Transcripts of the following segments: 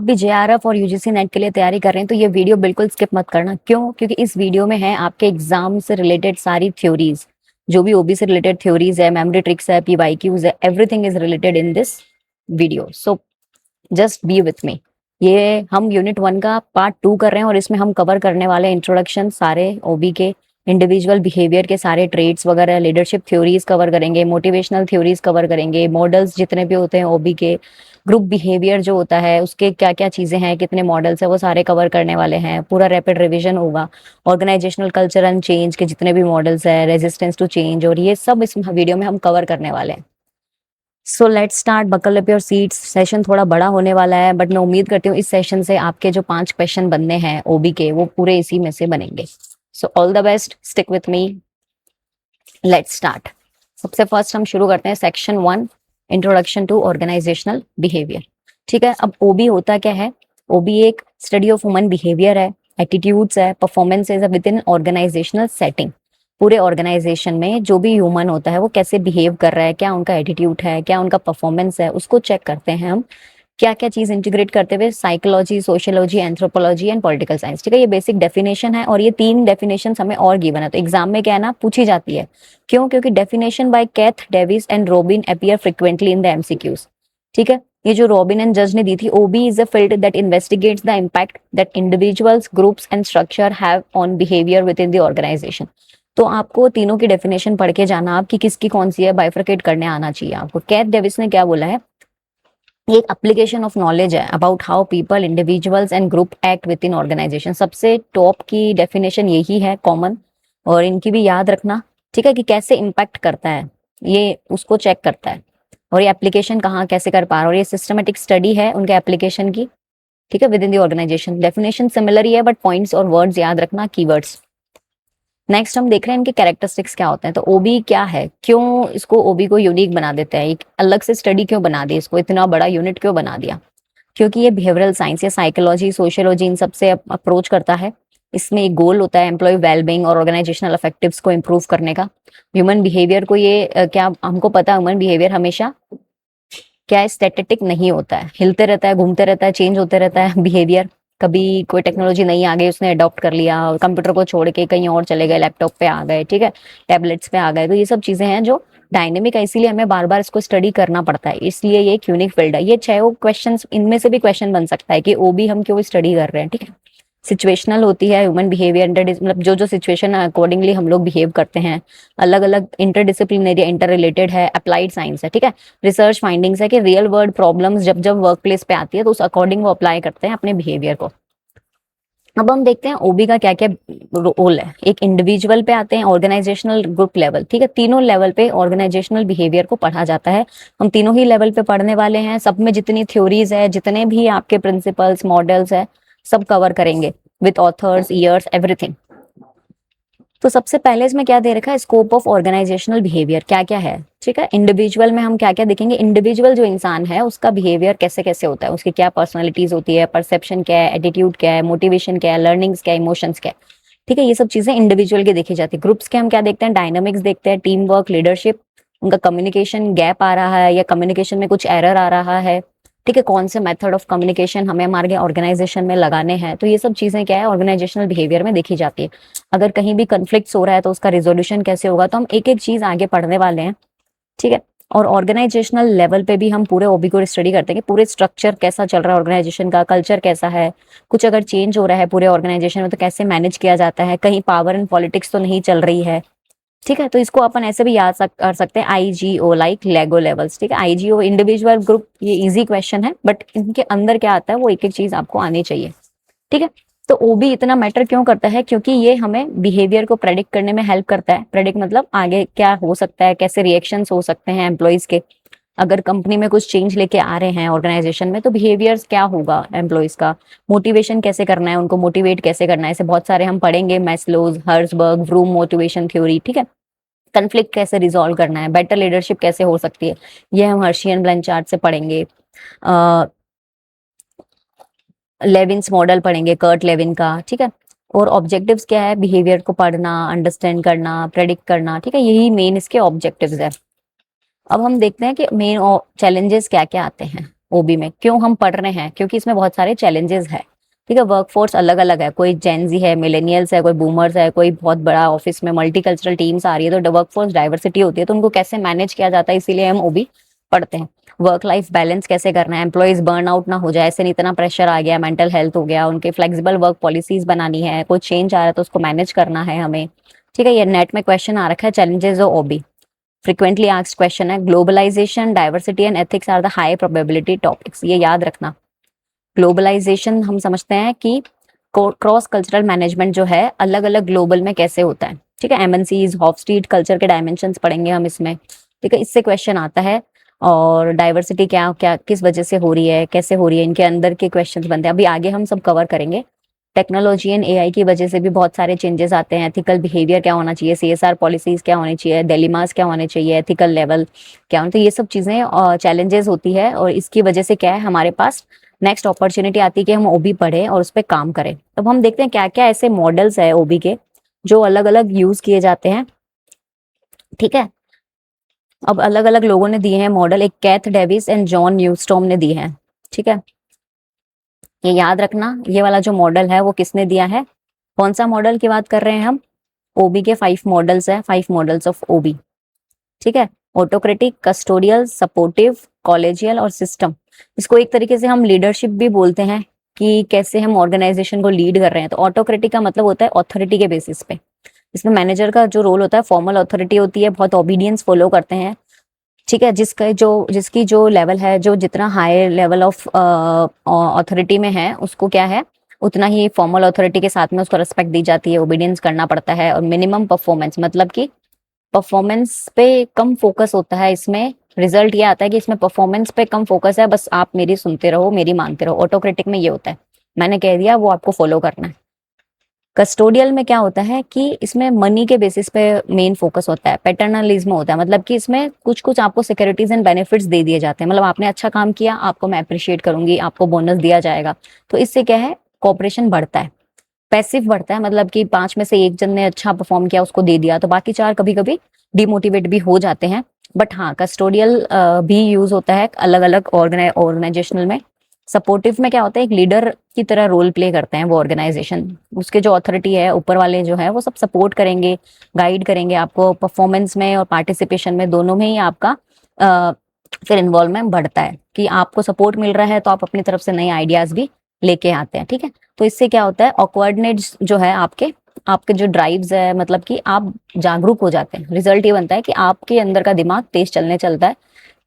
भी जेआरएफ और UGC net के लिए तैयारी कर रहे हैं तो ये वीडियो बिल्कुल स्किप मत करना। क्यों? क्योंकि इस वीडियो में है आपके एग्जाम से रिलेटेड सारी थ्योरीज, जो भी ओबी से रिलेटेड थ्योरीज है, मेमोरी ट्रिक्स है, पीवाईक्यूज है, everything is related in this video. So just be with me. ये हम यूनिट 1 का पार्ट 2 कर रहे हैं और इसमें हम कवर करने वाले इंट्रोडक्शन सारे ओबी के, इंडिविजुअल बिहेवियर के सारे ट्रेड्स वगैरह, लीडरशिप थ्योरीज कवर करेंगे, मोटिवेशनल थ्योरीज कवर करेंगे, मॉडल्स जितने भी होते हैं ओबी के, ग्रुप बिहेवियर जो होता है उसके क्या क्या चीजें हैं, कितने मॉडल्स है, वो सारे कवर करने वाले हैं। पूरा रैपिड रिवीजन होगा। ऑर्गेनाइजेशनल कल्चर एंड चेंज के जितने भी मॉडल्स है, रेजिस्टेंस टू चेंज, और ये सब इस वीडियो में हम कवर करने वाले हैं। So let's start, buckle up your seats. Session थोड़ा बड़ा होने वाला है, बट मैं उम्मीद करती हूँ इस सेशन से आपके जो 5 क्वेश्चन बनने हैं ओबी के, वो पूरे इसी में से बनेंगे। So all the best, stick with me, let's start. सबसे फर्स्ट हम शुरू करते हैं section 1, introduction to organisational behaviour. ठीक है, अब ओबी होता क्या है? ओबी एक स्टडी ऑफ ह्यूमन बिहेवियर है, एटीट्यूड्स है, परफॉर्मेंसेज है विद इन ऑर्गेनाइजेशनल सेटिंग। पूरे ऑर्गेनाइजेशन में जो भी ह्यूमन होता है वो कैसे बिहेव कर रहा है, क्या उनका एटीट्यूड है, क्या उनका परफॉर्मेंस है, उसको चेक करते हैं हम। क्या क्या चीज इंटीग्रेट करते हुए, psychology, sociology, anthropology and political science. ठीक है, ये बेसिक डेफिनेशन है और ये 3 डेफिनेशन हमें और गिवन है, तो एग्जाम में क्या है ना, पूछी जाती है। क्यों? क्योंकि definition by Keith, Davis and robin appear frequently in the MCQs. ठीक है, ये जो रॉबिन एंड जज ने दी थी, OB is a field that investigates the impact that individuals, groups and structure have on behaviour within the organisation. तो आपको तीनों की डेफिनेशन पढ़ के जाना, आपकी किसकी कौन सी है, बाइफरकेट करने आना चाहिए आपको। कैथ डेविस ने क्या बोला है? एक एप्लीकेशन ऑफ नॉलेज है about how people, individuals and group act within organisation. सबसे टॉप की डेफिनेशन यही है, कॉमन, और इनकी भी याद रखना। ठीक है, कि कैसे इम्पैक्ट करता है, ये उसको चेक करता है, और ये एप्लीकेशन कहाँ कैसे कर पा रहा है, और ये सिस्टमेटिक स्टडी है उनके एप्लीकेशन की। ठीक है, within the organisation. Definition similar ही है, बट पॉइंट्स और वर्ड्स याद रखना, कीवर्ड्स। नेक्स्ट हम देख रहे हैं इनके कैरेक्टरिस्टिक्स क्या होते हैं। तो ओबी क्या है, क्यों इसको ओबी को यूनिक बना देता है, एक अलग से स्टडी क्यों बना दी, इसको इतना बड़ा यूनिट क्यों बना दिया? क्योंकि ये बिहेवियरल साइंस या साइकोलॉजी, सोशियोलॉजी, इन सबसे अप्रोच करता है। इसमें एक गोल होता है एम्प्लॉय वेलबींग और ऑर्गेनाइजेशनल इफेक्टिव्स को इंप्रूव करने का। ह्यूमन बिहेवियर को ये क्या हमको पता है, ह्यूमन बिहेवियर हमेशा क्या स्टैटिक नहीं होता है, हिलते रहता है, घूमते रहता है, चेंज होते रहता है बिहेवियर। कभी कोई टेक्नोलॉजी नहीं आ गई, उसने अडॉप्ट कर लिया, कंप्यूटर को छोड़ के कहीं और चले गए, लैपटॉप पे आ गए, ठीक है, टैबलेट्स पे आ गए। तो ये सब चीजें हैं जो डायनेमिक है, इसीलिए हमें बार बार इसको स्टडी करना पड़ता है, इसलिए ये एक यूनिक फील्ड है। ये 6 क्वेश्चन, इनमें से भी क्वेश्चन बन सकता है कि ओबी हम क्यों स्टडी कर रहे हैं। ठीक है, सिचुएशनल होती है ह्यूमन बिहेवियर, मतलब जो जो सिचुएशन है अकॉर्डिंगली हम लोग बिहेव करते हैं। अलग अलग इंटरडिसिप्लिनरी, इंटर रिलेटेड है, अप्लाइड साइंस है। ठीक है, रिसर्च फाइंडिंग्स है कि रियल वर्ल्ड प्रॉब्लम्स जब जब वर्क प्लेस पे आती है तो उस अकॉर्डिंग वो अप्लाई करते हैं अपने बिहेवियर को। अब हम देखते हैं ओबी का क्या क्या रोल है। एक इंडिविजुअल पे आते हैं, ऑर्गेनाइजेशनल, ग्रुप लेवल। ठीक है, तीनों लेवल पे ऑर्गेनाइजेशनल बिहेवियर को पढ़ा जाता है। हम तीनों ही लेवल पे पढ़ने वाले हैं। सब में जितनी थ्योरीज है, जितने भी आपके प्रिंसिपल्स, मॉडल्स है, सब कवर करेंगे विथ ऑथर्स, ईयर्स, एवरीथिंग। तो सबसे पहले इसमें क्या दे रखा है, स्कोप ऑफ ऑर्गेनाइजेशनल बिहेवियर क्या क्या है। ठीक है, इंडिविजुअल में हम क्या क्या देखेंगे, इंडिविजुअल जो इंसान है उसका बिहेवियर कैसे कैसे होता है, उसकी क्या पर्सनैलिटीज होती है, परसेप्शन क्या है, एटीट्यूड क्या है, मोटिवेशन क्या है, लर्निंग्स क्या है, इमोशंस क्या है। ठीक है, ये सब चीजें इंडिविजुअल की देखी जाती है। ग्रुप्स के हम क्या देखते हैं, डायनामिक्स देखते हैं, टीम वर्क, लीडरशिप, उनका कम्युनिकेशन गैप आ रहा है या कम्युनिकेशन में कुछ एरर आ रहा है। ठीक है, कौन से मेथड ऑफ कम्युनिकेशन हमें हमारे ऑर्गेनाइजेशन में लगाने हैं। तो ये सब चीजें क्या है, ऑर्गेनाइजेशनल बिहेवियर में देखी जाती है। अगर कहीं भी कंफ्लिक्ट हो रहा है तो उसका रिजोल्यूशन कैसे होगा, तो हम एक एक चीज आगे पढ़ने वाले हैं। ठीक है, और ऑर्गेनाइजेशनल लेवल पे भी हम पूरे ओबी को स्टडी करते हैं कि पूरे स्ट्रक्चर कैसा चल रहा है, ऑर्गेनाइजेशन का कल्चर कैसा है, कुछ अगर चेंज हो रहा है पूरे ऑर्गेनाइजेशन में तो कैसे मैनेज किया जाता है, कहीं पावर एंड पॉलिटिक्स तो नहीं चल रही है। ठीक है, तो इसको अपन ऐसे भी याद कर सकते हैं, आईजीओ, लाइक लेगो लेवल्स। ठीक है, आईजीओ इंडिविजुअल, ग्रुप, ये इजी क्वेश्चन है, बट इनके अंदर क्या आता है वो एक एक चीज आपको आनी चाहिए। ठीक है, तो ओबी इतना मैटर क्यों करता है, क्योंकि ये हमें बिहेवियर को प्रेडिक्ट करने में हेल्प करता है। प्रेडिक्ट मतलब आगे क्या हो सकता है, कैसे रिएक्शंस हो सकते हैं एम्प्लॉइज के। अगर कंपनी में कुछ चेंज लेके आ रहे हैं ऑर्गेनाइजेशन में, तो बिहेवियर्स क्या होगा एम्प्लॉइज का, मोटिवेशन कैसे करना है, उनको मोटिवेट कैसे करना है, ऐसे बहुत सारे हम पढ़ेंगे, मैस्लोज, हर्ट्जबर्ग, व्रूम मोटिवेशन थ्योरी। ठीक है, कन्फ्लिक्ट कैसे रिजॉल्व करना है, बेटर लीडरशिप कैसे हो सकती है, ये हम हर्शियन ब्लैंचार्ड से पढ़ेंगे। लेविन्स मॉडल पढ़ेंगे, कर्ट लेविन का। ठीक है, और ऑब्जेक्टिव्स क्या है, बिहेवियर को पढ़ना, अंडरस्टैंड करना, प्रेडिक्ट करना। ठीक है, यही मेन इसके ऑब्जेक्टिव्स है। अब हम देखते हैं कि मेन चैलेंजेस क्या क्या आते हैं। ओबी में। क्यों हम पढ़ रहे हैं? क्योंकि इसमें बहुत सारे चैलेंजेस है। ठीक है, वर्कफोर्स अलग अलग है, कोई जेनजी है, मिलेनियल्स है, कोई बूमर्स है, कोई बहुत बड़ा ऑफिस में मल्टीकल्चरल टीम्स आ रही है, तो वर्कफोर्स डाइवर्सिटी होती है, तो उनको कैसे मैनेज किया जाता है, इसीलिए हम ओबी पढ़ते हैं। वर्क लाइफ बैलेंस कैसे करना है, एम्प्लॉइज बर्न आउट ना हो जाए, ऐसे नहीं इतना प्रेशर आ गया, मेंटल हेल्थ हो गया, उनके फ्लेक्सिबल वर्क पॉलिसीज बनानी है, कोई चेंज आ रहा है तो उसको मैनेज करना है हमें। ठीक है, ये नेट में क्वेश्चन आ रखा है, challenges of OB. Frequently asked question है, globalisation, diversity and ethics are the high probability topics, ये याद रखना। ग्लोबलाइजेशन हम समझते हैं कि क्रॉस कल्चरल मैनेजमेंट जो है अलग अलग ग्लोबल में कैसे होता है। ठीक है, एमएनसीज, हॉफस्ट्रीट कल्चर के डायमेंशंस पढ़ेंगे हम इसमें। ठीक है, इससे क्वेश्चन आता है। और डाइवर्सिटी क्या क्या किस वजह से हो रही है, कैसे हो रही है, इनके अंदर के क्वेश्चंस बनते हैं, अभी आगे हम सब कवर करेंगे। टेक्नोलॉजी एंड एआई की वजह से भी बहुत सारे चेंजेस आते हैं, एथिकल बिहेवियर क्या होना चाहिए, सीएसआर पॉलिसीज क्या होनी चाहिए, डिलेमास क्या होने चाहिए, एथिकल लेवल क्या होना, तो ये सब चीजें चैलेंजेस होती है, और इसकी वजह से क्या है हमारे पास नेक्स्ट अपॉर्चुनिटी आती है कि हम ओबी पढ़ें और उस पर काम करें। तब हम देखते हैं क्या क्या ऐसे मॉडल्स है ओबी के जो अलग अलग यूज किए जाते हैं। ठीक है, अब अलग अलग लोगों ने दिए हैं मॉडल, एक कैथ डेविस एंड जॉन न्यूस्टॉर्म ने दिए हैं। ठीक है, ये याद रखना, ये वाला जो मॉडल है वो किसने दिया है, कौन सा मॉडल की बात कर रहे हैं हम, ओबी के 5 मॉडल्स है, 5 मॉडल्स ऑफ ओबी। ठीक है, ऑटोक्रेटिक, कस्टोडियल, सपोर्टिव, कॉलेजियल और सिस्टम। इसको एक तरीके से हम लीडरशिप भी बोलते हैं कि कैसे हम ऑर्गेनाइजेशन को लीड कर रहे हैं। तो ऑटोक्रेटिक का मतलब होता है ऑथोरिटी के बेसिस पे। इसमें मैनेजर का जो रोल होता है फॉर्मल अथॉरिटी होती है, बहुत ओबीडियंस फॉलो करते हैं। ठीक है, जिसकी जो लेवल है, जो जितना हाई लेवल ऑफ अथॉरिटी में है उसको क्या है, उतना ही फॉर्मल अथॉरिटी के साथ में उसको रिस्पेक्ट दी जाती है, ओबीडियंस करना पड़ता है। और मिनिमम परफॉर्मेंस मतलब कि परफॉर्मेंस पे कम फोकस होता है इसमें। रिजल्ट ये आता है कि इसमें परफॉर्मेंस पे कम फोकस है, बस आप मेरी सुनते रहो, मेरी मानते रहो। ऑटोक्रेटिक में ये होता है, मैंने कह दिया वो आपको फॉलो करना है। कस्टोडियल में क्या होता है कि इसमें मनी के बेसिस पे मेन फोकस होता है, पैटर्नलिज्म होता है, मतलब कि इसमें कुछ कुछ आपको सिक्योरिटीज एंड बेनिफिट्स दे दिए जाते हैं, मतलब आपने अच्छा काम किया आपको मैं अप्रिशिएट करूंगी, आपको बोनस दिया जाएगा। तो इससे क्या है, कॉपरेशन बढ़ता है। पैसिव बढ़ता है, मतलब कि 5 में से एक जन ने अच्छा परफॉर्म किया उसको दे दिया तो बाकी 4 कभी कभी डिमोटिवेट भी हो जाते हैं। बट हाँ, कस्टोडियल भी यूज होता है अलग अलग ऑर्गेनाइजेशनल में। सपोर्टिव में क्या होता है, एक लीडर की तरह रोल प्ले करते हैं वो ऑर्गेनाइजेशन, उसके जो अथॉरिटी है ऊपर वाले जो है वो सब सपोर्ट करेंगे, गाइड करेंगे आपको परफॉर्मेंस में और पार्टिसिपेशन में, दोनों में ही आपका फिर इन्वॉल्वमेंट बढ़ता है कि आपको सपोर्ट मिल रहा है तो आप अपनी तरफ से नए आइडियाज भी लेके आते हैं। ठीक है, तो इससे क्या होता है, ऑकवर्डनेस जो है आपके आपके जो ड्राइव्स है, मतलब कि आप जागरूक हो जाते हैं। रिजल्ट ये बनता है कि आपके अंदर का दिमाग तेज चलने चलता है।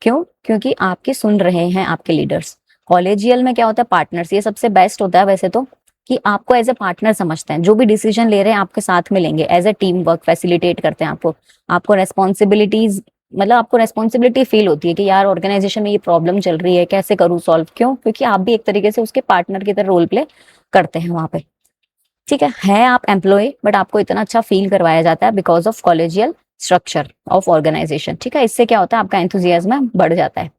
क्यों? क्योंकि आपके सुन रहे हैं आपके लीडर्स। कॉलेजियल में क्या होता है, पार्टनर्स, ये सबसे बेस्ट होता है वैसे तो, कि आपको एज ए पार्टनर समझते हैं, जो भी डिसीजन ले रहे हैं आपके साथ में लेंगे, as a team work facilitate करते हैं आपको। आपको रेस्पॉन्सिबिलिटीज, मतलब आपको रेस्पॉन्सिबिलिटी फील होती है कि यार ऑर्गेनाइजेशन में ये प्रॉब्लम चल रही है, कैसे करूँ सॉल्व। क्यों? क्योंकि आप भी एक तरीके से उसके पार्टनर की तरह रोल प्ले करते हैं वहां पे। ठीक है आप एम्प्लॉय, बट आपको इतना अच्छा फील करवाया जाता है because of collegial structure of organisation. ठीक है, इससे क्या होता है, आपका एंथुजियाज्म बढ़ जाता है।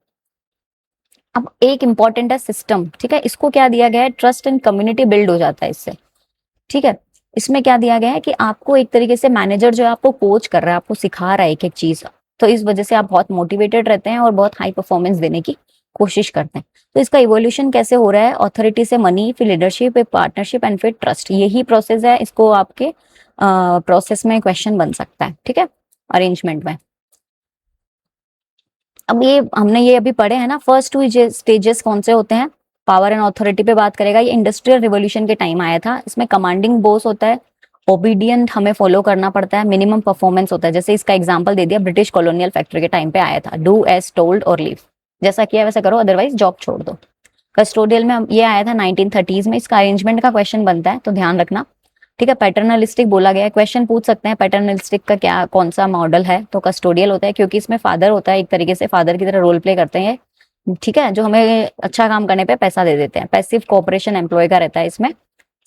अब एक इंपॉर्टेंट है सिस्टम। ठीक है, इसको क्या दिया गया है, ट्रस्ट एंड कम्युनिटी बिल्ड हो जाता है इससे। ठीक है, इसमें क्या दिया गया है कि आपको एक तरीके से मैनेजर जो है आपको कोच कर रहा है, आपको सिखा रहा है एक एक चीज, तो इस वजह से आप बहुत मोटिवेटेड रहते हैं और बहुत हाई परफॉर्मेंस देने की कोशिश करते हैं। तो इसका इवोल्यूशन कैसे हो रहा है, अथॉरिटी से मनी, फिर लीडरशिप, फिर पार्टनरशिप एंड फिर ट्रस्ट, यही प्रोसेस है। इसको आपके प्रोसेस में क्वेश्चन बन सकता है। ठीक है, अरेंजमेंट में। अब ये हमने ये अभी पढ़े हैं ना, फर्स्ट 2 स्टेजेस कौन से होते हैं, पावर एंड ऑथोरिटी पे बात करेगा। ये इंडस्ट्रियल रिवॉल्यूशन के टाइम आया था, इसमें कमांडिंग बॉस होता है, ओबीडियंट हमें फॉलो करना पड़ता है, मिनिमम परफॉर्मेंस होता है। जैसे इसका एग्जांपल दे दिया, ब्रिटिश कॉलोनियल फैक्ट्री के टाइम पे आया था, डू एज टोल्ड और लीव, जैसा किया वैसा करो अदरवाइज जॉब छोड़ दो। कस्टोडियल में ये आया था 1930s में, इसका अरेंजमेंट का क्वेश्चन बनता है तो ध्यान रखना। ठीक है, पैटर्नलिस्टिक बोला गया है, क्वेश्चन पूछ सकते हैं पैटर्नलिस्टिक का क्या कौन सा मॉडल है, तो कस्टोडियल होता है क्योंकि इसमें फादर होता है, एक तरीके से फादर की तरह रोल प्ले करते हैं। ठीक है, जो हमें अच्छा काम करने पे पैसा दे देते हैं। पैसिव कोऑपरेशन एम्प्लॉय का रहता है इसमें।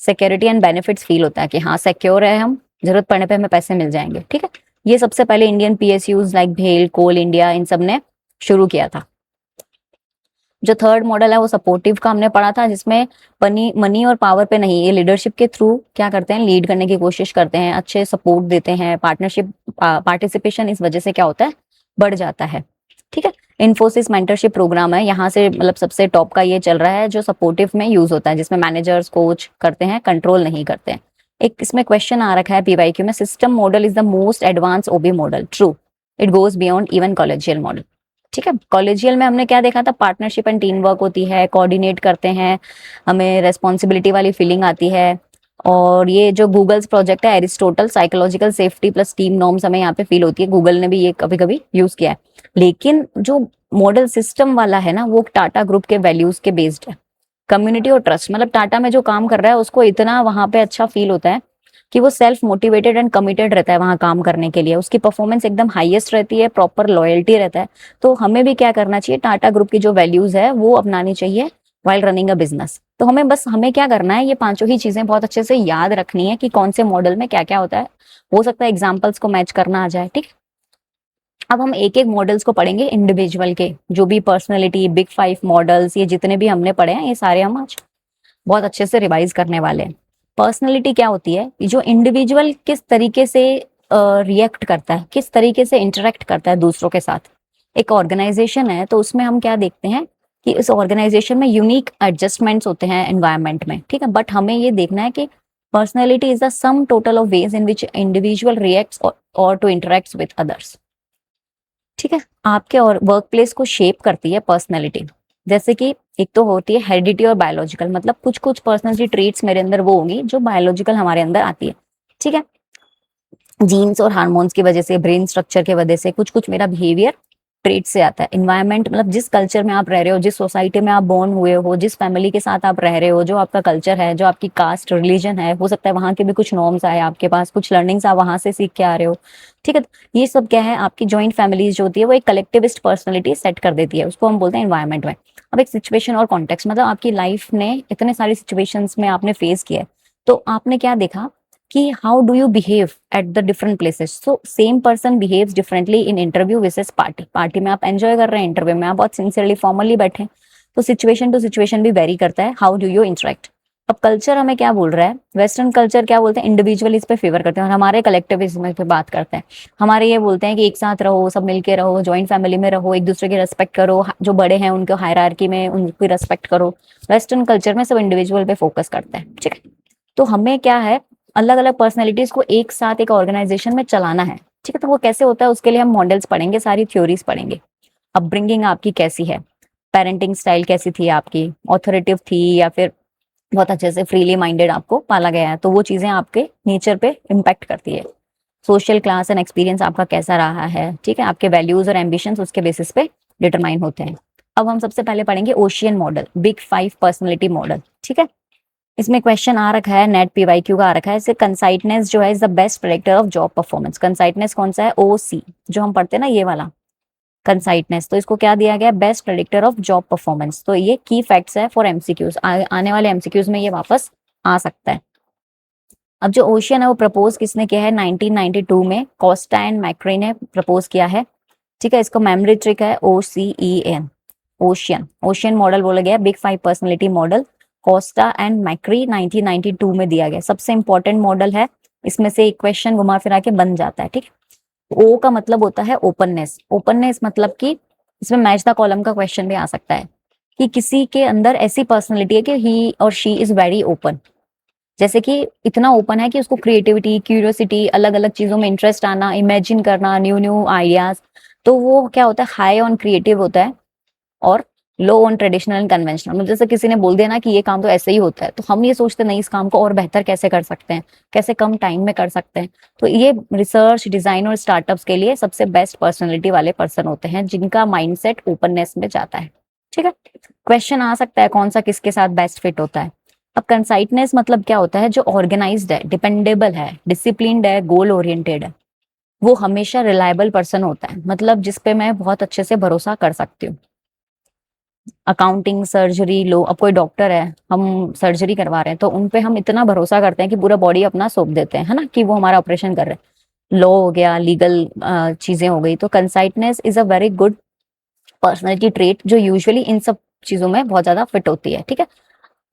सिक्योरिटी एंड बेनिफिट्स फील होता है कि हाँ सिक्योर है हम, जरूरत पड़ने पे हमें पैसे मिल जाएंगे। ठीक है, ये सबसे पहले इंडियन पीएसयूज लाइक भेल, कोल इंडिया, इन सब ने शुरू किया था। जो थर्ड मॉडल है वो सपोर्टिव का हमने पढ़ा था, जिसमें मनी और पावर पे नहीं, ये लीडरशिप के थ्रू क्या करते हैं, लीड करने की कोशिश करते हैं, अच्छे सपोर्ट देते हैं, पार्टनरशिप पार्टिसिपेशन इस वजह से क्या होता है, बढ़ जाता है। ठीक है। इन्फोसिस मेंटरशिप प्रोग्राम है, यहाँ से मतलब सबसे टॉप का ये चल रहा है जो सपोर्टिव में यूज होता है, जिसमें मैनेजर्स कोच करते हैं, कंट्रोल नहीं करते हैं। एक इसमें क्वेश्चन आ रखा है पीवाईक्यू में, system model is the most advance OB model, true, it goes beyond even collegial model. ठीक है, कॉलेजियल में हमने क्या देखा था, पार्टनरशिप एंड टीम वर्क होती है, कोऑर्डिनेट करते हैं, हमें रेस्पॉन्सिबिलिटी वाली फीलिंग आती है। और ये जो गूगल्स प्रोजेक्ट है Aristotle, psychological safety plus team norms हमें यहाँ पे फील होती है, गूगल ने भी ये कभी कभी यूज किया है। लेकिन जो मॉडल सिस्टम वाला है ना, वो टाटा ग्रुप के वैल्यूज के बेस्ड है, कम्युनिटी और ट्रस्ट। मतलब टाटा में जो काम कर रहा है उसको इतना वहां पे अच्छा फील होता है कि वो सेल्फ मोटिवेटेड एंड कमिटेड रहता है वहां काम करने के लिए, उसकी परफॉर्मेंस एकदम हाईएस्ट रहती है, प्रॉपर लॉयल्टी रहता है। तो हमें भी क्या करना चाहिए, टाटा ग्रुप की जो वैल्यूज है वो अपनानी चाहिए वाइल रनिंग अ बिजनेस। तो हमें क्या करना है, ये पांचों ही चीजें बहुत अच्छे से याद रखनी है कि कौन से मॉडल में क्या क्या होता है। हो सकता है एग्जाम्पल्स को मैच करना आ जाए। ठीक, अब हम एक एक मॉडल्स को पढ़ेंगे इंडिविजुअल के, जो भी पर्सनैलिटी बिग 5 मॉडल्स, ये जितने भी हमने पढ़े हैं ये सारे हम आज बहुत अच्छे से रिवाइज करने वाले हैं। पर्सनैलिटी क्या होती है, जो इंडिविजुअल किस तरीके से रिएक्ट करता है, किस तरीके से इंटरेक्ट करता है दूसरों के साथ। एक ऑर्गेनाइजेशन है तो उसमें हम क्या देखते हैं कि इस ऑर्गेनाइजेशन में यूनिक एडजस्टमेंट्स होते हैं एनवायरनमेंट में। ठीक है, बट हमें ये देखना है कि personality is the sum total of ways in which individual reacts और टू इंटरेक्ट्स विद अदर्स। ठीक है, आपके और वर्क प्लेस को शेप करती है पर्सनैलिटी। जैसे कि एक तो होती है हेरिडिटी और बायोलॉजिकल, मतलब कुछ कुछ पर्सनैलिटी ट्रेट्स मेरे अंदर वो होंगी जो बायोलॉजिकल हमारे अंदर आती है। ठीक है, जीन्स और हार्मोन्स की वजह से, ब्रेन स्ट्रक्चर की वजह से कुछ कुछ मेरा बिहेवियर ट्रेट से आता है। इन्वायरमेंट मतलब जिस कल्चर में आप रह रहे हो, जिस सोसाइटी में आप बोर्न हुए हो, जिस फैमिली के साथ आप रह रहे हो, जो आपका कल्चर है, जो आपकी कास्ट रिलीजन है, हो सकता है वहां के भी कुछ नॉर्म्स आए आपके पास, कुछ लर्निंग्स आप वहां से सीख के आ रहे हो। ठीक है, तो ये सब क्या है, आपकी ज्वाइंट फैमिलीज जो होती है वो एक कलेक्टिविस्ट पर्सनैलिटी सेट कर देती है, उसको हम बोलते हैं इन्वायरमेंट में। अब एक सिचुएशन और कॉन्टेक्स्ट, मतलब आपकी लाइफ ने इतने सारी सिचुएशंस में आपने फेस किया है, तो आपने क्या देखा कि how do you behave at the different places. So same person behaves differently in interview विसेस पार्टी। पार्टी में आप एंजॉय कर रहे हैं, इंटरव्यू में आप बहुत सिंसियरली फॉर्मली बैठे हैं, तो सिचुएशन टू सिचुएशन भी वेरी करता है हाउ डू यू इंटरेक्ट। अब कल्चर हमें क्या बोल रहा है, वेस्टर्न कल्चर क्या बोलते हैं, इंडिविजुअल इस पे फेवर करते हैं, और हमारे कलेक्टिविज्म पे बात करते हैं। हमारे ये बोलते हैं कि एक साथ रहो, सब मिलके रहो, ज्वाइंट फैमिली में रहो, एक दूसरे की रेस्पेक्ट करो, जो बड़े हैं उनको हायरार्की में उनकी रेस्पेक्ट करो। वेस्टर्न कल्चर में सब इंडिविजुअल पे फोकस करते हैं। ठीक है, तो हमें क्या है, अलग अलग पर्सनैलिटीज को एक साथ एक ऑर्गेनाइजेशन में चलाना है। ठीक है, तो वो कैसे होता है, उसके लिए हम मॉडल्स पढ़ेंगे, सारी थ्योरीज पढ़ेंगे। अपब्रिंगिंग आपकी कैसी है, पेरेंटिंग स्टाइल कैसी थी आपकी, ऑथोरेटिव थी या फिर बहुत अच्छे से फ्रीली माइंडेड आपको पाला गया है, तो वो चीजें आपके नेचर पे इम्पैक्ट करती है। सोशल क्लास एंड एक्सपीरियंस आपका कैसा रहा है। ठीक है, आपके वैल्यूज और एम्बिशंस उसके बेसिस पे डिटरमाइन होते हैं। अब हम सबसे पहले पढ़ेंगे ocean model, big 5 personality model. ठीक है, इसमें क्वेश्चन आ रखा है, नेट पीवाईक्यू का आ रखा है, इसे कंसाइटनेस जो है is the best predictor of job performance. Conscientiousness कौन सा है, ओसी, जो हम पढ़ते हैं ना ये वाला कंसाइटनेस, तो इसको क्या दिया गया, best predictor of job performance. तो ये की फैक्ट्स है फॉर एमसीक्यूज, आने वाले एमसीक्यूज में ये वापस आ सकता है। अब जो ओशियन है वो प्रपोज किसने किया है, 1992 में कोस्टा एंड मैक्री ने प्रपोज किया है। ठीक है, इसको मेमोरी ट्रिक है OCEN, ओशियन। ओशियन मॉडल बोला गया, big 5 personality model, Costa and मैक्री 1992 में दिया गया, सबसे इंपॉर्टेंट मॉडल है। इसमें से एक क्वेश्चन घुमा फिरा के बन जाता है। ठीक है, ओ का मतलब होता है ओपननेस। ओपननेस मतलब कि इसमें मैच द कॉलम का क्वेश्चन भी आ सकता है कि किसी के अंदर ऐसी पर्सनैलिटी है कि ही और शी इज वेरी ओपन, जैसे कि इतना ओपन है कि उसको क्रिएटिविटी, क्यूरियोसिटी, अलग अलग चीजों में इंटरेस्ट आना, इमेजिन करना, न्यू न्यू आइडियाज। तो वो क्या होता है, हाई ऑन क्रिएटिव होता है और लो ऑन ट्रेडिशनल एंड कन्वेंशनल। मतलब जैसे किसी ने बोल दिया ना कि ये काम तो ऐसे ही होता है, तो हम ये सोचते नहीं इस काम को और बेहतर कैसे कर सकते हैं, कैसे कम टाइम में कर सकते हैं। तो ये रिसर्च, डिजाइन और स्टार्टअप्स के लिए सबसे बेस्ट पर्सनैलिटी वाले पर्सन होते हैं, जिनका माइंडसेट ओपननेस में जाता है। ठीक है, क्वेश्चन आ सकता है कौन सा किसके साथ बेस्ट फिट होता है। अब कंसाइटनेस मतलब क्या होता है, जो ऑर्गेनाइज्ड है, डिपेंडेबल है, डिसिप्लिन्ड है, गोल ओरिएंटेड है, वो हमेशा रिलायबल पर्सन होता है, मतलब जिसपे मैं बहुत अच्छे से भरोसा कर सकती हूँ। अकाउंटिंग, सर्जरी, लो, अब कोई डॉक्टर है, हम सर्जरी करवा रहे हैं तो उन पे हम इतना भरोसा करते हैं कि पूरा बॉडी अपना सौंप देते हैं, है ना, कि वो हमारा ऑपरेशन कर रहे हैं। लॉ हो गया, लीगल चीजें हो गई, तो conscientiousness is a very good personality trait जो यूजुअली इन सब चीजों में बहुत ज्यादा फिट होती है। ठीक है,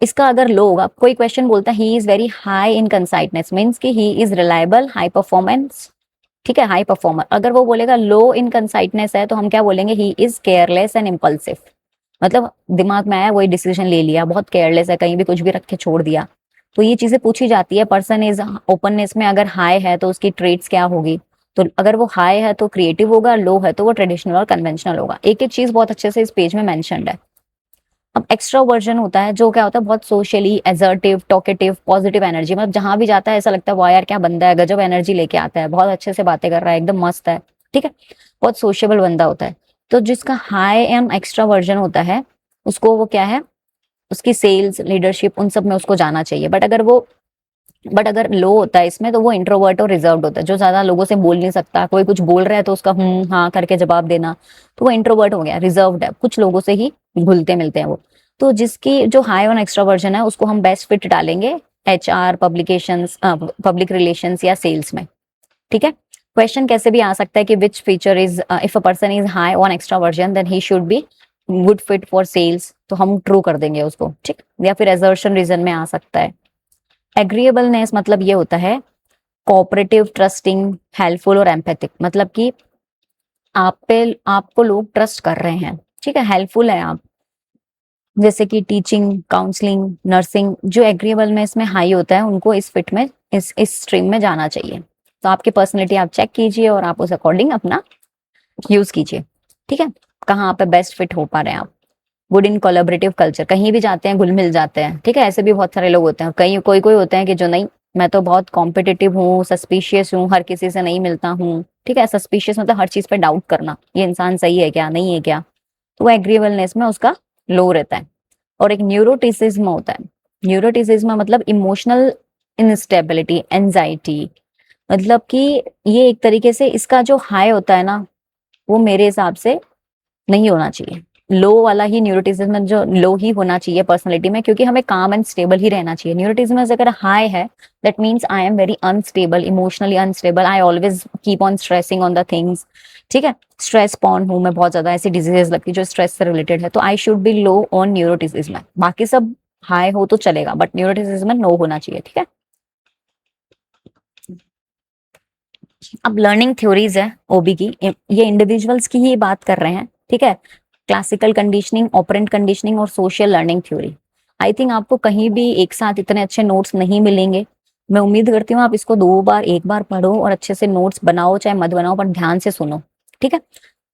इसका अगर लो होगा, कोई क्वेश्चन बोलता है he is very high in conscientiousness, means कि he is reliable, high performance, ठीक है, हाई परफॉर्मर। अगर वो बोलेगा लो इन कंसाइटनेस है तो हम क्या बोलेंगे, he is careless and impulsive, मतलब दिमाग में आया वही डिसीजन ले लिया, बहुत केयरलेस है, कहीं भी कुछ भी रख के छोड़ दिया। तो ये चीजें पूछी जाती है। पर्सन इज ओपननेस में अगर हाई है तो उसकी ट्रेड्स क्या होगी, तो अगर वो हाई है तो क्रिएटिव होगा, लो है तो वो ट्रेडिशनल और कन्वेंशनल होगा। एक एक चीज बहुत अच्छे से इस पेज में मेंशन्ड है। अब एक्स्ट्रोवर्जन होता है, जो क्या होता है, बहुत socially assertive, talkative, positive energy, मतलब जहां भी जाता है ऐसा लगता है वाह यार क्या बंदा है, गजब एनर्जी लेके आता है, बहुत अच्छे से बातें कर रहा है, एकदम मस्त है। ठीक है, बहुत सोशेबल बंदा होता है। तो जिसका हाई एंड एक्स्ट्रावर्जन होता है उसको वो क्या है, उसकी सेल्स, लीडरशिप, उन सब में उसको जाना चाहिए। बट अगर लो होता है इसमें तो वो इंट्रोवर्ट और रिजर्व्ड होता है, जो ज्यादा लोगों से बोल नहीं सकता, कोई कुछ बोल रहा है तो उसका हाँ करके जवाब देना, तो वो इंट्रोवर्ट हो गया, रिजर्व्ड है, कुछ लोगों से ही घुलते मिलते हैं वो। तो जिसकी जो हाई ऑन एक्स्ट्रावर्जन है उसको हम बेस्ट फिट डालेंगे HR, पब्लिकेशंस, पब्लिक रिलेशंस या सेल्स में। ठीक है, क्वेश्चन कैसे भी आ सकता है कि which feature is, if a person is high on extraversion then he should be good fit for sales, तो हम ट्रू कर देंगे उसको। ठीक, या फिर एजर्शन रीजन में आ सकता है। एग्रीएबलनेस मतलब ये होता है कोऑपरेटिव, ट्रस्टिंग, हेल्पफुल और एम्पैथिक, मतलब कि आप पे आपको लोग ट्रस्ट कर रहे हैं। ठीक है, हेल्पफुल है आप, जैसे कि टीचिंग, काउंसलिंग, नर्सिंग, जो एग्रीएबलनेस में हाई होता है उनको इस फिट में, इस स्ट्रीम में जाना चाहिए। तो आपकी पर्सनैलिटी आप चेक कीजिए और आप उस अकॉर्डिंग अपना यूज कीजिए। ठीक है, कहाँ पे बेस्ट फिट हो पा रहे हैं आप। गुड इन कोलैबोरेटिव कल्चर, कहीं भी जाते हैं घुल मिल जाते हैं। ठीक है, ऐसे भी बहुत सारे लोग होते हैं, कहीं कोई कोई होते हैं कि जो नहीं, मैं तो बहुत कॉम्पिटिटिव हूँ, सस्पिशियस हूँ, हर किसी से नहीं मिलता हूँ। ठीक है, सस्पिशियस मतलब हर चीज पे डाउट करना, ये इंसान सही है क्या, नहीं है क्या, तो वो एग्रीएबलनेस में उसका लो रहता है। और एक न्यूरोटिसिज्म होता है। न्यूरोटिसिज्म मतलब इमोशनल इनस्टेबिलिटी, एंजाइटी, मतलब कि ये एक तरीके से इसका जो हाई होता है ना, वो मेरे हिसाब से नहीं होना चाहिए। लो वाला ही न्यूरोटिज्म, जो लो ही होना चाहिए पर्सनालिटी में, क्योंकि हमें काम एंड स्टेबल ही रहना चाहिए। न्यूरोटिज्म अगर हाई है that means I am very unstable, emotionally unstable, I always keep on stressing on the things. ठीक है, स्ट्रेस पॉन हूं मैं बहुत ज्यादा, ऐसी डिजीजेस लगती है जो स्ट्रेस से रिलेटेड है, तो I should be low on neuroticism. बाकी सब हाई हो तो चलेगा बट न्यूरोटिज्म नो होना चाहिए। ठीक है, अब लर्निंग थ्योरीज है ओबी की, ये इंडिविजुअल्स की ही बात कर रहे हैं। ठीक है, क्लासिकल कंडीशनिंग, ऑपरेंट कंडीशनिंग और social learning theory. I think आपको कहीं भी एक साथ इतने अच्छे नोट्स नहीं मिलेंगे। मैं उम्मीद करती हूँ आप इसको 2 बार, 1 बार पढ़ो और अच्छे से नोट्स बनाओ, चाहे मत बनाओ पर ध्यान से सुनो। ठीक है,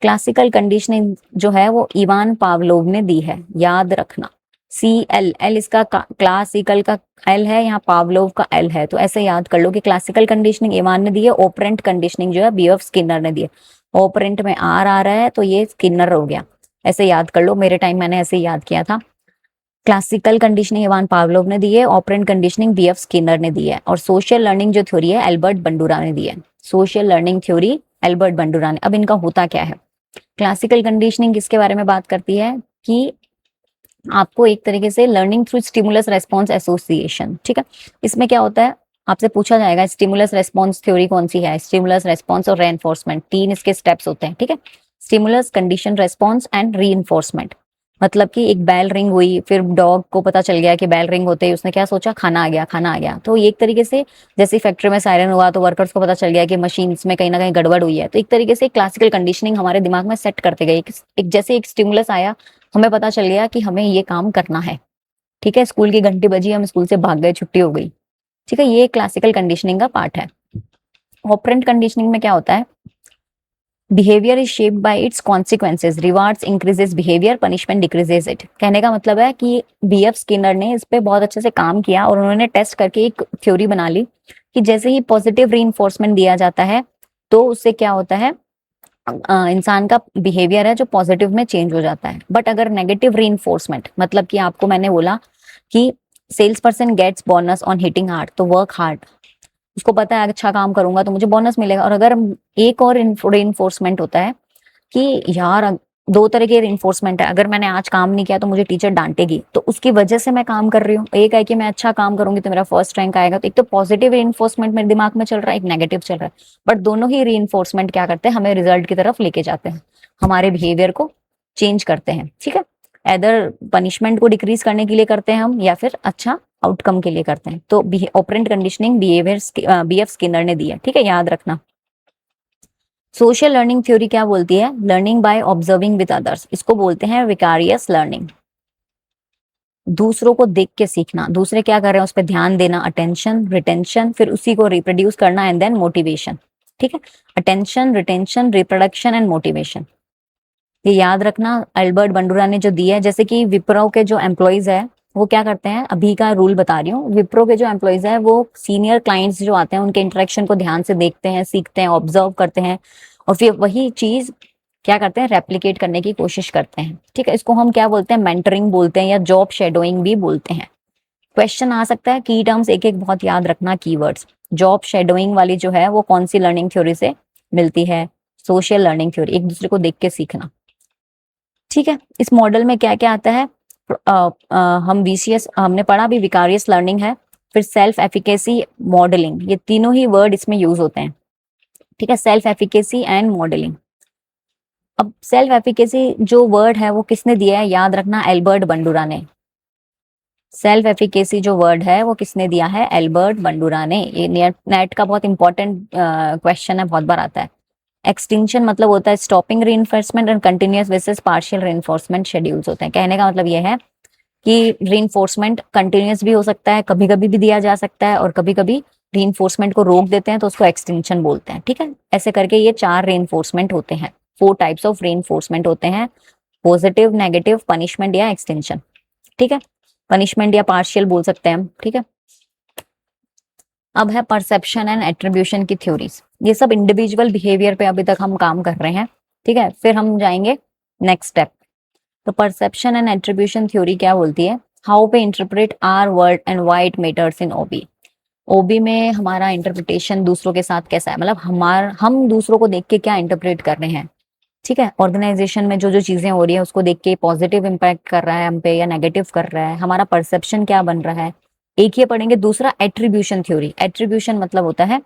क्लासिकल कंडीशनिंग जो है वो इवान पावलोव ने दी है, याद रखना। CL इसका क्लासिकल का L है, यहाँ पावलोव का L है, तो ऐसे याद कर लो कि क्लासिकल कंडीशनिंग इवान ने दी है, ऑपरेंट कंडीशनिंग जो है BF स्किनर ने दी है। ऑपरेंट में आर आ रहा है तो ये स्किनर हो गया, ऐसे याद कर लो, मेरे टाइम मैंने ऐसे याद किया था। क्लासिकल कंडीशनिंग इवान पावलोव ने दी है, ऑपरेंट कंडीशनिंग BF स्किनर ने दी है, और सोशल लर्निंग जो थ्योरी है एल्बर्ट बंडूरा ने दी है। Social learning theory Albert Bandura ने। अब इनका होता क्या है, क्लासिकल कंडीशनिंग किसके बारे में बात करती है कि आपको एक तरीके से learning through stimulus response association. ठीक है, इसमें क्या होता है, आपसे पूछा जाएगा स्टिमुलस रेस्पॉन्स थ्योरी कौन सी है। स्टिमुलस रेस्पॉन्स और रेनफोर्समेंट, 3 इसके स्टेप्स होते हैं। ठीक है, stimulus, condition, response and reinforcement. मतलब कि एक बेल रिंग हुई, फिर डॉग को पता चल गया कि बेल रिंग होते ही उसने क्या सोचा, खाना आ गया, खाना आ गया। तो ये एक तरीके से जैसे फैक्ट्री में सायरन हुआ तो वर्कर्स को पता चल गया कि मशीन्स में कहीं ना कहीं गड़बड़ हुई है, तो एक तरीके से क्लासिकल कंडीशनिंग हमारे दिमाग में सेट करते गए। एक जैसे एक स्टिमुलस आया, हमें पता चल गया कि हमें ये काम करना है। ठीक है, स्कूल की घंटी बजी, हम स्कूल से भाग गए, छुट्टी हो गई। ठीक है, ये क्लासिकल कंडीशनिंग का पार्ट है। ऑपरेंट कंडीशनिंग में क्या होता है, behaviour is shaped by it's consequences, rewards increases behaviour, punishment decreases it. कहने का मतलब है कि BF स्किनर ने इस पे बहुत अच्छे से काम किया और उन्होंने टेस्ट करके एक थ्योरी बना ली कि जैसे ही पॉजिटिव रीइंफोर्समेंट दिया जाता है तो उससे क्या होता है, इंसान का बिहेवियर है जो पॉजिटिव में चेंज हो जाता है। बट अगर नेगेटिव रीइंफोर्समेंट, मतलब कि आपको मैंने बोला कि sales person gets bonus on hitting hard, तो वर्क हार्ड, उसको पता है अच्छा काम करूंगा तो मुझे बोनस मिलेगा। और अगर एक और रीइंफोर्समेंट होता है कि यार 2 तरह के रिइंफोर्समेंट है, अगर मैंने आज काम नहीं किया तो मुझे टीचर डांटेगी, तो उसकी वजह से मैं काम कर रही हूँ। एक है कि मैं अच्छा काम करूंगी तो मेरा फर्स्ट रैंक आएगा, तो एक तो पॉजिटिव रिइंफोर्समेंट मेरे दिमाग में चल रहा है, एक नेगेटिव चल रहा है, बट दोनों ही रिइंफोर्समेंट क्या करते हैं, हमें रिजल्ट की तरफ लेके जाते हैं, हमारे बिहेवियर को चेंज करते हैं। ठीक है, इधर पनिशमेंट को डिक्रीज करने के लिए करते हैं हम, या फिर अच्छा आउटकम के लिए करते हैं। तो ऑपरेंट कंडीशनिंग BF स्किनर ने दी है। ठीक है, याद रखना। सोशल लर्निंग थ्योरी क्या बोलती है? Learning by observing with others, इसको बोलते हैं विकारियस लर्निंग। दूसरों को देख के सीखना, दूसरे क्या कर रहे हैं उस पर ध्यान देना, अटेंशन, रिटेंशन, फिर उसी को रिप्रोड्यूस करना एंड देन मोटिवेशन। ठीक है, attention, retention, reproduction and motivation, ये याद रखना। अल्बर्ट बंडूरा ने जो दिया है, जैसे कि विप्रो के जो एम्प्लॉयज है वो क्या करते हैं, अभी का रूल बता रही हूँ, विप्रो के जो एम्प्लॉयज है वो सीनियर क्लाइंट्स जो आते हैं उनके इंटरेक्शन को ध्यान से देखते हैं, सीखते हैं, ऑब्जर्व करते हैं और फिर वही चीज क्या करते हैं, रेप्लिकेट करने की कोशिश करते हैं। ठीक है, इसको हम क्या बोलते हैं, मेंटरिंग बोलते हैं या जॉब शेडोइंग भी बोलते हैं। क्वेश्चन आ सकता है, की टर्म्स एक एक बहुत याद रखना, कीवर्ड्स। जॉब शेडोइंग वाली जो है वो कौन सी लर्निंग थ्योरी से मिलती है? सोशल लर्निंग थ्योरी, एक दूसरे को देख के सीखना। ठीक है, इस मॉडल में क्या क्या आता है? हम वीसीएस हमने पढ़ा भी, विकारियस लर्निंग है, फिर सेल्फ एफिकेसी, मॉडलिंग, ये तीनों ही वर्ड इसमें यूज होते हैं। ठीक है, सेल्फ एफिकेसी एंड मॉडलिंग। अब सेल्फ एफिकेसी जो वर्ड है वो किसने दिया है, याद रखना, एल्बर्ट बंडूरा ने। सेल्फ एफिकेसी जो वर्ड है वो किसने दिया है? एल्बर्ट बंडूरा ने। ये नेट का बहुत इंपॉर्टेंट क्वेश्चन है, बहुत बार आता है। एक्सटिंक्शन मतलब होता है stopping reinforcement and continuous versus partial reinforcement schedules होते हैं। कहने का मतलब ये है कि रीइंफोर्समेंट कंटिन्यूअस भी हो सकता है, कभी कभी भी दिया जा सकता है, और कभी कभी रीइंफोर्समेंट को रोक देते हैं तो उसको एक्सटिंक्शन बोलते हैं। ठीक है, ऐसे करके ये 4 रीइंफोर्समेंट होते हैं, 4 टाइप्स ऑफ रीइंफोर्समेंट होते हैं, पॉजिटिव, नेगेटिव, पनिशमेंट या एक्सटेंशन। ठीक है, पनिशमेंट या पार्शियल बोल सकते हैं हम। ठीक है, अब है परसेप्शन एंड एट्रीब्यूशन की थ्योरीज। ये सब इंडिविजुअल बिहेवियर पे अभी तक हम काम कर रहे हैं। ठीक है, फिर हम जाएंगे नेक्स्ट स्टेप। तो परसेप्शन एंड एट्रीब्यूशन थ्योरी क्या बोलती है? How we interpret our world and why it matters in OB. OB में हमारा इंटरप्रिटेशन दूसरों के साथ कैसा है, मतलब हम दूसरों को देख के क्या इंटरप्रेट कर रहे हैं। ठीक है, ऑर्गेनाइजेशन में जो जो चीजें हो रही है उसको देख के पॉजिटिव इम्पैक्ट कर रहा है हम पे या नेगेटिव कर रहा है, हमारा परसेप्शन क्या बन रहा है। एक ये पढ़ेंगे। दूसरा एट्रीब्यूशन थ्योरी। एट्रीब्यूशन मतलब होता है,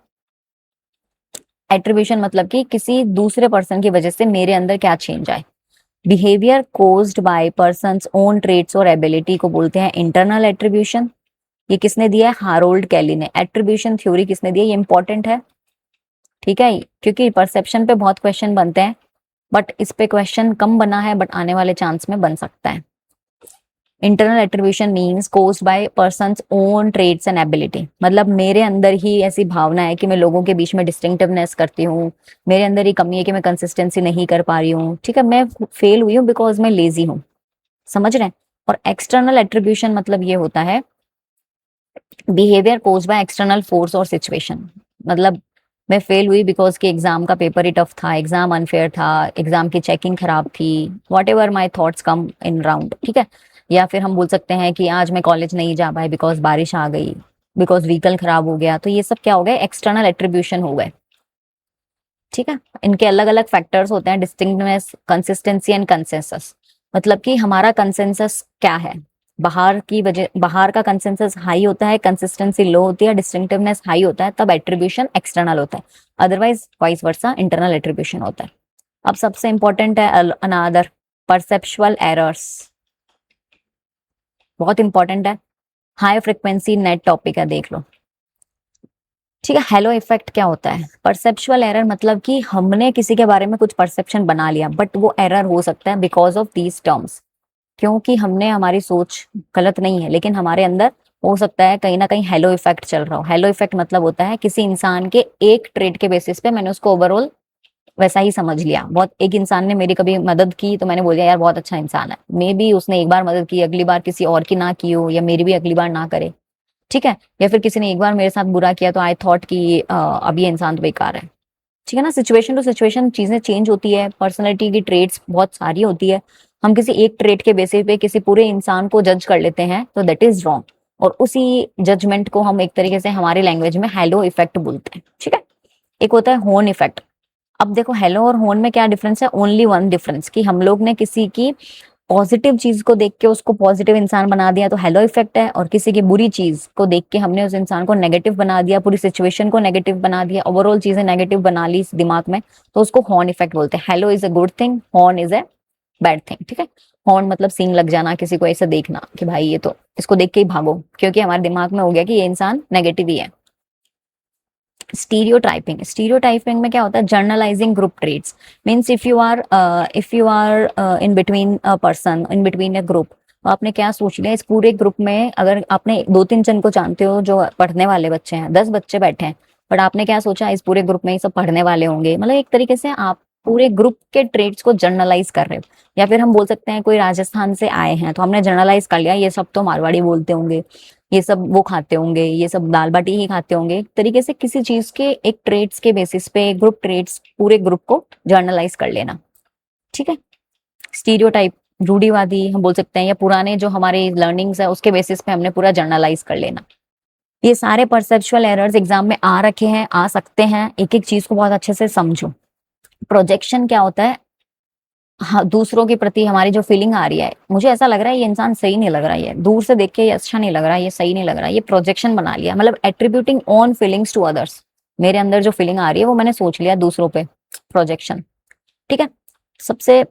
एट्रीब्यूशन मतलब कि किसी दूसरे पर्सन की वजह से मेरे अंदर क्या चेंज आए। Behaviour caused by persons own traits और एबिलिटी को बोलते हैं इंटरनल एट्रीब्यूशन। ये किसने दिया है? हारोल्ड कैली ने। एट्रीब्यूशन थ्योरी किसने दिया? ये इंपॉर्टेंट है। ठीक है, क्योंकि परसेप्शन पे बहुत क्वेश्चन बनते हैं, बट इस पे क्वेश्चन कम बना है, बट आने वाले चांस में बन सकता है। Internal attribution means caused by persons own traits and ability, मतलब मेरे अंदर ही ऐसी भावना है कि मैं लोगों के बीच में डिस्टिंक्टिवनेस करती हूँ, मेरे अंदर ही कमी है कि मैं कंसिस्टेंसी नहीं कर पा रही हूँ। ठीक है, मैं फेल हुई हूँ बिकॉज मैं लेजी हूँ। समझ रहे हैं? और एक्सटर्नल एट्रीब्यूशन मतलब ये होता है behaviour caused by external force और सिचुएशन, मतलब मैं फेल हुई बिकॉज कि एग्जाम का पेपर ही टफ था, एग्जाम अनफेयर था, एग्जाम की चेकिंग खराब थी, what ever my thoughts come in round. ठीक है, या फिर हम बोल सकते हैं कि आज मैं कॉलेज नहीं जा पाई बिकॉज बारिश आ गई, बिकॉज व्हीकल खराब हो गया। तो ये सब क्या हो गए? एक्सटर्नल एट्रीब्यूशन हो गए। ठीक है, इनके अलग अलग फैक्टर्स होते हैं, डिस्टिंक्टनेस, कंसिस्टेंसी एंड कंसेंसस। मतलब कि हमारा कंसेंसस क्या है, बाहर की वजह, बाहर का कंसेंसस हाई होता है, कंसिस्टेंसी लो होती है, डिस्टिंक्टिवनेस हाई होता है, तब एट्रीब्यूशन एक्सटर्नल होता है। Otherwise vice versa internal attribution होता है। अब सबसे इंपॉर्टेंट है अनादर, परसेप्चुअल एरर्स, बहुत इंपॉर्टेंट है, हाई फ्रिक्वेंसी नेट टॉपिक है, देख लो। ठीक है, हेलो इफेक्ट क्या होता है? परसेप्चुअल एरर मतलब कि हमने किसी के बारे में कुछ परसेप्शन बना लिया, बट वो एरर हो सकता है बिकॉज ऑफ दीज टर्म्स, क्योंकि हमने, हमारी सोच गलत नहीं है, लेकिन हमारे अंदर हो सकता है कहीं ना कहीं हेलो इफेक्ट चल रहा हो। हेलो इफेक्ट मतलब होता है किसी इंसान के एक ट्रेड के बेसिस पे मैंने उसको ओवरऑल वैसा ही समझ लिया। बहुत, एक इंसान ने मेरी कभी मदद की तो मैंने बोल दिया यार बहुत अच्छा इंसान है, मे बी उसने एक बार मदद की, अगली बार किसी और की ना की हो, या मेरी भी अगली बार ना करे। ठीक है, या फिर किसी ने एक बार मेरे साथ बुरा किया तो आई थॉट कि अब ये इंसान तो बेकार है। ठीक है ना, सिचुएशन टू सिचुएशन चीजें चेंज होती है, पर्सनैलिटी की ट्रेड्स बहुत सारी होती है, हम किसी एक ट्रेड के बेसिस पे किसी पूरे इंसान को जज कर लेते हैं, तो दैट इज रॉन्ग। और उसी जजमेंट को हम एक तरीके से हमारी लैंग्वेज में हेलो इफेक्ट बोलते हैं। ठीक है, एक होता है हॉर्न इफेक्ट। अब देखो हेलो और हॉर्न में क्या डिफरेंस है? ओनली वन डिफरेंस, कि हम लोग ने किसी की पॉजिटिव चीज को देख के उसको पॉजिटिव इंसान बना दिया तो हेलो इफेक्ट है, और किसी की बुरी चीज को देख के हमने उस इंसान को नेगेटिव बना दिया, पूरी सिचुएशन को नेगेटिव बना दिया, ओवरऑल चीजें नेगेटिव बना ली इस दिमाग में, तो उसको हॉर्न इफेक्ट बोलते हैं। Hello is a good thing, horn is a bad thing. ठीक है, हॉर्न मतलब सींग लग जाना, किसी को ऐसा देखना कि भाई ये तो, इसको देख के ही भागो, क्योंकि हमारे दिमाग में हो गया कि ये इंसान नेगेटिव ही है। स्टीरियोटाइपिंग में क्या होता है, generalising group traits. Means if you are in between a person, in between a group, तो आपने क्या सोच लिया, इस पूरे ग्रुप में अगर आपने 2-3 जन को जानते हो जो पढ़ने वाले बच्चे हैं, 10 बच्चे बैठे हैं, बट आपने क्या सोचा इस पूरे ग्रुप में ये सब पढ़ने वाले होंगे, मतलब एक तरीके से आप पूरे ग्रुप के ट्रेड्स को जर्नलाइज कर रहे हो। या फिर हम बोल सकते हैं कोई राजस्थान से आए हैं तो हमने जर्नलाइज कर लिया ये सब तो मारवाड़ी बोलते होंगे, ये सब वो खाते होंगे, ये सब दाल बाटी ही खाते होंगे, एक तरीके से किसी चीज के एक ट्रेड्स के बेसिस पे ग्रुप ट्रेड्स पूरे ग्रुप को जर्नलाइज कर लेना। ठीक है। स्टीरियोटाइप, रूढ़िवादी हम बोल सकते हैं, या पुराने जो हमारे लर्निंग्स है उसके बेसिस पे हमने पूरा जर्नलाइज कर लेना। ये सारे परसेप्चुअल एरर्स एग्जाम में आ रखे हैं, आ सकते हैं, एक एक चीज को बहुत अच्छे से समझो। प्रोजेक्शन क्या होता है, हाँ, दूसरों के प्रति हमारी जो फीलिंग आ रही है, मुझे ऐसा लग रहा है ये इंसान सही नहीं लग रहा है, दूर से देख के ये अच्छा नहीं लग रहा है, ये सही नहीं लग रहा है, ये प्रोजेक्शन बना लिया, मतलब attributing on feelings to others. मेरे अंदर जो फीलिंग आ रही है वो मैंने सोच लिया दूसरों पे, प्रोजेक्शन। ठीक है। सबसे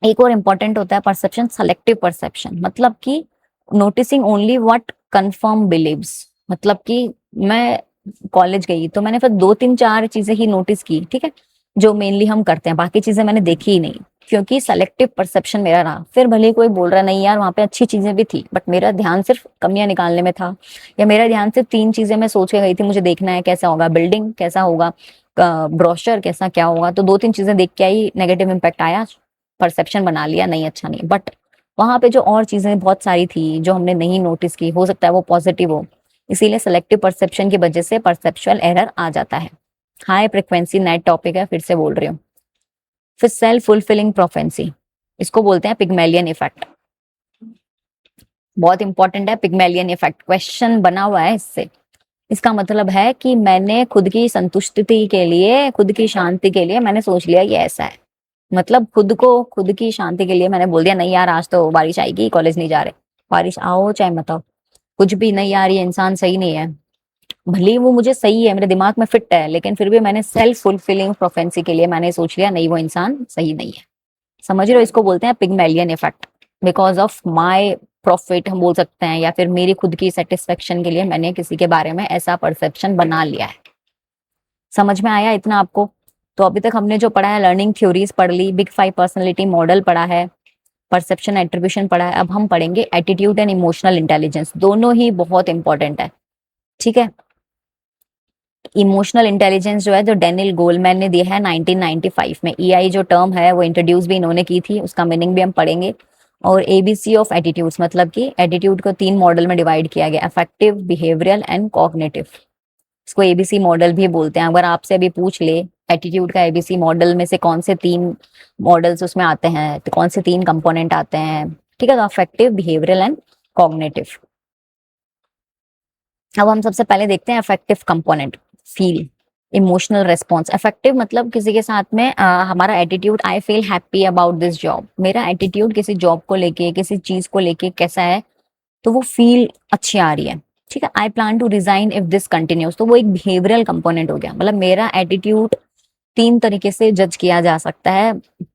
एक और इम्पॉर्टेंट होता है परसेप्शन, सेलेक्टिव परसेप्शन, मतलब कि noticing only what confirm beliefs. मतलब कि मैं कॉलेज गई तो मैंने फिर 2-3-4 चीजें ही नोटिस की, ठीक है, जो मेनली हम करते हैं, बाकी चीजें मैंने देखी ही नहीं, क्योंकि सेलेक्टिव परसेप्शन मेरा रहा। फिर भले ही कोई बोल रहा नहीं यार वहां पे अच्छी चीजें भी थी, बट मेरा ध्यान सिर्फ कमियां निकालने में था, या मेरा ध्यान सिर्फ 3 चीजें मैं सोच के गई थी, मुझे देखना है कैसा होगा बिल्डिंग, कैसा होगा ब्रोशर, कैसा क्या होगा, तो 2-3 चीजें देख के आई, नेगेटिव इम्पैक्ट आया, परसेप्शन बना लिया, नहीं अच्छा नहीं। बट वहां पे जो और चीजें बहुत सारी थी जो हमने नहीं नोटिस की, हो सकता है वो पॉजिटिव हो, इसीलिए सेलेक्टिव परसेप्शन की वजह से परसेप्चुअल एरर आ जाता है। हाई फ्रिक्वेंसी नेट टॉपिक है, फिर से बोल रही हूँ। फिर सेल्फ फुलफिलिंग प्रोफेंसी, इसको बोलते हैं पिग्मेलियन इफेक्ट। बहुत इंपॉर्टेंट है पिग्मेलियन इफेक्ट, क्वेश्चन बना हुआ है इससे। इसका मतलब है कि मैंने खुद की संतुष्टि के लिए, खुद की शांति के लिए मैंने सोच लिया ये ऐसा है, मतलब खुद को, खुद की शांति के लिए मैंने बोल दिया नहीं यार आज तो बारिश आएगी, कॉलेज नहीं जा रहे, बारिश आओ चाहे मत आओ, कुछ भी नहीं यार ये इंसान सही नहीं है, भले ही वो मुझे सही है, मेरे दिमाग में फिट है, लेकिन फिर भी मैंने सेल्फ फुलफिलिंग प्रोफेंसी के लिए मैंने सोच लिया नहीं वो इंसान सही नहीं है। समझ रहे हो, इसको बोलते हैं Pygmalion effect. Because of my profit हम बोल सकते हैं, या फिर मेरी खुद की सेटिस्फेक्शन के लिए मैंने किसी के बारे में ऐसा परसेप्शन बना लिया है। समझ में आया इतना आपको? तो अभी तक हमने जो पढ़ा है, लर्निंग थ्योरीज पढ़ ली, बिग 5 पर्सनैलिटी मॉडल पढ़ा है, परसेप्शन एट्रीब्यूशन पढ़ा है, अब हम पढ़ेंगे एटीट्यूड एंड इमोशनल इंटेलिजेंस, दोनों ही बहुत इंपॉर्टेंट है। ठीक है। इमोशनल इंटेलिजेंस जो है, जो डेनियल गोलमैन ने दिया है 1995 में, ईआई जो टर्म है वो इंट्रोड्यूस भी इन्होंने की थी, उसका मीनिंग भी हम पढ़ेंगे। और एबीसी ऑफ एटीट्यूड्स, मतलब कि एटीट्यूड को 3 मॉडल में डिवाइड किया गया, अफेक्टिव, बिहेवियरल एंड कॉग्निटिव। इसको एबीसी मॉडल भी बोलते हैं। अगर आपसे अभी पूछ ले एटीट्यूड का एबीसी मॉडल में से कौन से 3 मॉडल्स उसमें आते हैं, तो कौन से 3 कंपोनेंट आते हैं, ठीक है, तो अफेक्टिव, बिहेवियरल एंड कॉग्निटिव। अब हम सबसे पहले देखते हैं affective component, feel, emotional response. Affective मतलब किसी के साथ में हमारा attitude, I feel happy about this job, मेरा एटीट्यूड किसी जॉब को लेके, किसी चीज को लेके कैसा है, तो वो फील अच्छी आ रही है। ठीक है। I plan to resign if this continues, तो वो एक बिहेवियरल कंपोनेंट हो गया, मतलब मेरा एटीट्यूड 3 तरीके से जज किया जा सकता है,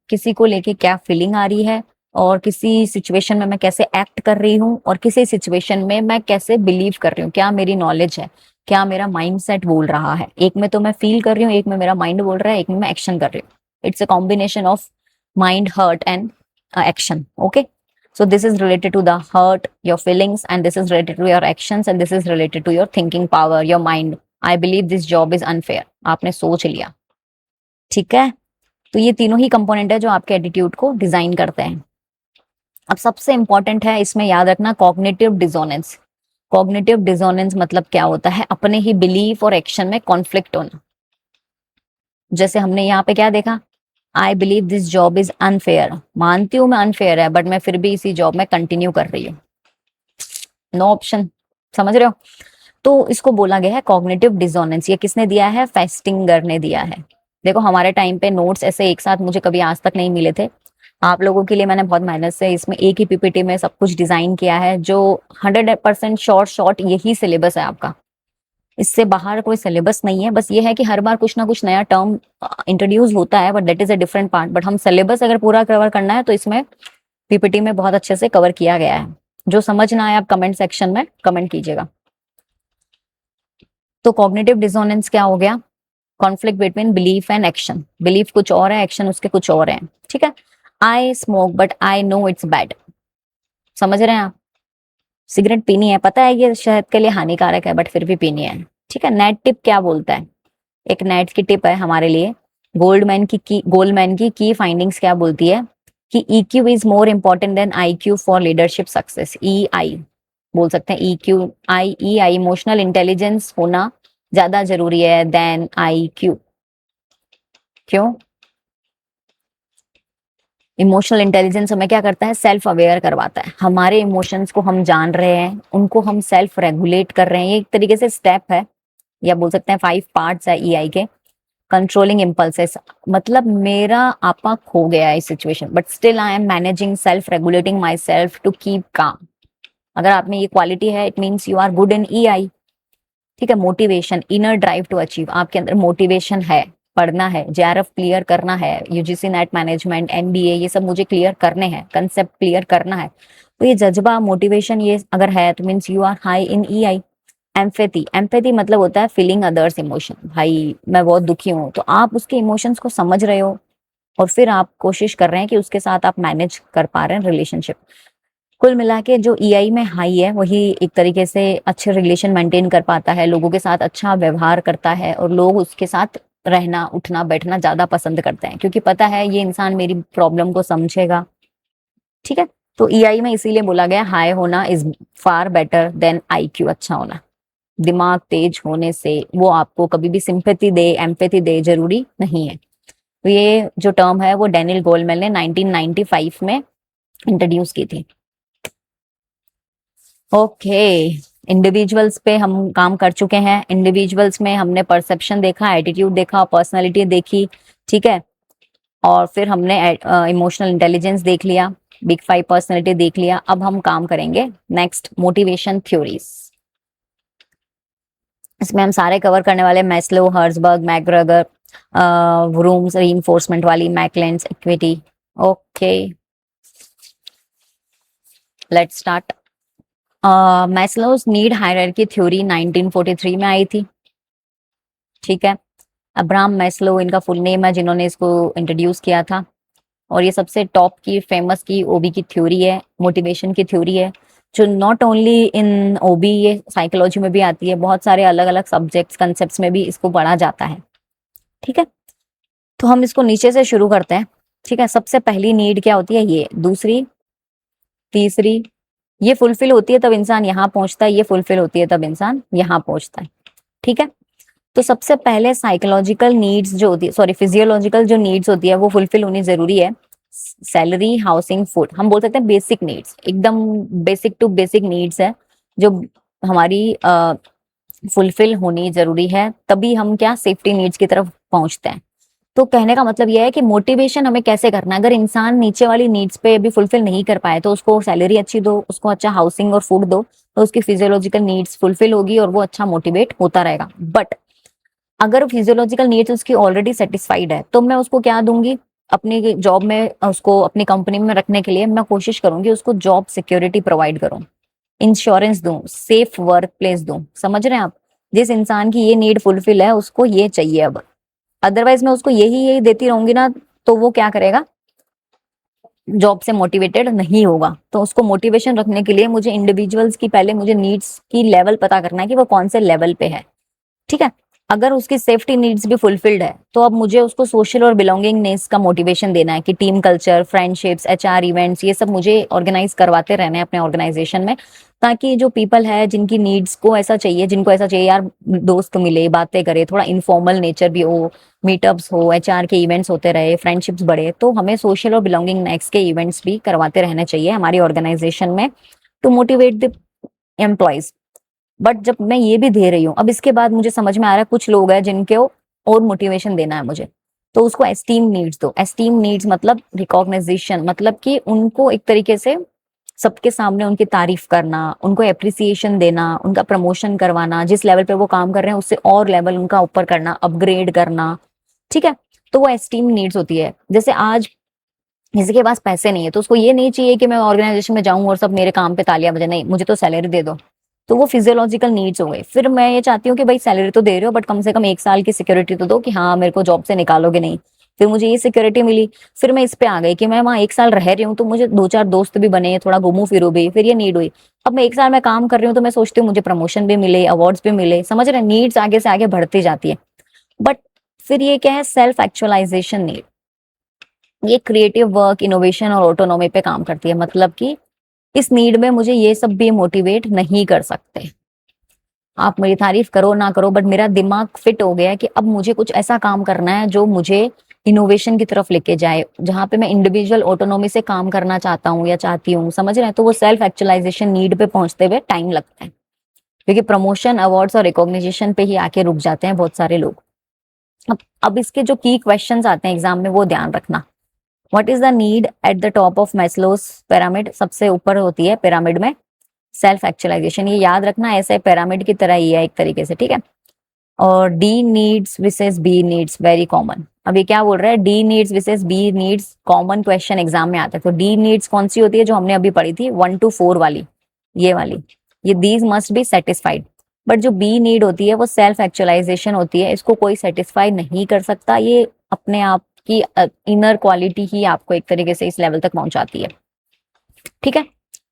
किसी को लेके क्या फीलिंग आ रही है, और किसी सिचुएशन में मैं कैसे एक्ट कर रही हूँ, और किसी सिचुएशन में मैं कैसे बिलीव कर रही हूँ, क्या मेरी नॉलेज है, क्या मेरा माइंड सेट बोल रहा है। एक में तो मैं फील कर रही हूँ, एक में मेरा माइंड बोल रहा है, एक में मैं एक्शन कर रही हूँ। It's a combination of mind, heart and action. Okay, so this is related to the hurt, your feelings, and this is related to your actions, and this is related to your thinking power, your mind. I believe this job is unfair, आपने सोच लिया। ठीक है। तो ये तीनों ही component है जो आपके एटीट्यूड को डिजाइन करते हैं। अब सबसे इंपॉर्टेंट है इसमें याद रखना, कॉग्निटिव डिसोनेंस। कॉग्निटिव डिसोनेंस मतलब क्या होता है, अपने ही बिलीफ और एक्शन में कॉन्फ्लिक्ट होना। जैसे हमने यहाँ पे क्या देखा, I believe this job is unfair, मानती हूँ मैं अनफेयर है, बट मैं फिर भी इसी जॉब में कंटिन्यू कर रही हूँ। No option. समझ रहे हो? तो इसको बोला गया है कॉग्निटिव डिसोनेंस। ये किसने दिया है? फेस्टिंगर ने दिया है। देखो हमारे टाइम पे नोट्स ऐसे एक साथ मुझे कभी आज तक नहीं मिले थे, आप लोगों के लिए मैंने बहुत मेहनत से इसमें एक ही पीपीटी में सब कुछ डिजाइन किया है, जो 100% शॉर्ट यही सिलेबस है आपका, इससे बाहर कोई सिलेबस नहीं है। बस ये है कि हर बार कुछ ना कुछ नया टर्म इंट्रोड्यूस होता है, but that is a different part. But हम सिलेबस अगर पूरा कवर करना है तो इसमें पीपीटी में बहुत अच्छे से कवर किया गया है। जो समझ ना आए आप कमेंट सेक्शन में कमेंट कीजिएगा। तो कॉग्निटिव डिसोनेंस क्या हो गया? Conflict between belief and action. Belief कुछ और है, एक्शन उसके कुछ और है। ठीक है, I smoke but I know it's bad. समझ रहे हैं आप? सिगरेट पीनी है, पता है ये सेहत के लिए हानिकारक है, बट फिर भी पीनी है। ठीक है, नेट टिप क्या बोलता है? एक नेट की टिप है हमारे लिए। गोल्डमैन की फाइंडिंग्स क्या बोलती है कि EQ is more important than IQ for leadership success. EI बोल सकते हैं, EI इमोशनल इंटेलिजेंस होना ज्यादा जरूरी है देन IQ। क्यों? इमोशनल इंटेलिजेंस हमें क्या करता है? सेल्फ अवेयर करवाता है। हमारे इमोशंस को हम जान रहे हैं, उनको हम सेल्फ रेगुलेट कर रहे हैं। ये एक तरीके से स्टेप है, या बोल सकते हैं 5 पार्ट्स है EI के। कंट्रोलिंग इम्पल्सेस, मतलब मेरा आपा खो गया है इस situation, but still I am managing self regulating myself to keep calm. अगर आप में ये क्वालिटी है, it means you are good in EI। ठीक है, motivation, inner drive to achieve, आपके अंदर मोटिवेशन है, पढ़ना है, JRF क्लियर करना है, UGC नेट मैनेजमेंट, MBA, ये सब मुझे क्लियर करने हैं, कंसेप्ट क्लियर करना है। तो ये जज्बा, मोटिवेशन, ये अगर है तो means you are high in EI। Empathy मतलब होता है फीलिंग अदर्स इमोशन। भाई मैं बहुत दुखी हूँ, तो आप उसके इमोशंस को समझ रहे हो और फिर आप कोशिश कर रहे हैं कि उसके साथ आप मैनेज कर पा रहे हैं रिलेशनशिप। कुल मिला के जो EI में हाई है वही एक तरीके से अच्छे रिलेशन मेंटेन कर पाता है, लोगों के साथ अच्छा व्यवहार करता है, और लोग उसके साथ रहना, उठना, बैठना ज्यादा पसंद करते हैं, क्योंकि पता है ये इंसान मेरी प्रॉब्लम को समझेगा। ठीक है, तो EI में इसीलिए बोला गया हाई होना is far better than IQ अच्छा होना। दिमाग तेज होने से वो आपको कभी भी सिंपैथी दे, एम्पैथी दे, जरूरी नहीं है। तो ये जो टर्म है वो डैनियल गोलमेन ने 1995 में इंट्रोड्यूस की थी। ओके, इंडिविजुअल्स पे हम काम कर चुके हैं। इंडिविजुअल्स में हमने परसेप्शन देखा, एटीट्यूड देखा, पर्सनालिटी देखी। ठीक है, और फिर हमने इमोशनल इंटेलिजेंस देख लिया, बिग 5 पर्सनालिटी देख लिया। अब हम काम करेंगे नेक्स्ट, मोटिवेशन थ्योरीज। इसमें हम सारे कवर करने वाले, Maslow, Herzberg, McGregor, Vroom's reinforcement वाली, McClelland's, equity. Okay, let's start. Maslow's need hierarchy theory 1943 में आई थी। ठीक है, अब्राहम मैस्लो इनका फुल नेम है, जिन्होंने इसको इंट्रोड्यूस किया था। और ये सबसे टॉप की, फेमस की OB की थ्योरी है, मोटिवेशन की थ्योरी है, जो नॉट ओनली इन OB, ये साइकोलॉजी में भी आती है, बहुत सारे अलग अलग सब्जेक्ट्स, कंसेप्ट्स में भी इसको पढ़ा जाता है। ठीक है, तो हम इसको नीचे से शुरू करते हैं। ठीक है, सबसे पहली नीड क्या होती है? ये, दूसरी, तीसरी, ये फुलफिल होती है तब इंसान यहाँ पहुंचता है, ये फुलफिल होती है तब इंसान यहाँ पहुंचता है। ठीक है, तो सबसे पहले साइकोलॉजिकल नीड्स जो होती है, सॉरी फिजियोलॉजिकल जो नीड्स होती है वो फुलफिल होनी जरूरी है। सैलरी, हाउसिंग, फूड, हम बोल सकते हैं बेसिक नीड्स, एकदम बेसिक टू बेसिक नीड्स है जो हमारी फुलफिल होनी जरूरी है, तभी हम क्या सेफ्टी नीड्स की तरफ पहुंचते हैं। तो कहने का मतलब यह है कि मोटिवेशन हमें कैसे करना है। अगर इंसान नीचे वाली नीड्स पे भी फुलफिल नहीं कर पाए तो उसको सैलरी अच्छी दो, उसको अच्छा हाउसिंग और फूड दो, तो उसकी फिजियोलॉजिकल नीड्स फुलफिल होगी और वो अच्छा मोटिवेट होता रहेगा। बट अगर फिजियोलॉजिकल नीड्स उसकी ऑलरेडी सेटिस्फाइड है तो मैं उसको क्या दूंगी? अपनी जॉब में, उसको अपनी कंपनी में रखने के लिए मैं कोशिश करूंगी उसको जॉब सिक्योरिटी प्रोवाइड करूं, इंश्योरेंस दूं, सेफ वर्क प्लेस दूं। समझ रहे हैं आप? जिस इंसान की ये नीड फुलफिल है उसको ये चाहिए अब। अदरवाइज मैं उसको यही यही देती रहूंगी ना, तो वो क्या करेगा? जॉब से मोटिवेटेड नहीं होगा। तो उसको मोटिवेशन रखने के लिए मुझे इंडिविजुअल्स की, पहले मुझे नीड्स की लेवल पता करना है कि वो कौन से लेवल पे है। ठीक है, अगर उसकी सेफ्टी नीड्स भी फुलफिल्ड है तो अब मुझे उसको सोशल और बिलोंगिंगनेस का मोटिवेशन देना है कि team culture, friendships, HR events, ये सब मुझे ऑर्गेनाइज करवाते रहना है अपने ऑर्गेनाइजेशन में, ताकि जो पीपल है जिनकी नीड्स को ऐसा चाहिए, जिनको ऐसा चाहिए यार दोस्त मिले, बातें करे, थोड़ा इनफॉर्मल नेचर भी हो, मीटअप्स हो, HR के इवेंट्स होते रहे, फ्रेंडशिप्स बढ़े, तो हमें सोशल और बिलोंगिंगनेस के इवेंट्स भी करवाते रहने चाहिए हमारी ऑर्गेनाइजेशन में, to motivate the employees. But जब मैं ये भी दे रही हूँ, अब इसके बाद मुझे समझ में आ रहा है कुछ लोग हैं जिनके और मोटिवेशन देना है मुझे, तो उसको एस्टीम नीड्स दो। एस्टीम नीड्स मतलब रिकॉग्नाइजेशन, मतलब कि उनको एक तरीके से सबके सामने उनकी तारीफ करना, उनको एप्रिसिएशन देना, उनका प्रमोशन करवाना, जिस लेवल पे वो काम कर रहे हैं उससे और लेवल उनका ऊपर करना, अपग्रेड करना। ठीक है, तो वो एस्टीम नीड्स होती है। जैसे आज किसी के पास पैसे नहीं है तो उसको ये नहीं चाहिए कि मैं ऑर्गेनाइजेशन में जाऊं और सब मेरे काम पे तालियां बजाए, नहीं, मुझे तो सैलरी दे दो, तो वो फिजियोलॉजिकल नीड्स हो गए। फिर मैं ये चाहती हूँ कि भाई सैलरी तो दे रहे हो बट कम से कम 1 साल की सिक्योरिटी तो दो कि हाँ मेरे को जॉब से निकालोगे नहीं। फिर मुझे ये सिक्योरिटी मिली। फिर मैं इस पे आ गई कि मैं वहाँ 1 साल रह रही हूँ तो मुझे 2-4 दोस्त भी बने, थोड़ा घूमू फिरू भी, फिर ये नीड हुई। अब मैं 1 साल में काम कर रही हूँ तो मैं सोचती हूँ मुझे प्रमोशन भी मिले, अवार्ड्स भी मिले, समझ रहे, नीड्स आगे से आगे बढ़ती जाती है। बट फिर ये क्या है, सेल्फ एक्चुअलाइजेशन नीड। ये क्रिएटिव वर्क, इनोवेशन और ऑटोनॉमी पे काम करती है। मतलब कि इस नीड में मुझे ये सब भी मोटिवेट नहीं कर सकते। आप मेरी तारीफ करो ना करो बट मेरा दिमाग फिट हो गया है कि अब मुझे कुछ ऐसा काम करना है जो मुझे इनोवेशन की तरफ लेके जाए, जहां पे मैं इंडिविजुअल ऑटोनॉमी से काम करना चाहता हूँ या चाहती हूँ, समझ रहे हैं। तो वो सेल्फ एक्चुअलाइजेशन नीड पे पहुंचते हुए टाइम लगता है, क्योंकि प्रमोशन, अवार्ड्स और रिकॉग्निशन पे ही आके रुक जाते हैं बहुत सारे लोग। अब इसके जो की क्वेश्चंस आते हैं एग्जाम में वो ध्यान रखना। What is the need at the top of Maslow's pyramid? सबसे ऊपर होती है पिरामिड में सेल्फ एक्चुअलाइजेशन। ये याद रखना, ऐसे पिरामिड की तरह ही है एक तरीके से, ठीक है। और D needs versus B needs very common. अब ये क्या बोल रहा है, D needs versus B needs, common question exam में आता है। तो डी नीड्स कौन सी होती है, जो हमने अभी पढ़ी थी 1 to 4 वाली, ये वाली, ये these must be satisfied. But जो बी नीड होती है वो सेल्फ एक्चुअलाइजेशन होती है, इसको कोई सेटिस्फाई नहीं कर सकता। ये अपने आप की इनर क्वालिटी ही आपको एक तरीके से इस लेवल तक पहुंचाती है, ठीक है।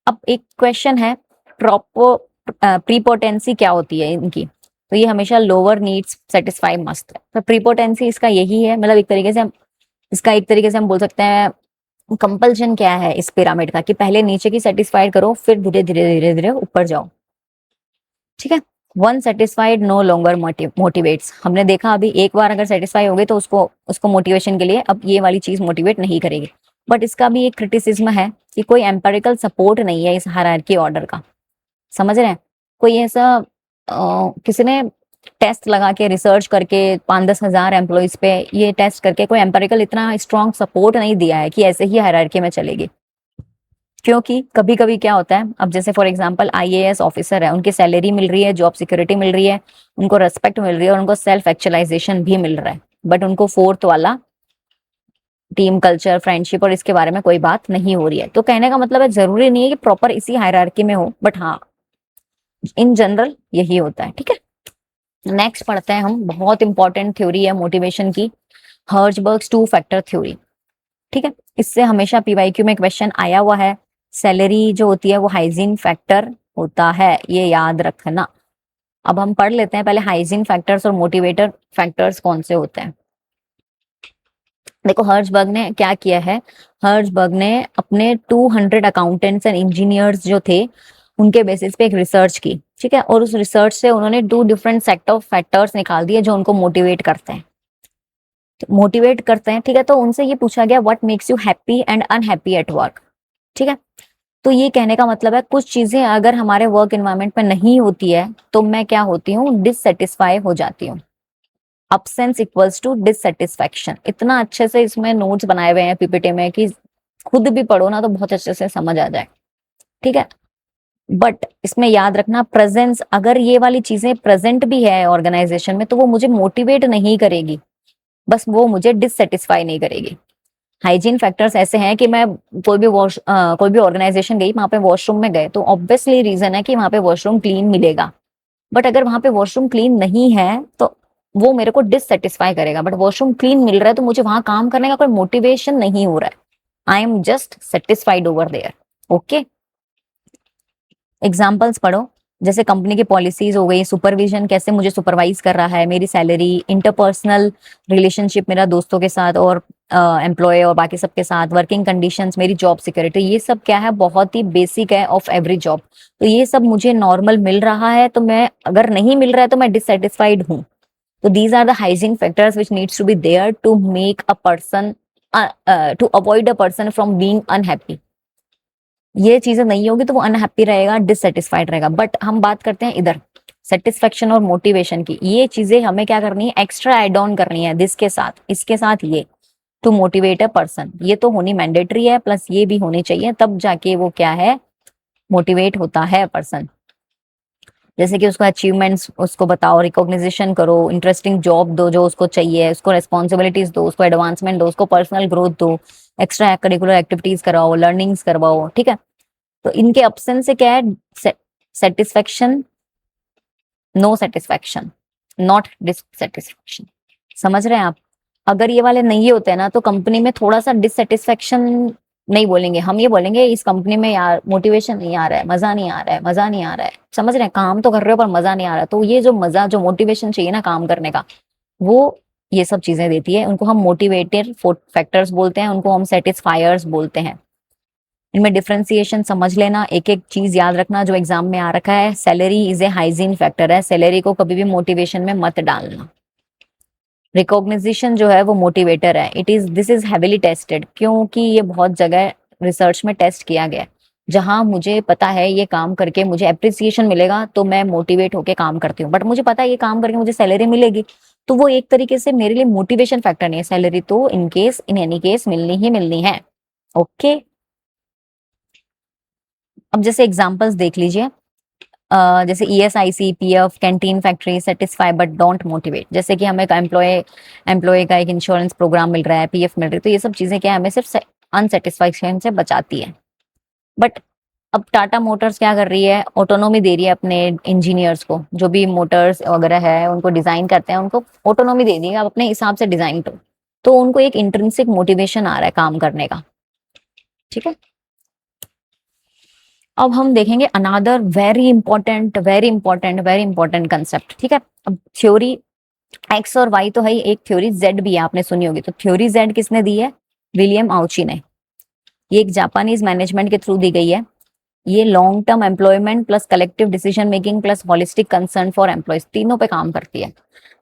अब एक क्वेश्चन है, प्रॉपर प्रीपोटेंसी क्या होती है इनकी? तो ये हमेशा लोअर नीड्स सेटिस्फाई मस्ट है। तो प्रीपोटेंसी इसका यही है, मतलब एक तरीके से हम इसका एक तरीके से हम बोल सकते हैं कंपल्शन क्या है इस पिरामिड का, कि पहले नीचे की सेटिस्फाइड करो फिर धीरे धीरे धीरे धीरे ऊपर जाओ, ठीक है। One satisfied no longer motivates. हमने देखा अभी, एक बार अगर सेटिस्फाई हो गए तो उसको उसको मोटिवेशन के लिए अब ये वाली चीज मोटिवेट नहीं करेगी। बट इसका भी एक क्रिटिसिज्म है कि कोई एम्पेरिकल सपोर्ट नहीं है इस हायरार्की ऑर्डर का, समझ रहे हैं। कोई ऐसा किसी ने टेस्ट लगा के रिसर्च करके 5-10 हजार एम्प्लॉयज पे ये टेस्ट करके कोई एम्पेरिकल इतना स्ट्रॉन्ग सपोर्ट नहीं दिया है कि ऐसे ही हायरार्की में चलेगी। क्योंकि कभी कभी क्या होता है, अब जैसे फॉर एग्जांपल आईएएस ऑफिसर है, उनकी सैलरी मिल रही है, जॉब सिक्योरिटी मिल रही है, उनको रेस्पेक्ट मिल रही है और उनको सेल्फ एक्चुअलाइजेशन भी मिल रहा है, बट उनको फोर्थ वाला टीम कल्चर, फ्रेंडशिप और इसके बारे में कोई बात नहीं हो रही है। तो कहने का मतलब है जरूरी नहीं है कि प्रॉपर इसी हायरार्की में हो, बट हाँ इन जनरल यही होता है, ठीक है। नेक्स्ट पढ़ते हैं हम, बहुत इंपॉर्टेंट थ्योरी है मोटिवेशन की, हर्जबर्ग्स 2 फैक्टर थ्योरी, ठीक है। इससे हमेशा पीवाईक्यू में क्वेश्चन आया हुआ है। सैलरी जो होती है वो हाइजीन फैक्टर होता है, ये याद रखना। अब हम पढ़ लेते हैं पहले हाइजीन फैक्टर्स और मोटिवेटर फैक्टर्स कौन से होते हैं। देखो हर्जबर्ग ने क्या किया है, हर्जबर्ग ने अपने 200 अकाउंटेंट्स एंड इंजीनियर्स जो थे उनके बेसिस पे एक रिसर्च की, ठीक है। और उस रिसर्च से उन्होंने 2 डिफरेंट सेट ऑफ फैक्टर्स निकाल दिए जो उनको मोटिवेट करते हैं, ठीक है। तो उनसे ये पूछा गया what makes you happy and unhappy at work, ठीक है। तो ये कहने का मतलब है कुछ चीजें अगर हमारे वर्क एनवायरनमेंट में नहीं होती है तो मैं क्या होती हूँ, डिससेटिस्फाई हो जाती हूँ। Absence equals to dissatisfaction. इतना अच्छे से इसमें नोट्स बनाए हुए हैं पीपीटी में कि खुद भी पढ़ो ना तो बहुत अच्छे से समझ आ जाए, ठीक है। बट इसमें याद रखना प्रेजेंस, अगर ये वाली चीजें प्रेजेंट भी है ऑर्गेनाइजेशन में तो वो मुझे मोटिवेट नहीं करेगी, बस वो मुझे डिससेटिस्फाई नहीं करेगी। हाइजीन फैक्टर्स ऐसे हैं कि मैं कोई भी ऑर्गेनाइजेशन गई, वहां पे वॉशरूम में गए तो ऑब्वियसली रीजन है कि वहां पे वॉशरूम क्लीन मिलेगा। बट अगर वहां पे वॉशरूम क्लीन नहीं है तो वो मेरे को डिससेटिस्फाई करेगा। बट वॉशरूम क्लीन मिल रहा है तो मुझे वहां काम करने का कोई मोटिवेशन नहीं हो रहा है, I am just satisfied over there, okay. Examples पढ़ो, जैसे कंपनी की पॉलिसीज हो गई, सुपरविजन कैसे मुझे सुपरवाइज कर रहा है, मेरी सैलरी, इंटरपर्सनल रिलेशनशिप मेरा दोस्तों के साथ और एम्प्लॉय और बाकी सबके साथ, वर्किंग कंडीशंस, मेरी जॉब सिक्योरिटी, ये सब क्या है, बहुत ही बेसिक है ऑफ एवरी जॉब। तो ये सब मुझे नॉर्मल मिल रहा है तो मैं, अगर नहीं मिल रहा है तो मैं डिससेटिस्फाइड हूँ। तो these are the hygiene factors which needs to be there to make a person, to avoid a person from being unhappy. ये चीजें नहीं होगी तो वो अनहैप्पी रहेगा, डिससेटिस्फाइड रहेगा। बट हम बात करते हैं इधर सेटिस्फेक्शन और मोटिवेशन की, ये चीजें हमें क्या करनी है, एक्स्ट्रा एड ऑन करनी है दिस के साथ, इसके साथ ये, टू मोटिवेट अ पर्सन, ये तो होनी मैंडेटरी है, प्लस ये भी होनी चाहिए, तब जाके वो क्या है, मोटिवेट होता है पर्सन। जैसे कि उसको अचीवमेंट्स उसको बताओ, रिकॉग्निशन करो, इंटरेस्टिंग जॉब दो जो उसको चाहिए, उसको रेस्पॉन्सिबिलिटीज दो, उसको एडवांसमेंट दो, उसको पर्सनल ग्रोथ दो, एक्स्ट्रा करिकुलर एक्टिविटीज कराओ, लर्निंग्स करवाओ, ठीक है। तो इनके ऑप्शन से क्या है, satisfaction, no satisfaction, not dissatisfaction. समझ रहे हैं आप? अगर ये वाले नहीं होते ना तो कंपनी में थोड़ा सा डिससेटिस्फेक्शन नहीं बोलेंगे, हम ये बोलेंगे इस कंपनी में यार मोटिवेशन नहीं आ रहा है, मजा नहीं आ रहा है, मजा नहीं आ रहा है। समझ रहे हैं? काम तो कर रहे हो पर मजा नहीं आ रहा है। तो ये जो मजा, जो मोटिवेशन चाहिए ना काम करने का, वो ये सब चीजें देती है। उनको हम मोटिवेटर फैक्टर्स बोलते हैं, उनको हम सेटिस्फायर्स बोलते हैं। इनमें डिफरेंशिएशन समझ लेना, एक एक चीज याद रखना जो एग्जाम में आ रखा है। Salary is a hygiene factor है, सैलरी को कभी भी मोटिवेशन में मत डालना। रिकॉग्निशन जो है वो मोटिवेटर है, it is this is heavily tested, क्योंकि ये बहुत जगह रिसर्च में टेस्ट किया गया है। जहां मुझे पता है ये काम करके मुझे अप्रिसिएशन मिलेगा तो मैं मोटिवेट होके काम करती हूँ, बट मुझे पता है ये काम करके मुझे सैलरी मिलेगी, तो वो एक तरीके से मेरे लिए मोटिवेशन फैक्टर नहीं है। सैलरी तो in case, in any case मिलनी ही मिलनी है। ओके, अब जैसे एग्जांपल्स देख लीजिए। जैसे ESIC, PF, canteen factory, satisfy but don't motivate. जैसे कि हमें एक एम्प्लॉय का एक इंश्योरेंस प्रोग्राम मिल रहा है, PF मिल रही है, तो ये सब चीजें क्या है, हमें सिर्फ अनसेटिस्फैक्शन से बचाती है। बट अब टाटा मोटर्स क्या कर रही है, ऑटोनॉमी दे रही है अपने इंजीनियर्स को, जो भी मोटर्स वगैरह है उनको डिजाइन करते हैं, उनको ऑटोनॉमी दे दी है, आप अपने हिसाब से डिजाइन करो। तो उनको एक इंट्रिंसिक मोटिवेशन आ रहा है काम करने का। ठीक है, अब हम देखेंगे another very important, very important, very important concept. ठीक है, अब थ्योरी एक्स और वाई तो है ही, एक थ्योरी जेड भी है, आपने सुनी होगी। तो थ्योरी जेड किसने दी है? विलियम आउची ने। ये एक जापानीज मैनेजमेंट के थ्रू दी गई है। ये long term employment plus collective decision making plus holistic concern for employees, तीनों पे काम करती है।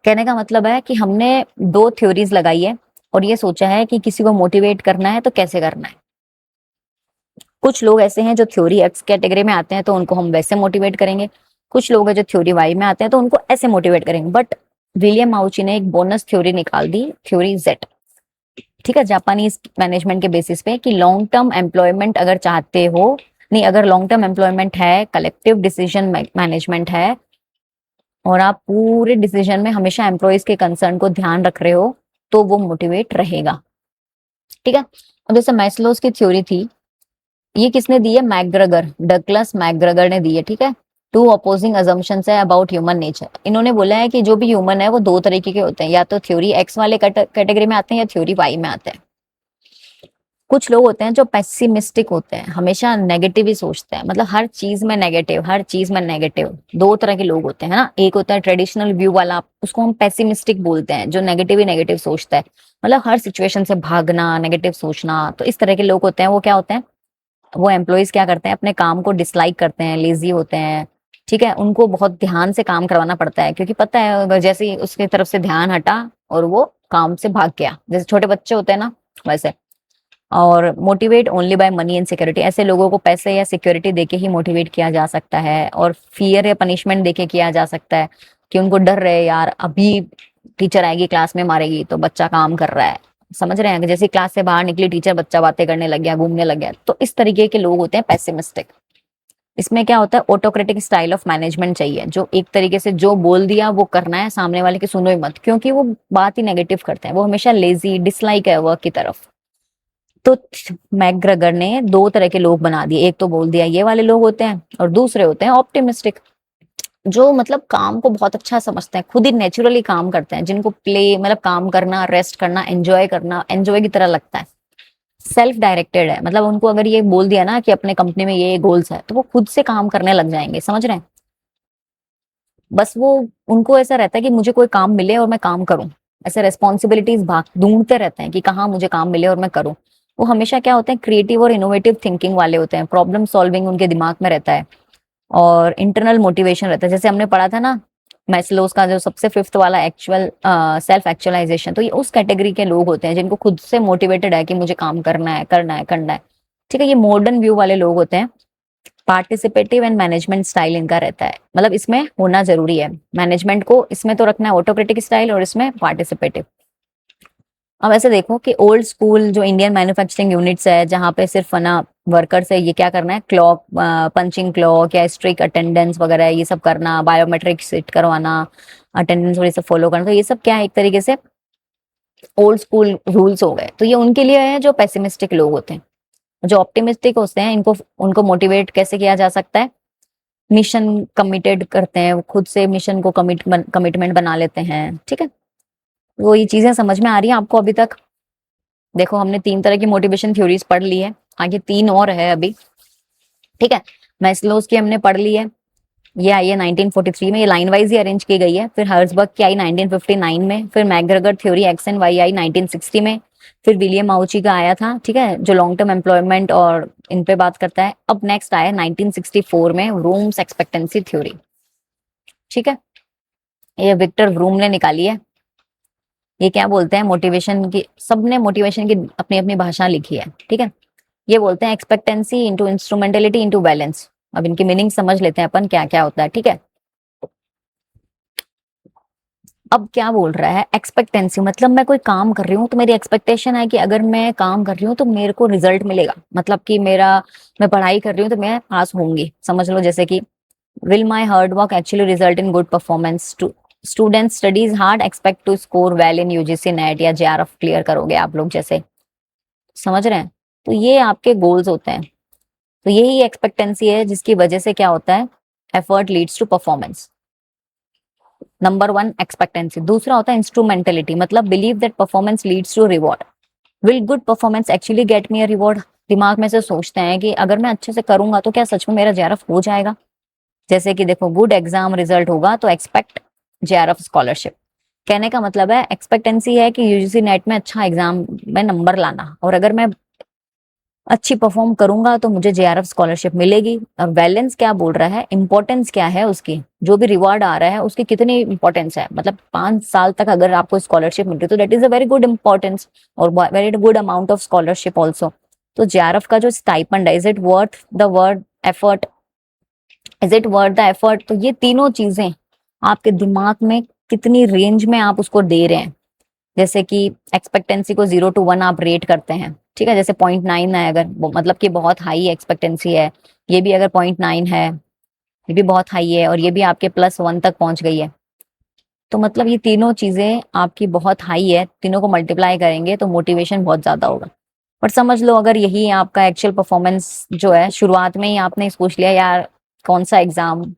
कहने का मतलब है कि हमने दो थ्योरीज लगाई है और ये सोचा है कि किसी को मोटिवेट करना है तो कैसे करना है। कुछ लोग ऐसे हैं जो थ्योरी एक्स कैटेगरी में आते हैं तो उनको हम वैसे मोटिवेट करेंगे, कुछ लोग हैं जो थ्योरी वाई में आते हैं तो उनको ऐसे मोटिवेट करेंगे। बट विलियम आउची ने एक बोनस थ्योरी निकाल दी, थ्योरी जेड। ठीक है, जापानीज मैनेजमेंट के बेसिस पे, कि लॉन्ग टर्म एम्प्लॉयमेंट अगर चाहते हो, नहीं, अगर लॉन्ग टर्म एम्प्लॉयमेंट है, कलेक्टिव डिसीजन मैनेजमेंट है, और आप पूरे डिसीजन में हमेशा एम्प्लॉयज के कंसर्न को ध्यान रख रहे हो, तो वो मोटिवेट रहेगा। ठीक है, अब जैसे मैस्लोस की थ्योरी थी, ये किसने दी है? मैकग्रेगर, डगलस मैकग्रेगर ने दी है। ठीक है, टू अपोजिंग अजम्पशंस है अबाउट ह्यूमन नेचर। इन्होंने बोला है कि जो भी ह्यूमन है वो दो तरीके के होते हैं, या तो थ्योरी एक्स वाले कैटेगरी में आते हैं या थ्योरी वाई में आते हैं। कुछ लोग होते हैं जो पेसिमिस्टिक होते हैं, हमेशा नेगेटिव ही सोचते हैं, मतलब हर चीज में नेगेटिव, हर चीज में नेगेटिव। दो तरह के लोग होते हैं ना, एक होता है ट्रेडिशनल व्यू वाला, उसको हम पेसिमिस्टिक बोलते हैं, जो नेगेटिव ही नेगेटिव सोचता है, मतलब हर सिचुएशन से भागना, नेगेटिव सोचना। तो इस तरह के लोग होते हैं, वो क्या होते हैं, वो एम्प्लॉयज क्या करते हैं, अपने काम को डिसलाइक करते हैं, लेजी होते हैं। ठीक है, उनको बहुत ध्यान से काम करवाना पड़ता है, क्योंकि पता है अगर जैसे ही उसकी तरफ से ध्यान हटा और वो काम से भाग गया, जैसे छोटे बच्चे होते हैं ना वैसे। और motivate only by money and security, ऐसे लोगों को पैसे या सिक्योरिटी देके ही मोटिवेट किया जा सकता है, और फियर या पनिशमेंट देके किया जा सकता है, कि उनको डर रहे यार अभी टीचर आएगी क्लास में मारेगी तो बच्चा काम कर रहा है। समझ रहे हैं कि जैसे क्लास से बाहर निकली टीचर, बच्चा बातें करने लग गया, घूमने लग गया। तो इस तरीके के लोग होते हैं पेसिमिस्टिक। इसमें क्या होता है, ऑटोक्रेटिक स्टाइल ऑफ मैनेजमेंट चाहिए, जो एक तरीके से जो बोल दिया वो करना है, सामने वाले की सुनो ही मत, क्योंकि वो बात ही नेगेटिव करते हैं, वो हमेशा लेजी, डिसलाइक है वर्क की तरफ। तो मैकग्रेगर ने दो तरह के लोग बना दिए, एक तो बोल दिया ये वाले लोग होते हैं, और दूसरे होते हैं ऑप्टिमिस्टिक, जो मतलब काम को बहुत अच्छा समझते हैं, खुद ही नेचुरली काम करते हैं, जिनको प्ले मतलब काम करना, रेस्ट करना, एंजॉय करना एंजॉय की तरह लगता है। सेल्फ डायरेक्टेड है, मतलब उनको अगर ये बोल दिया ना कि अपने कंपनी में ये गोल्स है, तो वो खुद से काम करने लग जाएंगे। समझ रहे हैं? बस वो, उनको ऐसा रहता है कि मुझे कोई काम मिले और मैं काम करूं, ऐसे रेस्पॉन्सिबिलिटीज भाग ढूंढते रहते हैं कि कहाँ मुझे काम मिले और मैं करूं। वो हमेशा क्या होते हैं, क्रिएटिव और इनोवेटिव थिंकिंग वाले होते हैं, प्रॉब्लम सॉल्विंग उनके दिमाग में रहता है, और इंटरनल मोटिवेशन रहता है। जैसे हमने पढ़ा था ना मैस्लोस का जो सबसे फिफ्थ वाला एक्चुअल सेल्फ एक्चुअलाइजेशन, तो ये उस कैटेगरी के लोग होते हैं जिनको खुद से मोटिवेटेड है कि मुझे काम करना है, करना है, करना है। ठीक है, ये मॉडर्न व्यू वाले लोग होते हैं। पार्टिसिपेटिव एंड मैनेजमेंट स्टाइल इनका रहता है, मतलब इसमें होना जरूरी है, मैनेजमेंट को इसमें तो रखना है ऑटोक्रेटिक स्टाइल, और इसमें पार्टिसिपेटिव। अब ऐसे देखो कि ओल्ड स्कूल जो इंडियन मैन्युफैक्चरिंग यूनिट्स है, जहाँ पे सिर्फ ना वर्कर से ये क्या करना है, क्लॉक पंचिंग क्लॉक या स्ट्रिक्ट अटेंडेंस वगैरह ये सब करना, बायोमेट्रिक सेट करवाना, अटेंडेंस और ये सब फॉलो करना, तो ये सब क्या है, एक तरीके से ओल्ड स्कूल रूल्स हो गए। तो ये उनके लिए है जो पेसिमिस्टिक लोग होते हैं। जो ऑप्टिमिस्टिक होते हैं, इनको उनको मोटिवेट कैसे किया जा सकता है, मिशन कमिटेड करते हैं, वो खुद से मिशन को कमिटमेंट बना लेते हैं, ठीक है। वो ये चीजें समझ में आ रही है आपको अभी तक? देखो हमने 3 तरह की मोटिवेशन थ्योरीज पढ़ ली है, आगे 3 और है अभी, ठीक है। मैस्लोज की हमने पढ़ ली है, ये आई है 1943 में, ये लाइन वाइज ही अरेंज की गई है। फिर हर्सबर्ग की आई 1959 में, फिर McGregor theory X and Y आई 1960 में, फिर विलियम माउची का आया था, ठीक है, जो लॉन्ग टर्म एम्प्लॉयमेंट और इन पे बात करता है। अब नेक्स्ट आया 1964 में रूम्स एक्सपेक्टेंसी थ्योरी, ठीक है, ये विक्टर व्रूम ने निकाली है। ये क्या बोलते हैं, मोटिवेशन की, सबने मोटिवेशन की अपनी अपनी भाषा लिखी है, ठीक है। ये बोलते हैं expectancy into instrumentality into balance. अब इनकी मीनिंग समझ लेते हैं अपन क्या क्या होता है, ठीक है। अब क्या बोल रहा है, एक्सपेक्टेंसी मतलब मैं कोई काम कर रही हूँ तो मेरी एक्सपेक्टेशन है कि अगर मैं काम कर रही हूँ तो मेरे को रिजल्ट मिलेगा, मतलब कि मैं पढ़ाई कर रही हूँ तो मैं पास होंगी, समझ लो। जैसे कि will my hard work actually result in good performance, student studies hard expect to score well in UGC NET या जेआरएफ क्लियर करोगे आप लोग, जैसे समझ रहे हैं। तो ये आपके गोल्स होते हैं, तो यही एक्सपेक्टेंसी है जिसकी वजह से क्या होता है, effort leads to performance. Number 1 expectancy. दूसरा होता है इंस्ट्रूमेंटेलिटी, मतलब believe that performance leads to reward. Will good performance actually get me a reward. दिमाग में से सोचते हैं कि अगर मैं अच्छे से करूंगा तो क्या सच में मेरा जेआरएफ हो जाएगा। जैसे कि देखो, गुड एग्जाम रिजल्ट होगा तो एक्सपेक्ट जेआरएफ स्कॉलरशिप। कहने का मतलब है एक्सपेक्टेंसी है कि यूजीसी नेट में अच्छा एग्जाम में नंबर लाना, और अगर मैं अच्छी परफॉर्म करूंगा तो मुझे जेआरएफ स्कॉलरशिप मिलेगी। और बैलेंस क्या बोल रहा है, इंपॉर्टेंस क्या है उसकी, जो भी रिवॉर्ड आ रहा है उसकी कितनी इंपॉर्टेंस है। मतलब 5 साल तक अगर आपको स्कॉलरशिप मिल रही है तो that is a very good importance और very good amount of scholarship also. तो जेआरएफ का जो स्टाइपेंड है, is it worth the word effort, is it worth the effort. तो ये तीनों चीजें आपके दिमाग में कितनी रेंज में आप उसको दे रहे हैं। जैसे कि एक्सपेक्टेंसी को 0 to 1 आप रेट करते हैं, ठीक है। जैसे 0.9 है अगर, मतलब कि बहुत हाई एक्सपेक्टेंसी है, ये भी अगर 0.9 है, ये भी बहुत हाई है, और ये भी आपके +1 तक पहुंच गई है, तो मतलब ये तीनों चीजें आपकी बहुत हाई है, तीनों को मल्टीप्लाई करेंगे तो मोटिवेशन बहुत ज्यादा होगा। पर समझ लो अगर यही आपका एक्चुअल परफॉर्मेंस जो है, शुरुआत में ही आपने सोच लिया यार कौन सा एग्जाम,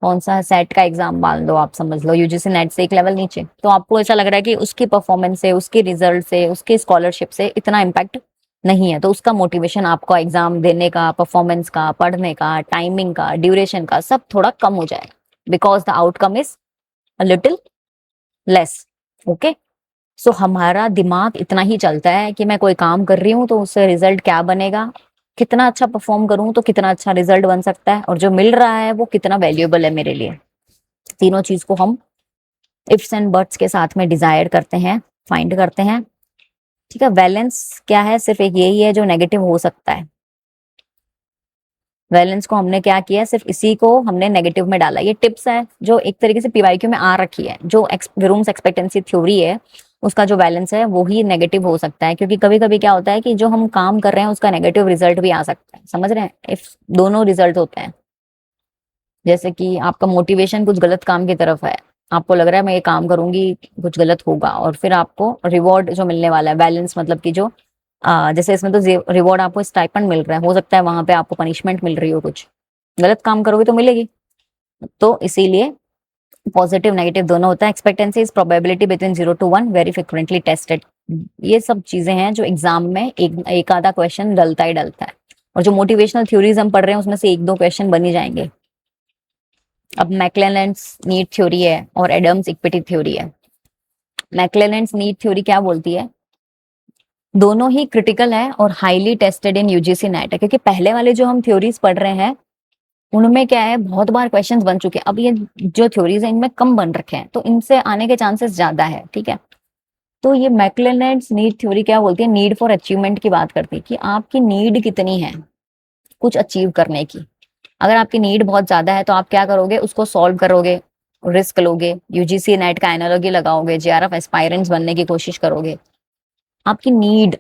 कौन सा सेट का एग्जाम मान लो, आप समझ लो यूजीसी नेट से एक लेवल नीचे, तो आपको ऐसा लग रहा है कि उसकी परफॉर्मेंस से, उसके रिजल्ट से, उसके स्कॉलरशिप से इतना इम्पैक्ट नहीं है, तो उसका मोटिवेशन आपको एग्जाम देने का, परफॉर्मेंस का, पढ़ने का, टाइमिंग का, ड्यूरेशन का, सब थोड़ा कम हो जाएगा, because the outcome is a little less. Okay, so हमारा दिमाग इतना ही चलता है कि मैं कोई काम कर रही हूँ तो उससे रिजल्ट क्या बनेगा, कितना अच्छा परफॉर्म करूं तो कितना अच्छा रिजल्ट बन सकता है, और जो मिल रहा है वो कितना वैल्यूएबल है मेरे लिए। तीनों चीज को हम इफ्स एंड बट्स के साथ में डिजायर करते हैं, फाइंड करते हैं, ठीक है। बैलेंस क्या है, सिर्फ एक यही है जो नेगेटिव हो सकता है। बैलेंस को हमने क्या किया, सिर्फ इसी को हमने नेगेटिव में डाला। ये टिप्स है जो एक तरीके से पीवाईक्यू में आ रखी है, जो रूम्स एक्सपेक्टेंसी थ्योरी है उसका जो बैलेंस है वो ही नेगेटिव हो सकता है, क्योंकि कभी कभी क्या होता है कि जो हम काम कर रहे हैं उसका नेगेटिव रिजल्ट भी आ सकता है, समझ रहे हैं। इफ दोनों रिजल्ट होते हैं, जैसे कि आपका मोटिवेशन कुछ गलत काम की तरफ है, आपको लग रहा है मैं ये काम करूंगी कुछ गलत होगा, और फिर आपको रिवॉर्ड जो मिलने वाला है, बैलेंस मतलब कि जो जैसे इसमें तो रिवॉर्ड आपको स्टाइपेंड मिल रहा है, हो सकता है वहां पे आपको पनिशमेंट मिल रही हो, कुछ गलत काम करोगे तो मिलेगी। तो इसीलिए पॉजिटिव नेगेटिव दोनों होता है। Expectancy is probability between 0 to 1 very frequently tested. ये सब चीजें हैं जो एग्जाम में एक आधा क्वेश्चन डलता ही डलता है, और जो मोटिवेशनल थ्योरीज हम पढ़ रहे हैं उसमें से 1-2 क्वेश्चन बन ही जाएंगे। अब मैक्लेलैंड्स नीड थ्योरी है और एडम्स इक्विटी थ्योरी है। मैक्लेलैंड्स नीड थ्योरी क्या बोलती है, दोनों ही क्रिटिकल है और highly tested in UGC net है, क्योंकि पहले वाले जो हम थ्योरीज पढ़ रहे हैं उनमें क्या है, बहुत बार क्वेश्चंस बन चुके हैं। अब ये जो थ्योरीज है इनमें कम बन रखे हैं, तो इनसे आने के चांसेस ज्यादा है, ठीक है। तो ये मैक्लेलैंड्स नीड थ्योरी क्या बोलती है, नीड फॉर अचीवमेंट की बात करती है कि आपकी नीड कितनी है कुछ अचीव करने की। अगर आपकी नीड बहुत ज्यादा है तो आप क्या करोगे, उसको सॉल्व करोगे, रिस्क लोगे, यूजीसी नेट का एनालॉजी लगाओगे, जेआरएफ एस्पायरेंट्स बनने की कोशिश करोगे। आपकी नीड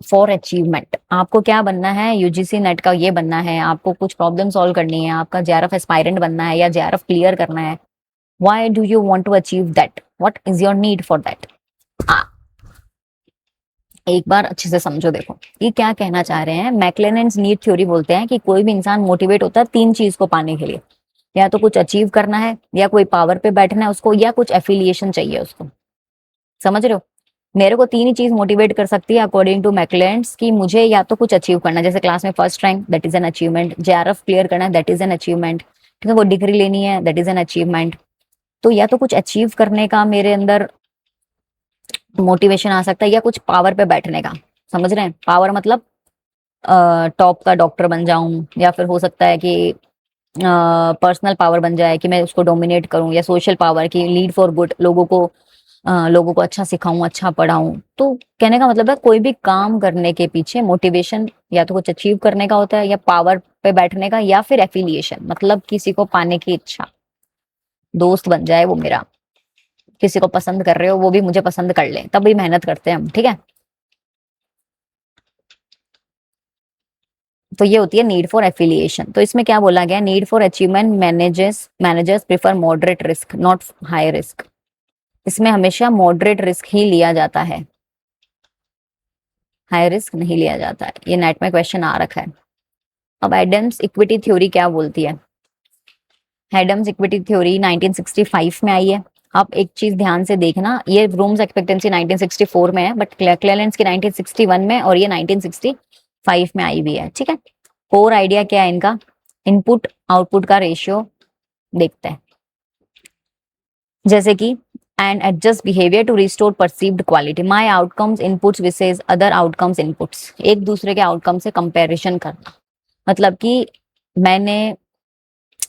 फॉर अचीवमेंट, आपको क्या बनना है, यूजीसी नेट का ये बनना है, आपको कुछ प्रॉब्लम सॉल्व करनी है, आपका जेआरएफ एस्पायरेंट बनना है या जेआरएफ क्लियर करना है। Why do you want to achieve that, what is your need for that. एक बार अच्छे से समझो। देखो ये क्या कहना चाह रहे हैं, मैक्लेनेंस नीड थ्योरी बोलते हैं कि कोई भी इंसान मोटिवेट होता है तीन चीज को पाने के लिए, या तो कुछ अचीव करना है, या कोई पावर पे बैठना है उसको, या कुछ एफिलिएशन चाहिए उसको। समझ रहे हो? मेरे को तीन ही चीज मोटिवेट कर सकती है अकॉर्डिंग टू मैक्लेनेंस, कि मुझे या तो कुछ अचीव करना है, जैसे क्लास में first rank, that is an achievement. JRF clear करना है, दैट इज एन अचीवमेंट। ठीक है, वो डिग्री लेनी है, दैट इज एन अचीवमेंट। तो या तो कुछ अचीव करने का मेरे अंदर मोटिवेशन आ सकता है, या कुछ पावर पे बैठने का। समझ रहे हैं? पावर मतलब टॉप का डॉक्टर बन जाऊं, या फिर हो सकता है कि पर्सनल पावर बन जाए कि मैं उसको डोमिनेट करूं, या सोशल पावर की लीड फॉर गुड, लोगों को अच्छा सिखाऊं, अच्छा पढ़ाऊं। तो कहने का मतलब है कोई भी काम करने के पीछे मोटिवेशन या तो कुछ अचीव करने का होता है, या पावर पे बैठने का, या फिर एफिलिएशन मतलब किसी को पाने की इच्छा। दोस्त बन जाए वो मेरा, किसी को पसंद कर रहे हो वो भी मुझे पसंद कर ले, तब भी मेहनत करते हैं हम। ठीक है, तो ये होती है नीड फॉर एफिलिएशन। तो इसमें क्या बोला गया, need for achievement managers managers prefer moderate risk not high risk. इसमें हमेशा मॉडरेट रिस्क ही लिया जाता है, हाई रिस्क नहीं लिया जाता है। ये नेट में क्वेश्चन आ रखा है। अब एडम्स इक्विटी थ्योरी क्या बोलती है? एडम्स इक्विटी थ्योरी 1965 में आई है। आप एक चीज ध्यान से देखना, ये रूम्स एक्सपेक्टेंसी 1964 में है, बट क्लेरेंस की 1961 में, और ये 1965 में आई हुई है। ठीक है, कोर आइडिया क्या है इनका? इनपुट आउटपुट का रेशियो देखते हैं, जैसे कि and adjust behaviour to restore perceived quality. My outcomes inputs versus other outcomes inputs, एक दूसरे के आउटकम से कंपेरिजन करना। मतलब कि मैंने,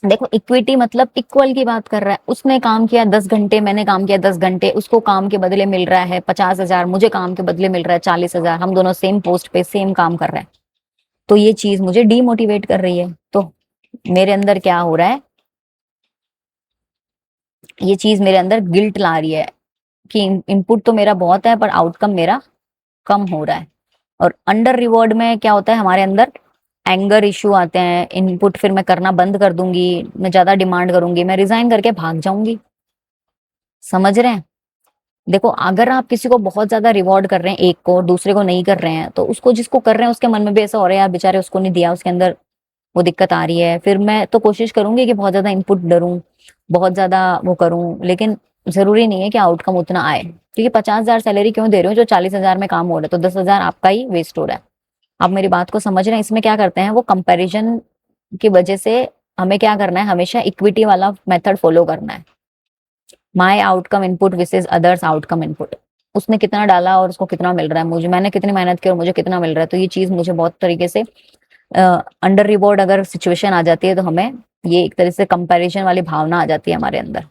देखो इक्विटी मतलब इक्वल की बात कर रहा है। उसने काम किया 10 घंटे, मैंने काम किया 10 घंटे, उसको काम के बदले मिल रहा है 50,000, मुझे काम के बदले मिल रहा है 40,000, हम दोनों सेम पोस्ट पे सेम काम कर रहे हैं। तो ये चीज मुझे डीमोटिवेट कर रही है। तो मेरे अंदर क्या हो रहा है, ये चीज मेरे अंदर गिल्ट ला रही है कि इनपुट तो मेरा बहुत है पर आउटकम मेरा कम हो रहा है। और अंडर रिवॉर्ड में क्या होता है, हमारे अंदर एंगर इश्यू आते हैं। इनपुट फिर मैं करना बंद कर दूंगी, मैं ज्यादा डिमांड करूंगी, मैं रिजाइन करके भाग जाऊंगी। समझ रहे हैं? देखो अगर आप किसी को बहुत ज्यादा रिवॉर्ड कर रहे हैं एक को, और दूसरे को नहीं कर रहे हैं, तो उसको जिसको कर रहे हैं उसके मन में भी ऐसा हो रहा है यार बेचारे उसको नहीं दिया, उसके अंदर वो दिक्कत आ रही है। फिर मैं तो कोशिश करूंगी कि बहुत ज्यादा इनपुट डरूं, बहुत ज्यादा वो करूं, लेकिन जरूरी नहीं है कि आउटकम उतना आए। क्योंकि 50,000 सैलरी क्यों दे रहे हो जो 40,000 में काम हो रहा है, तो 10,000 आपका ही वेस्ट हो रहा है। आप मेरी बात को समझ रहे हैं? इसमें क्या करते हैं वो कंपैरिजन की वजह से, हमें क्या करना है, हमेशा इक्विटी वाला मेथड फॉलो करना है। My outcome input versus others outcome input. उसने कितना डाला और उसको कितना मिल रहा है, मुझे मैंने कितनी मेहनत की और मुझे कितना मिल रहा है। तो ये चीज मुझे बहुत तरीके से अंडर रिवॉर्ड अगर सिचुएशन आ जाती है, तो हमें ये एक तरह से कंपैरिजन वाली भावना आ जाती है हमारे अंदर,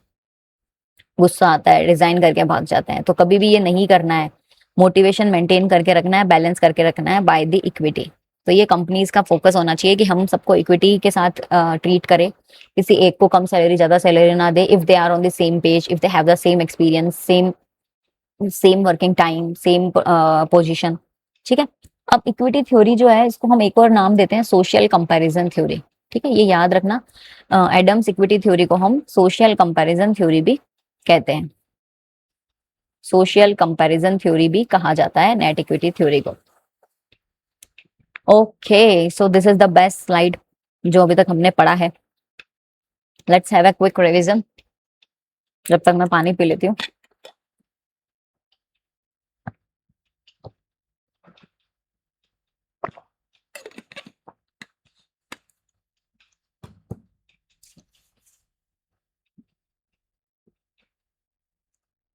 गुस्सा आता है, रिजाइन करके भाग जाते हैं। तो कभी भी ये नहीं करना है, मोटिवेशन मेंटेन करके रखना है, बैलेंस करके रखना है बाय द इक्विटी। तो ये कंपनीज का फोकस होना चाहिए कि हम सबको इक्विटी के साथ ट्रीट करें, किसी एक को कम सैलरी ज्यादा सैलरी ना दे, if they are on the same page, if they have the same experience, same same working time, same position. ठीक है, अब इक्विटी थ्योरी जो है इसको हम एक और नाम देते हैं सोशल कंपैरिजन थ्योरी। ठीक है, ये याद रखना, एडम्स इक्विटी थ्योरी को हम सोशल कंपैरिजन थ्योरी भी कहते हैं, सोशल कंपैरिजन थ्योरी भी कहा जाता है नेट इक्विटी थ्योरी को। Okay, so this is the best slide जो अभी तक हमने पढ़ा है। Let's have a quick revision जब तक मैं पानी पी लेती हूँ।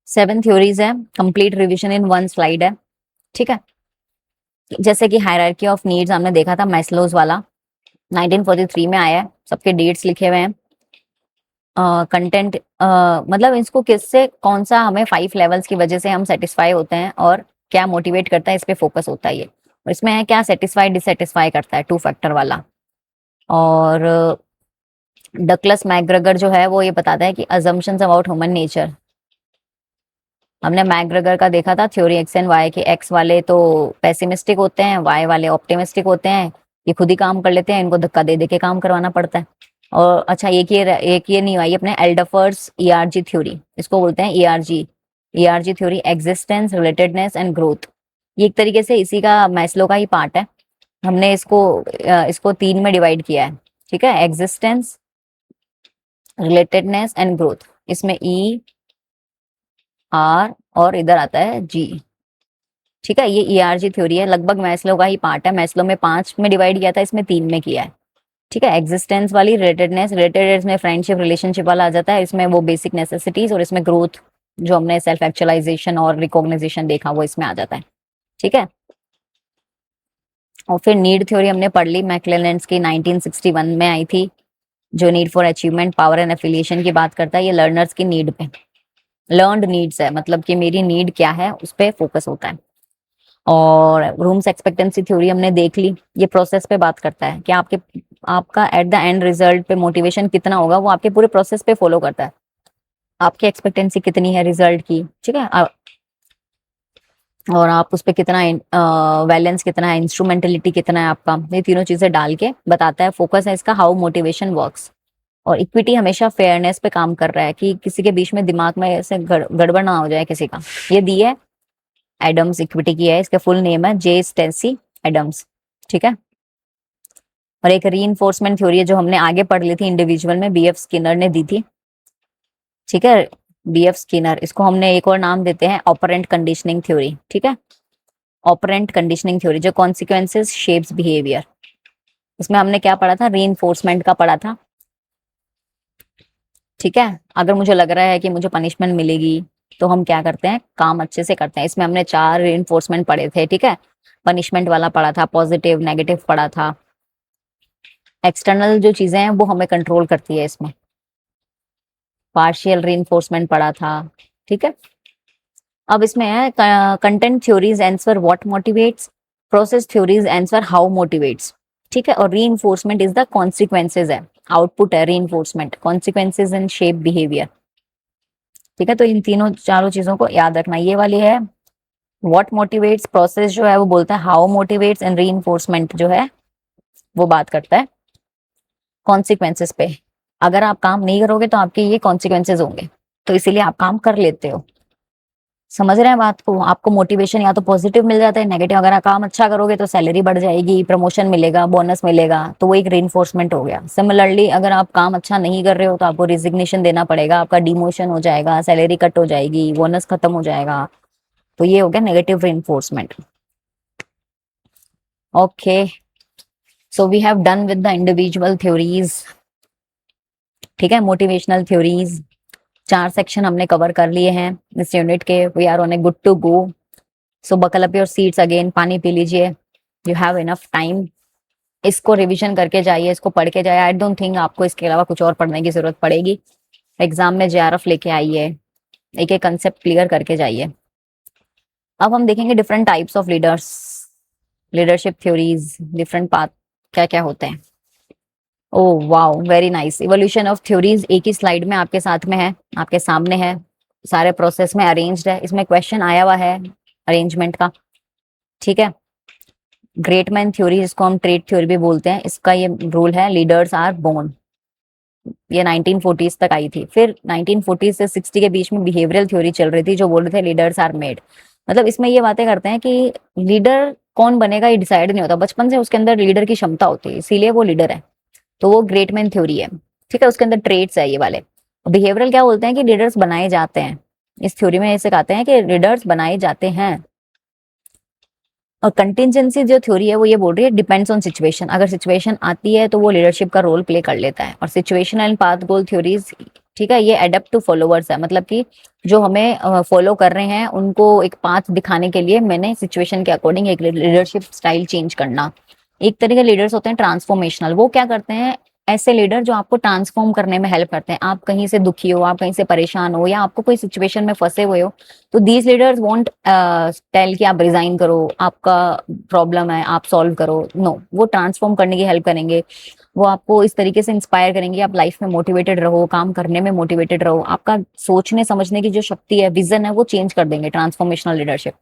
7 थ्योरीज है, complete revision in one slide है। ठीक है, जैसे कि हायरार्की ऑफ नीड्स हमने देखा था मैस्लोज वाला, 1943 में आया है, सबके डेट्स लिखे हुए हैं। कंटेंट मतलब इसको किससे, कौन सा हमें 5 लेवल्स की वजह से हम सेटिस्फाई होते हैं और क्या मोटिवेट करता है, इस पे फोकस होता है ये। और इसमें है क्या, सेटिस्फाई डिससेटिस्फाई करता है, 2 फैक्टर वाला। और डकलस मैकग्रेगर जो है वो ये बताता है कि अजम्पशंस अबाउट ह्यूमन नेचर। हमने मैकग्रेगर का देखा था थ्योरी एक्स एंड वाई के, एक्स वाले तो पेसिमिस्टिक होते हैं, वाई वाले ऑप्टिमिस्टिक होते हैं। ये खुद ही काम कर लेते हैं, इनको धक्का दे दे के काम करवाना पड़ता है। और अच्छा एक ये नहीं आई अपने एल्डफर्स ईआरजी थ्योरी, इसको बोलते हैं ERG. ERG theory, existence, relatedness and growth. ये एक तरीके से इसी का मैस्लो का ही पार्ट है। हमने इसको 3 में डिवाइड किया है, ठीक है, एग्जिस्टेंस, रिलेटेडनेस एंड ग्रोथ। इसमें ई, आर और इधर आता है जी, ठीक है। ये ERG थ्योरी है, लगभग मैस्लो का ही पार्ट है। मैस्लो में 5 में डिवाइड किया था, इसमें 3 में किया है, ठीक है। एग्जिस्टेंस वाली रिलेटेडनेस में फ्रेंडशिप रिलेशनशिप वाला आ जाता है, इसमें वो बेसिक नेसेसिटीज, और इसमें ग्रोथ जो हमने सेल्फ एक्चुअलाइजेशन और रिकॉग्नाइजेशन देखा वो इसमें आ जाता है, ठीक है। और फिर नीड थ्योरी हमने पढ़ ली, मैक्लेलैंड्स की 1961 में आई थी, जो need for achievement, power and affiliation की बात करता है। ये लर्नर्स की नीड पे, लर्नड नीड्स है, मतलब कि मेरी नीड क्या है उस पर फोकस होता है। और रूम्स एक्सपेक्टेंसी थ्योरी हमने देख ली, ये प्रोसेस पे बात करता है कि आपका एट द एंड रिजल्ट पे मोटिवेशन कितना होगा, वो आपके पूरे प्रोसेस पे फॉलो करता है। आपकी एक्सपेक्टेंसी कितनी है रिजल्ट की, ठीक है, और आप उस पर कितना बैलेंस कितना है, इंस्ट्रूमेंटलिटी कितना है आपका, ये तीनों चीजें डाल के बताता है। फोकस है इसका हाउ मोटिवेशन वर्क्स। और इक्विटी हमेशा फेयरनेस पे काम कर रहा है कि किसी के बीच में दिमाग में ऐसे गड़बड़ ना हो जाए किसी का। ये दी है एडम्स इक्विटी की है, इसका फुल नेम है जे स्टेसी एडम्स, ठीक है। और एक रीइंफोर्समेंट थ्योरी है जो हमने आगे पढ़ ली थी इंडिविजुअल में, BF स्किनर ने दी थी, ठीक है। BF स्किनर, इसको हमने एक और नाम देते हैं ऑपरेंट कंडीशनिंग थ्योरी, ठीक है। ऑपरेंट कंडीशनिंग थ्योरी जो कॉन्सिक्वेंसेस शेप्स बिहेवियर, इसमें हमने क्या पढ़ा था, रीइंफोर्समेंट का पढ़ा था, ठीक है। अगर मुझे लग रहा है कि मुझे पनिशमेंट मिलेगी तो हम क्या करते हैं, काम अच्छे से करते हैं। इसमें हमने 4 रीइंफोर्समेंट पढ़े थे, ठीक है। पनिशमेंट वाला पढ़ा था, पॉजिटिव नेगेटिव पढ़ा था, एक्सटर्नल जो चीजें हैं वो हमें कंट्रोल करती है, इसमें पार्शियल रीइंफोर्समेंट पढ़ा था, ठीक है। अब इसमें है content theories answer what motivates, process theories answer how motivates, ठीक है। और रीइंफोर्समेंट इज द कॉन्सिक्वेंसेज है, आउटपुट है reinforcement, consequences in shape behaviour, ठीक है। तो इन तीनों चारों चीजों को याद रखना। ये वाली है व्हाट मोटिवेट्स, प्रोसेस जो है वो बोलता है हाउ मोटिवेट्स, एंड रीइंफोर्समेंट जो है वो बात करता है कॉन्सिक्वेंसेस पे। अगर आप काम नहीं करोगे तो आपके ये कॉन्सिक्वेंसेज होंगे, तो इसीलिए आप काम कर लेते हो। समझ रहे हैं बात को? आपको मोटिवेशन या तो पॉजिटिव मिल जाता है, नेगेटिव। अगर आप काम अच्छा करोगे तो सैलरी बढ़ जाएगी, प्रमोशन मिलेगा, बोनस मिलेगा, तो वो एक रीइंफोर्समेंट हो गया। सिमिलरली अगर आप काम अच्छा नहीं कर रहे हो तो आपको रिजिग्नेशन देना पड़ेगा, आपका डिमोशन हो जाएगा, सैलरी कट हो जाएगी, बोनस खत्म हो जाएगा, तो ये हो गया negative reinforcement. Okay, so we have done with the individual theories, ठीक है, मोटिवेशनल थ्योरीज। 4 सेक्शन हमने कवर कर लिए हैं इस यूनिट के। We are on a good to go. So buckle up your seats again, पानी पी लीजिए, यू हैव इनफ टाइम। इसको रिवीजन करके जाइए, इसको पढ़ के जाइए। आई डोंट थिंक आपको इसके अलावा कुछ और पढ़ने की जरूरत पड़ेगी। एग्जाम में JRF लेके आइए, एक एक कंसेप्ट क्लियर करके जाइए। अब हम देखेंगे different types of leaders, leadership theories, different path क्या क्या होते हैं। Oh wow, very nice. Evolution of theories एक ही स्लाइड में आपके साथ में है, आपके सामने है, सारे प्रोसेस में अरेंज्ड है। इसमें क्वेश्चन आया हुआ है अरेंजमेंट का, ठीक है। ग्रेट मैन थ्योरी, जिसको हम ट्रेड थ्योरी भी बोलते हैं, इसका ये रूल है लीडर्स आर बोर्न। ये 1940s तक आई थी। फिर 1940 से 60 के बीच में बिहेवियरल थ्योरी चल रही थी, जो बोल रहे थे लीडर्स आर मेड। मतलब इसमें ये बातें करते हैं कि लीडर कौन बनेगा ये डिसाइड नहीं होता, बचपन से उसके अंदर लीडर की क्षमता होती है, इसीलिए वो लीडर है। तो वो ग्रेट मैन थ्योरी है, ठीक है। उसके अंदर ट्रेड्स है ये वाले। बिहेवियरल क्या बोलते हैं कि लीडर्स बनाए जाते हैं। इस थ्योरी में ऐसे कहते हैं कि लीडर्स बनाए जाते हैं। और कंटिजेंसी जो थ्योरी है वो ये बोल रही है डिपेंड्स ऑन सिचुएशन, अगर सिचुएशन आती है तो वो लीडरशिप का रोल प्ले कर लेता है। और situation and path goal theories, ठीक है, ये एडेप्ट टू फॉलोवर्स है, मतलब कि जो हमें फॉलो कर रहे हैं उनको एक पाथ दिखाने के लिए मैंने सिचुएशन के अकॉर्डिंग एक लीडरशिप स्टाइल चेंज करना। एक तरह के लीडर्स होते हैं ट्रांसफॉर्मेशनल, वो क्या करते हैं, ऐसे लीडर जो आपको ट्रांसफॉर्म करने में हेल्प करते हैं। आप कहीं से दुखी हो, आप कहीं से परेशान हो, या आपको कोई सिचुएशन में फंसे हुए हो, तो दीज लीडर्स वोंट टेल कि आप रिजाइन करो, आपका प्रॉब्लम है आप सॉल्व करो, नो, वो ट्रांसफॉर्म करने की हेल्प करेंगे। वो आपको इस तरीके से इंस्पायर करेंगे, आप लाइफ में मोटिवेटेड रहो, काम करने में मोटिवेटेड रहो, आपका सोचने समझने की जो शक्ति है, विजन है, वो चेंज कर देंगे, ट्रांसफॉर्मेशनल लीडरशिप,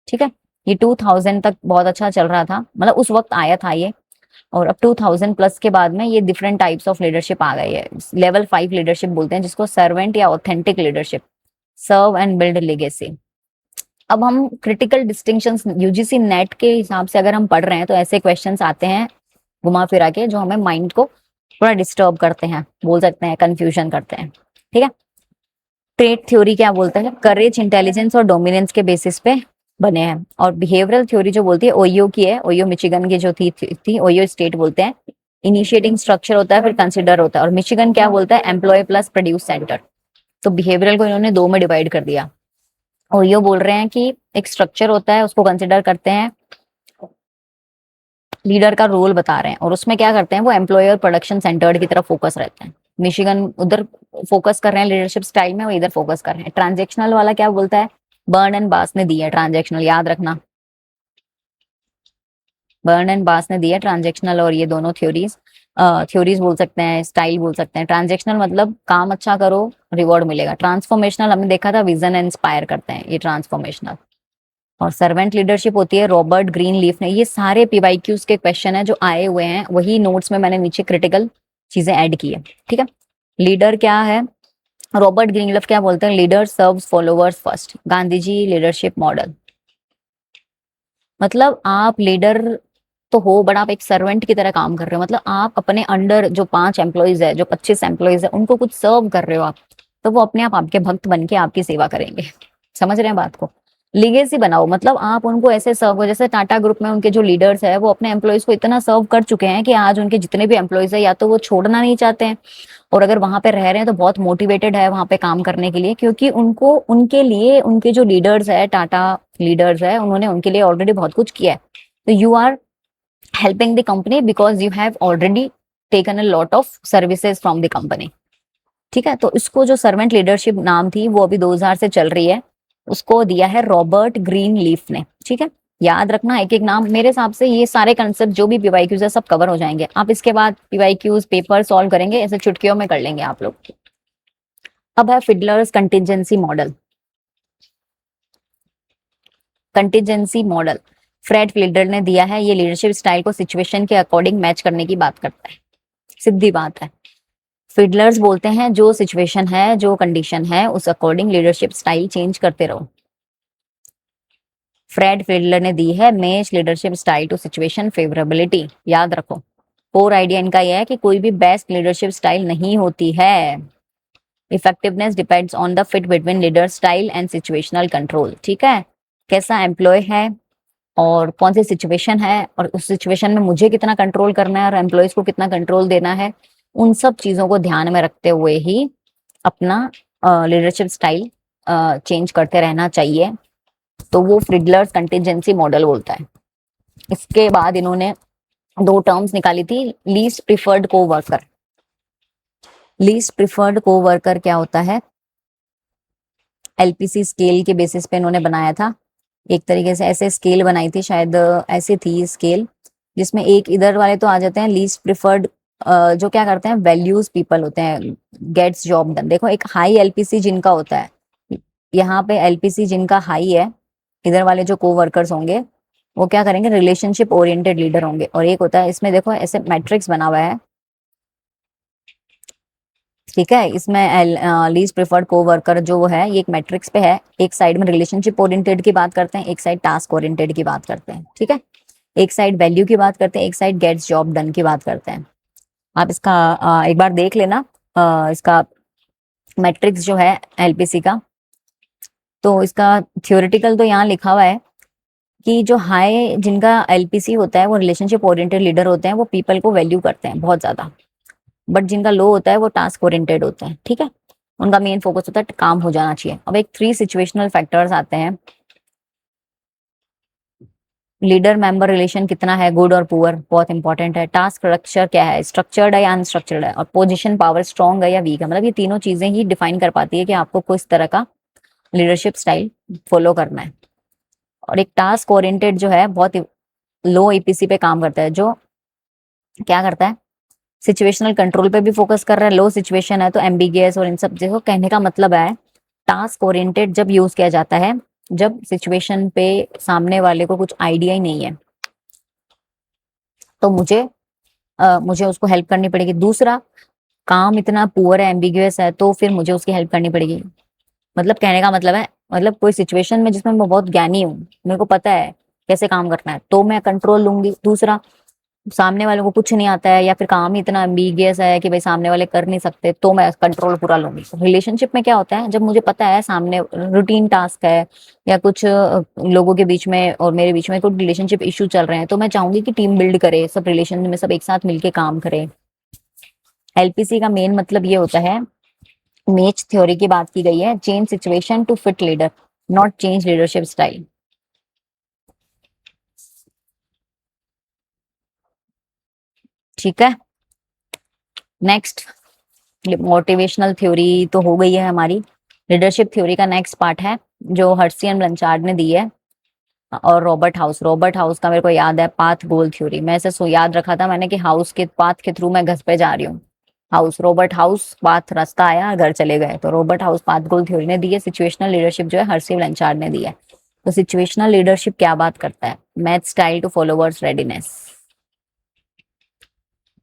ठीक है। ये 2000 तक बहुत अच्छा चल रहा था, मतलब उस वक्त आया था ये। और अब 2000 प्लस के बाद में ये डिफरेंट टाइप्स ऑफ लीडरशिप आ गई है। लेवल 5 लीडरशिप बोलते हैं जिसको, सर्वेंट या authentic leadership, serve and build legacy, अब हम क्रिटिकल डिस्टिंक्शंस यूजीसी नेट के हिसाब से अगर हम पढ़ रहे हैं तो ऐसे क्वेश्चंस आते हैं घुमा फिरा के जो हमें माइंड को थोड़ा डिस्टर्ब करते हैं, बोल सकते हैं कंफ्यूजन करते हैं। ठीक है, ट्रेट थ्योरी क्या बोलता है, करेज, इंटेलिजेंस और डोमिनेंस के बेसिस पे बने हैं। और बिहेवियरल थ्योरी जो बोलती है ओयो की है, ओयो मिशिगन की जो थी ओयो स्टेट बोलते हैं। इनिशिएटिंग स्ट्रक्चर होता है, फिर कंसिडर होता है। और मिशिगन क्या बोलता है, एम्प्लॉय प्लस प्रोड्यूस सेंटर। तो बिहेवियरल को इन्होंने दो में डिवाइड कर दिया। ओयो बोल रहे हैं कि एक स्ट्रक्चर होता है, उसको कंसिडर करते हैं, लीडर का रोल बता रहे हैं, और उसमें क्या करते हैं वो एम्प्लॉयर प्रोडक्शन सेंटर्ड की तरफ फोकस रहते हैं। मिशिगन उधर फोकस कर रहे हैं लीडरशिप स्टाइल में, वो इधर फोकस कर रहे हैं। ट्रांजेक्शनल वाला क्या बोलता है, बर्न एंड बास ने दी है ट्रांजेक्शनल, याद रखना, बर्न एंड बास ने दी है ट्रांजेक्शनल। और ये दोनों थ्योरीज थ्योरीज बोल सकते हैं, स्टाइल बोल सकते हैं। ट्रांजेक्शनल मतलब काम अच्छा करो रिवॉर्ड मिलेगा। ट्रांसफॉर्मेशनल हमने देखा था विजन इंस्पायर करते हैं, ये ट्रांसफॉर्मेशनल। और सर्वेंट लीडरशिप होती है रॉबर्ट ग्रीन लीफ ने। ये सारे पीवाईक्यूज के क्वेश्चन है जो आए हुए हैं, वही नोट्स में मैंने नीचे क्रिटिकल चीजें ऐड की है। ठीक है, लीडर क्या है, रॉबर्ट ग्रीनलीफ क्या बोलते हैं, leader serves followers first, Gandhi ji leadership model. मतलब आप लीडर तो हो बट आप एक सर्वेंट की तरह काम कर रहे हो। मतलब आप अपने अंडर जो 5 एम्प्लॉयज है, जो 25 एम्प्लॉयज है, उनको कुछ सर्व कर रहे हो आप, तो वो अपने आप आपके भक्त बन के आपकी सेवा करेंगे। समझ रहे हैं बात को, लीगेसी बनाओ। मतलब आप उनको ऐसे सर्व हो, जैसे टाटा ग्रुप में उनके जो लीडर्स है वो अपने एम्प्लॉयज को इतना सर्व कर चुके हैं कि आज उनके जितने भी एम्प्लॉयज है या तो वो छोड़ना नहीं चाहते हैं, और अगर वहां पे रह रहे हैं तो बहुत मोटिवेटेड है वहां पे काम करने के लिए, क्योंकि उनको उनके लिए उनके जो लीडर्स है, टाटा लीडर्स है, उन्होंने उनके लिए ऑलरेडी बहुत कुछ किया है। तो you are helping the company because you have already taken a lot of services from the company। ठीक है, तो इसको जो सर्वेंट लीडरशिप नाम थी वो अभी 2000 से चल रही है, उसको दिया है रॉबर्ट ग्रीन लीफ ने। ठीक है, याद रखना एक एक नाम। मेरे हिसाब से ये सारे कंसेप्ट जो भी पीवाईक्यूज है सब कवर हो जाएंगे। आप इसके बाद पीवाईक्यूज पेपर सॉल्व करेंगे, ऐसे चुटकियों में कर लेंगे आप लोग। अब है Fiedler's contingency model. Contingency model Fred Fiedler ने दिया है। ये लीडरशिप स्टाइल को सिचुएशन के अकॉर्डिंग मैच करने की बात करता है, सीधी बात है। फिडलर्स बोलते हैं जो सिचुएशन है, जो कंडीशन है, उस अकॉर्डिंग लीडरशिप स्टाइल चेंज करते रहो। फ्रेड फिडलर ने दी है match leadership style to situation favourability. याद रखो, कोर आइडिया इनका यह है कि कोई भी बेस्ट लीडरशिप स्टाइल नहीं होती है। Effectiveness depends on the fit between leader style and situational control. ठीक है, कैसा एम्प्लॉय है और कौन सी सिचुएशन है, और उस सिचुएशन में मुझे कितना कंट्रोल करना है और एम्प्लॉयज को कितना कंट्रोल देना है, उन सब चीजों को ध्यान में रखते हुए ही अपना लीडरशिप स्टाइल चेंज करते रहना चाहिए। तो वो फ्रिडलर्स कंटिजेंसी मॉडल बोलता है। इसके बाद इन्होंने दो टर्म्स निकाली थी, लीस्ट प्रिफर्ड को वर्कर। लीस्ट प्रिफर्ड को वर्कर क्या होता है, एलपीसी स्केल के बेसिस पे इन्होंने बनाया था। एक तरीके से ऐसे स्केल बनाई थी, शायद ऐसे थी स्केल, जिसमें एक इधर वाले तो आ जाते हैं लीस्ट प्रिफर्ड, जो क्या करते हैं वैल्यूज पीपल होते हैं, गेट्स जॉब डन। देखो एक हाई एलपीसी जिनका होता है, यहाँ पे एलपीसी जिनका हाई है, इधर वाले जो को वर्कर्स होंगे वो क्या करेंगे, रिलेशनशिप ओरिएंटेड लीडर होंगे। और एक होता है, इसमें देखो ऐसे मैट्रिक्स बना हुआ है, ठीक है, इसमें लीस्ट प्रेफर्ड को वर्कर जो है ये एक मैट्रिक्स पे है। एक साइड में रिलेशनशिप ओरिएंटेड की बात करते हैं, एक साइड टास्क ओरिएंटेड की बात करते हैं। ठीक है, एक साइड वैल्यू की बात करते हैं, एक साइड गेट्स जॉब डन की बात करते हैं। आप इसका एक बार देख लेना, इसका मैट्रिक्स जो है एलपीसी का। तो इसका थ्योरेटिकल तो यहाँ लिखा हुआ है कि जो हाई जिनका एलपीसी होता है वो रिलेशनशिप ओरिएंटेड लीडर होते हैं, वो पीपल को वैल्यू करते हैं बहुत ज्यादा। बट जिनका लो होता है वो टास्क ओरिएंटेड होता है। ठीक है, उनका मेन फोकस होता है काम हो जाना चाहिए। अब एक 3 सिचुएशनल फैक्टर्स आते हैं, लीडर मेंबर रिलेशन कितना है, गुड और पुअर, बहुत इंपॉर्टेंट है। टास्क स्ट्रक्चर क्या है, स्ट्रक्चर्ड है या अनस्ट्रक्चर्ड है, और पोजीशन पावर स्ट्रॉन्ग है या वीक है। मतलब ये तीनों चीजें ही डिफाइन कर पाती है कि आपको किस तरह का लीडरशिप स्टाइल फॉलो करना है। और एक टास्क ओरिएंटेड जो है बहुत लो ईपीसी पे काम करता है, जो क्या करता है सिचुएशनल कंट्रोल पे भी फोकस कर रहा है। लो सिचुएशन है तो एम्बिगियस और इन सब चीजों, कहने का मतलब है टास्क ओरिएंटेड जब यूज किया जाता है जब सिचुएशन पे सामने वाले को कुछ आइडिया ही नहीं है, तो मुझे उसको हेल्प करनी पड़ेगी। दूसरा, काम इतना पुअर है, एम्बिगियस है, तो फिर मुझे उसकी हेल्प करनी पड़ेगी। मतलब कहने का मतलब है मतलब कोई सिचुएशन में जिसमें मैं बहुत ज्ञानी हूँ, मेरे को पता है कैसे काम करना है, तो मैं कंट्रोल लूंगी। दूसरा, सामने वालों को कुछ नहीं आता है या फिर काम ही इतना एम्बिगियस है कि भाई सामने वाले कर नहीं सकते, तो मैं कंट्रोल पूरा लूंगी। रिलेशनशिप में क्या होता है, जब मुझे पता है सामने रूटीन टास्क है या कुछ लोगों के बीच में और मेरे बीच में कुछ रिलेशनशिप इश्यू चल रहे हैं, तो मैं चाहूंगी कि टीम बिल्ड करे, सब रिलेशन में सब एक साथ मिलके काम करे। एलपीसी का मेन मतलब ये होता है, मेच थ्योरी की बात की गई है, change situation to fit leader, not change leadership style. ठीक है, नेक्स्ट, मोटिवेशनल थ्योरी तो हो गई है हमारी। लीडरशिप थ्योरी का नेक्स्ट पार्ट है जो हर्सियन ब्लंचार्ड ने दी है और रॉबर्ट हाउस का मेरे को याद है पाथ गोल थ्योरी। मैं ऐसे याद रखा था मैंने कि हाउस के पाथ के थ्रू मैं घर पे जा रही हूँ। हाउस, रॉबर्ट हाउस, पाथ रास्ता आया, घर चले गए, तो Robert house path goal theory ने दी है। सिचुएशनल लीडरशिप जो है हर्सी ब्लंचार्ड ने दी है। तो सिचुएशनल लीडरशिप क्या बात करता है, match style to followers readiness.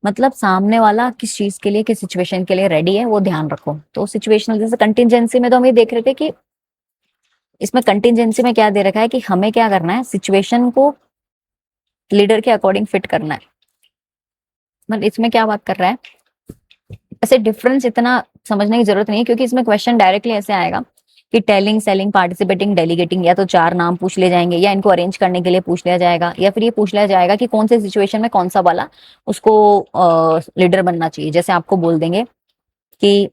मतलब सामने वाला किस चीज के लिए, किस सिचुएशन के लिए रेडी है, वो ध्यान रखो। तो सिचुएशनल, जैसे कंटिजेंसी में तो हम ये देख रहे थे कि इसमें कंटिजेंसी में क्या दे रखा है कि हमें क्या करना है, सिचुएशन को लीडर के अकॉर्डिंग फिट करना है। मतलब इसमें क्या बात कर रहा है, ऐसे डिफरेंस इतना समझने की जरूरत नहीं है, क्योंकि इसमें क्वेश्चन डायरेक्टली ऐसे आएगा कि टेलिंग, सेलिंग, पार्टिसिपेटिंग, डेलीगेटिंग, या तो चार नाम पूछ ले जाएंगे, या इनको अरेंज करने के लिए पूछ लिया जाएगा, या फिर ये पूछ लिया जाएगा कि कौन से सिचुएशन में कौन सा वाला उसको लीडर बनना चाहिए। जैसे आपको बोल देंगे कि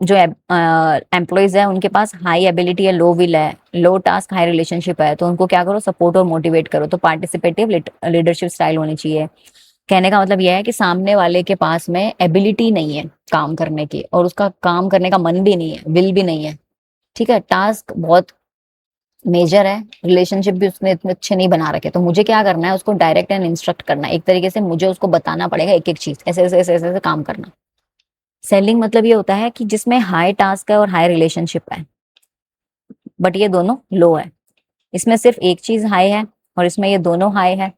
जो एम्प्लॉयज है उनके पास हाई एबिलिटी है, लो विल है, लो टास्क हाई रिलेशनशिप है, तो उनको क्या करो, सपोर्ट और मोटिवेट करो। तो पार्टिसिपेटिव लीडरशिप स्टाइल होनी चाहिए। कहने का मतलब यह है कि सामने वाले के पास में एबिलिटी नहीं है काम करने की, और उसका काम करने का मन भी नहीं है, विल भी नहीं है। ठीक है, टास्क बहुत मेजर है, रिलेशनशिप भी उसने इतने अच्छे नहीं बना रखे, तो मुझे क्या करना है, उसको डायरेक्ट एंड इंस्ट्रक्ट करना है। एक तरीके से मुझे उसको बताना पड़ेगा एक एक चीज, ऐसे ऐसे ऐसे ऐसे ऐसे काम करना। सेलिंग मतलब ये होता है कि जिसमें हाई टास्क है और हाई रिलेशनशिप है, बट ये दोनों लो है। इसमें सिर्फ एक चीज हाई है और इसमें ये दोनों हाई है।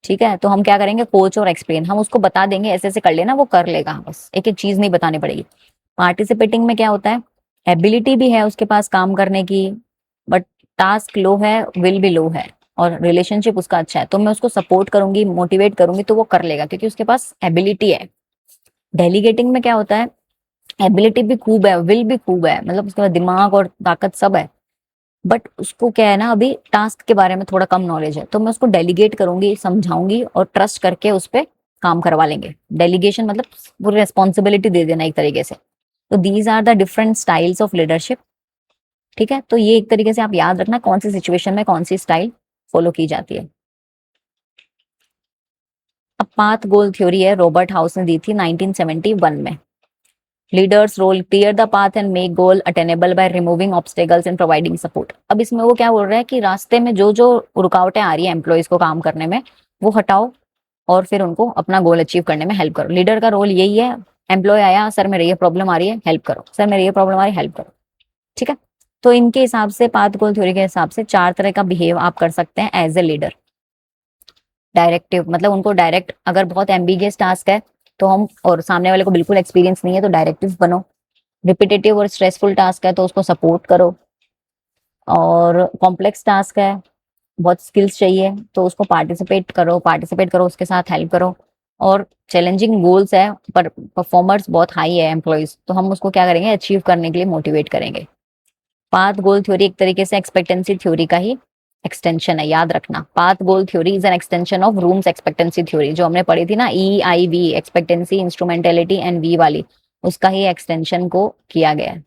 ठीक है, तो हम क्या करेंगे, कोच और एक्सप्लेन, हम उसको बता देंगे ऐसे ऐसे कर लेना, वो कर लेगा, बस एक एक चीज नहीं बतानी पड़ेगी। पार्टिसिपेटिंग में क्या होता है, एबिलिटी भी है उसके पास काम करने की, बट टास्क लो है, विल भी लो है, और रिलेशनशिप उसका अच्छा है, तो मैं उसको सपोर्ट करूंगी, मोटिवेट करूंगी, तो वो कर लेगा क्योंकि उसके पास एबिलिटी है। डेलीगेटिंग में क्या होता है, एबिलिटी भी खूब है, विल भी खूब है, मतलब उसके पास दिमाग और ताकत सब है, बट उसको क्या है ना, अभी टास्क के बारे में थोड़ा कम नॉलेज है, तो मैं उसको डेलीगेट करूंगी, समझाऊंगी और ट्रस्ट करके उस पर काम करवा लेंगे। डेलीगेशन मतलब पूरी रेस्पॉन्सिबिलिटी दे देना एक तरीके से। तो these are the different styles of leadership. ठीक है, तो ये एक तरीके से आप याद रखना कौन सी सिचुएशन में कौन सी स्टाइल फॉलो की जाती है। अब पाथ गोल थ्योरी है, रॉबर्ट हाउस ने दी थी 1971 में। Leaders role, clear the path and make goal attainable by removing obstacles and providing support. अब इसमें वो क्या बोल रहा है कि रास्ते में जो जो रुकावटें आ रही है एम्प्लॉयज को काम करने में, वो हटाओ और फिर उनको अपना गोल अचीव करने में हेल्प करो। लीडर का रोल यही है, एम्प्लॉय आया, सर मेरे ये प्रॉब्लम आ रही है, हेल्प करो, सर मेरे ये प्रॉब्लम आ रही है, हेल्प करो। ठीक है, तो इनके हिसाब से, पाथ गोल थ्योरी के हिसाब से, चार तरह का बिहेव आप कर सकते हैं एज ए लीडर। डायरेक्टिव मतलब उनको डायरेक्ट, अगर बहुत एम्बिगियस टास्क है तो हम, और सामने वाले को बिल्कुल एक्सपीरियंस नहीं है, तो डायरेक्टिव बनो। रिपीटेटिव और स्ट्रेसफुल टास्क है तो उसको सपोर्ट करो, और कॉम्प्लेक्स टास्क है, बहुत स्किल्स चाहिए, तो उसको पार्टिसिपेट करो, उसके साथ हेल्प करो। और चैलेंजिंग गोल्स है पर परफॉर्मर्स बहुत हाई है एम्प्लॉयज, तो हम उसको क्या करेंगे, अचीव करने के लिए मोटिवेट करेंगे। पाथ गोल थ्योरी एक तरीके से एक्सपेक्टेंसी थ्योरी का ही एक्सटेंशन है, याद रखना। Path goal theory is an extension of Vroom's expectancy theory, जो हमने पढ़ी थी ना, EIV, expectancy, instrumentality and V वाली, उसका ही एक्सटेंशन को किया गया है।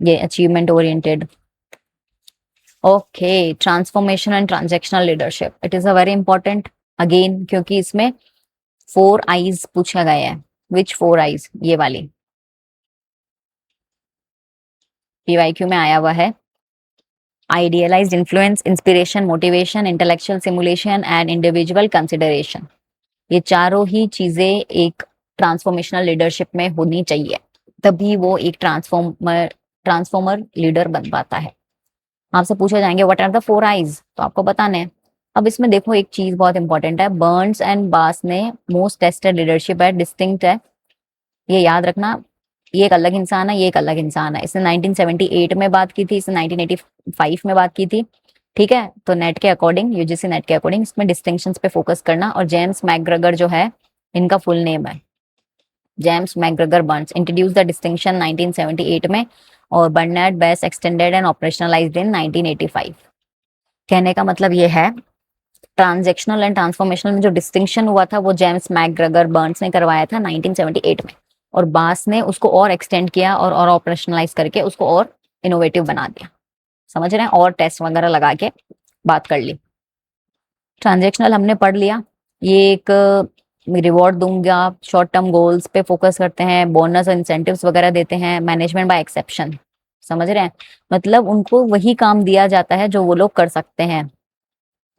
ये achievement oriented. Okay, transformation and transactional leadership, it is a very important again, क्योंकि इसमें 4 I's पूछा गया है। विच 4 I's, ये वाली PYQ में आया हुआ है। Idealised influence, inspiration, motivation, intellectual simulation and individual consideration. ये चारों ही चीजें एक ट्रांसफॉर्मेशनल लीडरशिप में होनी चाहिए, तभी वो एक ट्रांसफॉर्मर लीडर बन पाता है। आपसे पूछे जाएंगे व्हाट आर द 4 I's, तो आपको बताने हैं। अब इसमें देखो एक चीज बहुत इंपॉर्टेंट है, बर्न्स एंड बास ने मोस्ट टेस्टेड लीडरशिप है, डिस्टिंक्ट है, ये याद रखना। ये एक अलग इंसान है, ये एक अलग इंसान है। इसने 1978 में बात की थी, इसने 1985 में बात की थी। ठीक है, तो नेट के अकॉर्डिंग, यूजीसी नेट के अकॉर्डिंग इसमें डिस्टिंक्शंस पे फोकस करना। और जेम्स मैकग्रेगर जो है, इनका फुल नेम है James McGregor Burns, introduce the distinction 1978 में, और बर्नैट बेस एक्सटेंडेड एंड ऑपरेशनलाइज्ड इन 1985। कहने का मतलब ये है, ट्रांजैक्शनल एंड ट्रांसफॉर्मेशनल में जो डिस्टिंक्शन हुआ था वो जेम्स मैकग्रेगर बर्न्स ने करवाया था 1978 में, और बास ने उसको और एक्सटेंड किया और ऑपरेशनलाइज करके उसको और इनोवेटिव बना दिया। समझ रहे हैं, और टेस्ट वगैरह लगा के बात कर ली। ट्रांजैक्शनल हमने पढ़ लिया, ये एक रिवॉर्ड दूंगा, शॉर्ट टर्म गोल्स पे फोकस करते हैं, बोनस और इंसेंटिव्स वगैरह देते हैं, मैनेजमेंट बाय एक्सेप्शन। समझ रहे हैं, मतलब उनको वही काम दिया जाता है जो वो लोग कर सकते हैं,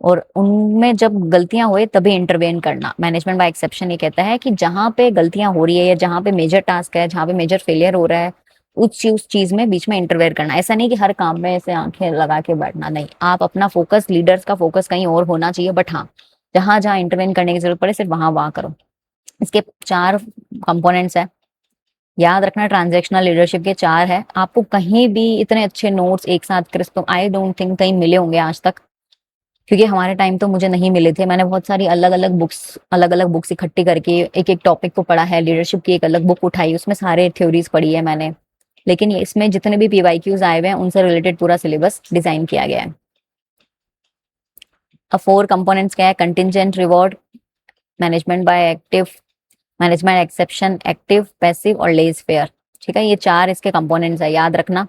और उनमें जब गलतियां हुए तभी इंटरवेन करना। मैनेजमेंट बाय एक्सेप्शन ये कहता है कि जहां पे गलतियां हो रही है या जहां पे मेजर टास्क है, जहां पे मेजर फेलियर हो रहा है, उस चीज में बीच में इंटरवेयर करना। ऐसा नहीं कि हर काम में ऐसे आंखें लगा के बैठना, नहीं, आप अपना फोकस, लीडर्स का फोकस कहीं और होना चाहिए, बट हाँ, जहां जहां इंटरवेन करने की जरूरत पड़े सिर्फ वहां वहां करो। इसके 4 कंपोनेंट्स है, याद रखना। ट्रांजेक्शनल लीडरशिप के 4 है। आपको कहीं भी इतने अच्छे नोट्स एक साथ क्रिस्प आई डोंट थिंक कहीं मिले होंगे आज तक, क्योंकि हमारे टाइम तो मुझे नहीं मिले थे। मैंने बहुत सारी अलग अलग बुक्स इकट्ठी करके एक एक टॉपिक को पढ़ा है। लीडरशिप की एक अलग बुक उठाई, उसमें सारे थ्योरीज पढ़ी है मैंने। लेकिन इसमें जितने भी पीवाईक्यूज आए हुए हैं उनसे रिलेटेड पूरा सिलेबस डिजाइन किया गया है। अब 4 कंपोनेंट्स क्या है, contingent reward, management by active, management exception, active, passive और लेज फेयर। ठीक है, ये 4 इसके कंपोनेंट्स है, याद रखना।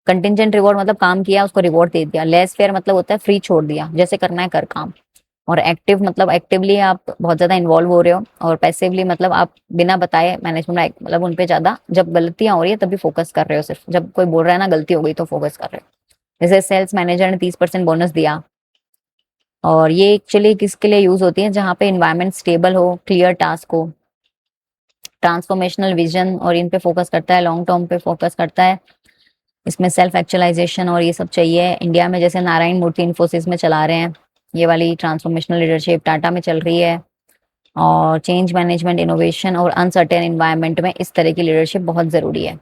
कंटिजेंट रिवॉर्ड मतलब काम किया उसको रिवॉर्ड दे दिया। लेस फेयर मतलब होता है फ्री छोड़ दिया, जैसे करना है कर काम। और एक्टिव मतलब एक्टिवली आप बहुत ज्यादा इन्वॉल्व हो रहे हो, और पैसिवली मतलब आप बिना बताए मैनेजमेंट मतलब उनपे ज्यादा, जब गलतियां हो रही है तभी फोकस कर रहे हो, सिर्फ जब कोई बोल रहा है ना गलती हो गई तो फोकस कर रहे हो। जैसे सेल्स मैनेजर ने 30% बोनस दिया, और ये एक्चुअली किसके लिए यूज होती है, जहाँ पे इन्वायरमेंट स्टेबल हो, क्लियर टास्क हो, ट्रांसफॉर्मेशनल विजन और इन पे फोकस करता है, लॉन्ग टर्म पे फोकस करता है। इसमें सेल्फ एक्चुअलाइजेशन और ये सब चाहिए। इंडिया में जैसे नारायण मूर्ति इन्फोसिस में चला रहे हैं ये वाली ट्रांसफॉर्मेशनल लीडरशिप, टाटा में चल रही है, और चेंज मैनेजमेंट, इनोवेशन और अनसर्टेन इन्वायरमेंट में इस तरह की लीडरशिप बहुत जरूरी है।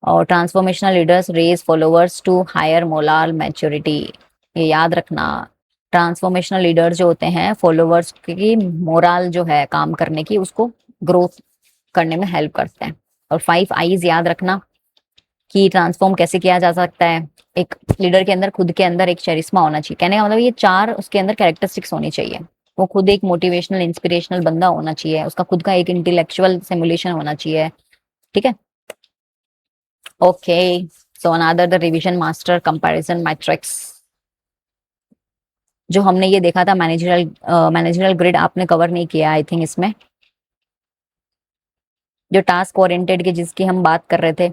और transformational leaders raise followers to higher moral maturity, ये याद रखना। ट्रांसफॉर्मेशनल लीडर जो होते हैं, फॉलोअर्स की मोरल जो है काम करने की, उसको ग्रोथ करने में हेल्प करते हैं। और 5 आईज याद रखना कि ट्रांसफॉर्म कैसे किया जा सकता है। एक लीडर के अंदर, खुद के अंदर एक चरिश्मा होना चाहिए, कहने का मतलब ये 4 उसके अंदर कैरेक्टरिस्टिक्स होनी चाहिए। वो खुद एक मोटिवेशनल इंस्पिरेशनल बंदा होना चाहिए, उसका खुद का एक इंटेलेक्चुअल सिमुलेशन होना चाहिए। ठीक है, okay. So another the revision master comparison matrix, जो हमने ये देखा था मैनेजरल ग्रिड आपने कवर नहीं किया आई थिंक इसमें। जो टास्क ओरिएंटेड की जिसकी हम बात कर रहे थे,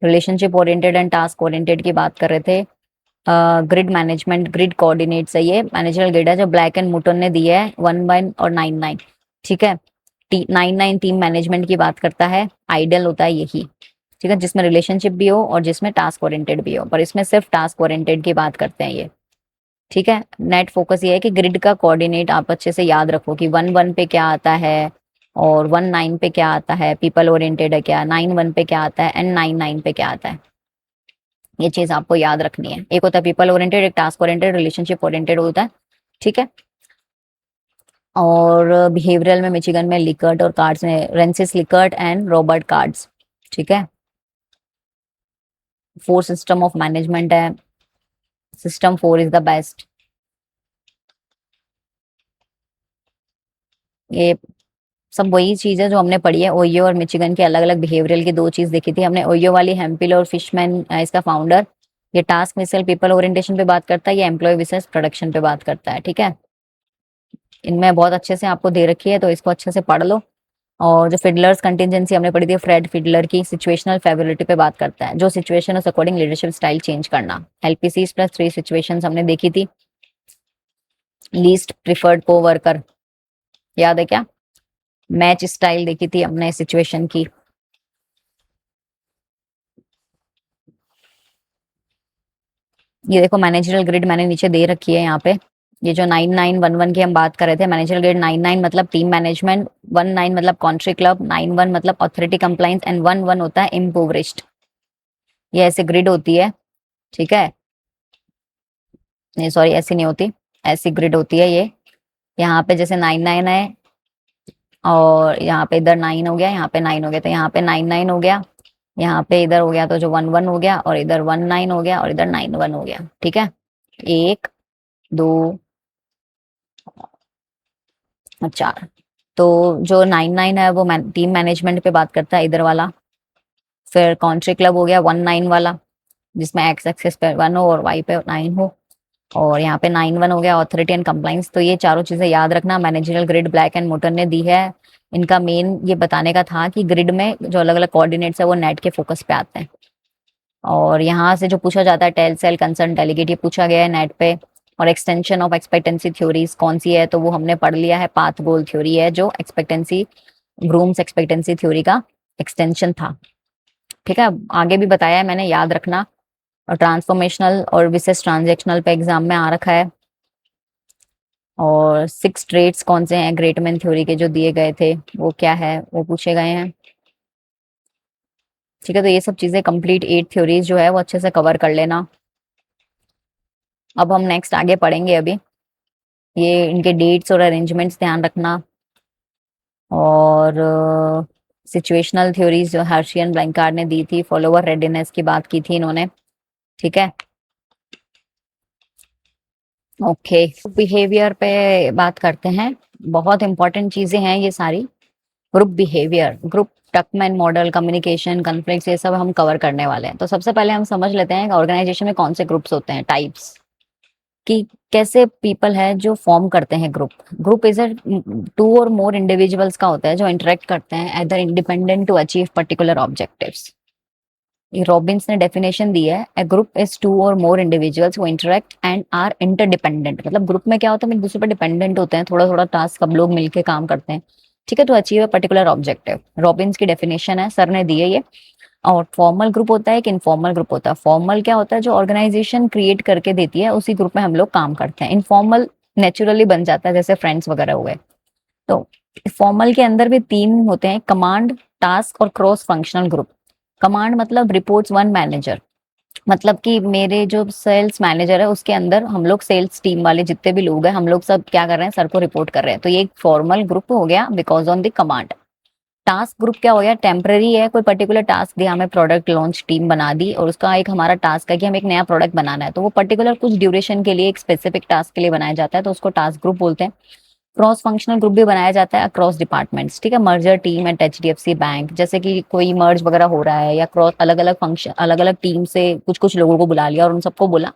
relationship oriented and task oriented की बात कर रहे थे। ग्रिड मैनेजमेंट, ग्रिड कोऑर्डिनेट्स है, ये मैनेजरल ग्रिड है जो ब्लैक एंड मुटन ने दी है, 1 और 9 ठीक है। 9 टीम मैनेजमेंट की बात करता है, आइडियल होता है यही। ठीक है, जिसमें रिलेशनशिप भी हो और जिसमें टास्क ओरिएंटेड भी हो, पर इसमें सिर्फ टास्क ओरिएंटेड की बात करते हैं ये। ठीक है, नेट फोकस ये है कि ग्रिड का कोऑर्डिनेट आप अच्छे से याद रखो कि 1 पे क्या आता है, और 1 पे क्या आता है, पीपल ओरिएंटेड है क्या, 9 पे क्या आता है, एंड 9 पे क्या आता है। ये चीज आपको याद रखनी है। एक होता है पीपल ओरिएंटेड, एक टास्क ओरिएंटेड, रिलेशनशिप ओरिएंटेड होता है। ठीक है, और बिहेवियरल में मिचिगन में लिकर्ट और कार्ड्स में Rensis Likert and Robert cards. ठीक है, 4 सिस्टम ऑफ मैनेजमेंट है, सिस्टम 4 इज द बेस्ट। ये सब वही चीज है जो हमने पढ़ी है। ओयो और मिचिगन के अलग अलग बिहेवियरल की 2 चीज देखी थी हमने। ओयो वाली हेम्पिल और फिशमैन, इसका फाउंडर, ये टास्क मिसल पीपल ओरिएंटेशन पे बात करता है, ये एम्प्लॉय विसेस प्रोडक्शन पे बात करता है। ठीक है, इनमें बहुत अच्छे से आपको दे रखी है तो इसको अच्छे से पढ़ लो। और जो फिडलर्स कंटिजेंसी हमने पढ़ी थी, फ्रेड फिडलर की सिचुएशनल फेवरेबिलिटी पे बात करता है, जो सिचुएशन उस अकॉर्डिंग लीडरशिप स्टाइल चेंज करना। एलपीसी प्लस 3 सिचुएशंस हमने देखी थी। लीस्ट प्रिफर्ड को वर्कर, याद है क्या? मैच स्टाइल देखी थी हमने सिचुएशन की। ये देखो मैनेजरल ग्रिड मैंने नीचे दे रखी है यहाँ पे, ये जो 9911 की हम बात कर रहे थे, मैनेजर ग्रेड 99 मतलब टीम मैनेजमेंट, 19 मतलब कंट्री क्लब, 91 मतलब अथॉरिटी कंप्लाइंस एंड 11 होता है इम्पोवरिश्ड। ये ऐसे ग्रिड होती है, ठीक है, नहीं सॉरी ऐसी नहीं होती, ऐसी ग्रिड होती है ये। यहाँ पे जैसे 99 है और यहाँ पे इधर 9 हो गया, यहाँ पे 9 हो गया, तो यहाँ पे 99 हो गया, यहाँ पे इधर हो गया तो जो 11 हो गया, और इधर 19 हो गया, और इधर 91 हो गया, ठीक है। एक, दो, चार। तो जो 99 है वो टीम मैनेजमेंट पे बात करता है, इधर वाला। फिर कंट्री क्लब हो गया 19 वाला, जिसमें एक्स एक्सिस पे 1 हो और वाई पे 9 हो। और यहाँ पे 91 हो गया अथॉरिटी एंड कंप्लाइंस। तो ये चारों चीजें याद रखना, managerial grid black and motor ने दी है। इनका मेन ये बताने का था कि ग्रिड में जो अलग अलग कोऑर्डिनेट्स है वो नेट के फोकस पे आते हैं। और यहाँ से जो पूछा जाता है टेल सेल कंसर्न डेलीगेट, ये पूछा गया है नेट पे। और एक्सटेंशन ऑफ एक्सपेक्टेंसी थ्योरीज कौन सी है, तो वो हमने पढ़ लिया है, पाथ गोल थ्योरी है जो एक्सपेक्टेंसी, ग्रूम्स एक्सपेक्टेंसी थ्योरी का एक्सटेंशन था, ठीक है। आगे भी बताया है मैंने, याद रखना। और ट्रांसफॉर्मेशनल और विशेष ट्रांजेक्शनल पे एग्जाम में आ रखा है। और 6 ट्रेट्स कौन से हैं ग्रेटमैन थ्योरी के जो दिए गए थे, वो क्या है, वो पूछे गए हैं, ठीक है। तो ये सब चीजें कंप्लीट 8 थ्योरीज जो है वो अच्छे से कवर कर लेना। अब हम नेक्स्ट आगे पढ़ेंगे अभी, ये इनके डेट्स और अरेंजमेंट्स ध्यान रखना। और सिचुएशनल थ्योरीज जो हर्शियन ब्लैंकार्ड ने दी थी, फॉलोवर रेडीनेस की बात की थी इन्होंने, ठीक है। ओके, बिहेवियर पे बात करते हैं, बहुत इंपॉर्टेंट चीजें हैं ये सारी। Group behaviour, group टकमैन model, communication, conflicts, ये सब हम कवर करने वाले हैं। तो सबसे पहले हम समझ लेते हैं ऑर्गेनाइजेशन में कौन से ग्रुप्स होते हैं, टाइप्स, कि कैसे पीपल है जो फॉर्म करते हैं ग्रुप। ग्रुप इज अ 2 और मोर इंडिविजुअल्स का होता है जो इंटरेक्ट करते हैं either independent to achieve particular objectives. ये रॉबिन्स ने डेफिनेशन दी है, ए ग्रुप इज 2 और more individuals who interact and are interdependent. मतलब ग्रुप में क्या होता है, हम एक दूसरे पर डिपेंडेंट होते हैं, थोड़ा थोड़ा टास्क सब लोग मिलकर काम करते हैं, ठीक है, to achieve a particular objective. Robbins की डेफिनेशन है, सर ने दी है ये। और फॉर्मल ग्रुप होता है कि इनफॉर्मल ग्रुप होता है। फॉर्मल क्या होता है, जो ऑर्गेनाइजेशन क्रिएट करके देती है, उसी ग्रुप में हम लोग काम करते हैं। इनफॉर्मल नेचुरली बन जाता है, जैसे फ्रेंड्स वगैरह हुए। तो फॉर्मल के अंदर भी 3 होते हैं, कमांड, टास्क और क्रॉस फंक्शनल ग्रुप। कमांड मतलब रिपोर्ट्स वन मैनेजर, मतलब कि मेरे जो सेल्स मैनेजर है उसके अंदर हम लोग सेल्स टीम वाले जितने भी लोग हैं, हम लोग सब क्या कर रहे हैं, सर को रिपोर्ट कर रहे हैं। तो ये एक फॉर्मल ग्रुप हो गया because on the command. Task group क्या हो गया, टेम्पररी है, कोई पर्टिकुलर टास्क दिया, हमें प्रोडक्ट लॉन्च टीम बना दी और उसका एक हमारा टास्क है कि हम एक नया प्रोडक्ट बनाना है, तो वो पर्टिकुलर कुछ ड्यूरेशन के लिए एक स्पेसिफिक टास्क के लिए बनाया जाता है, तो उसको टास्क ग्रुप बोलते हैं। क्रॉस फंक्शनल ग्रुप भी बनाया जाता है अक्रॉस डिपार्टमेंट्स, ठीक है। Merger team at HDFC bank, जैसे कि कोई मर्ज वगैरह हो रहा है, या क्रॉस अलग अलग फंक्शन, अलग अलग टीम से कुछ कुछ लोगों को बुला लिया और उन सबको बोला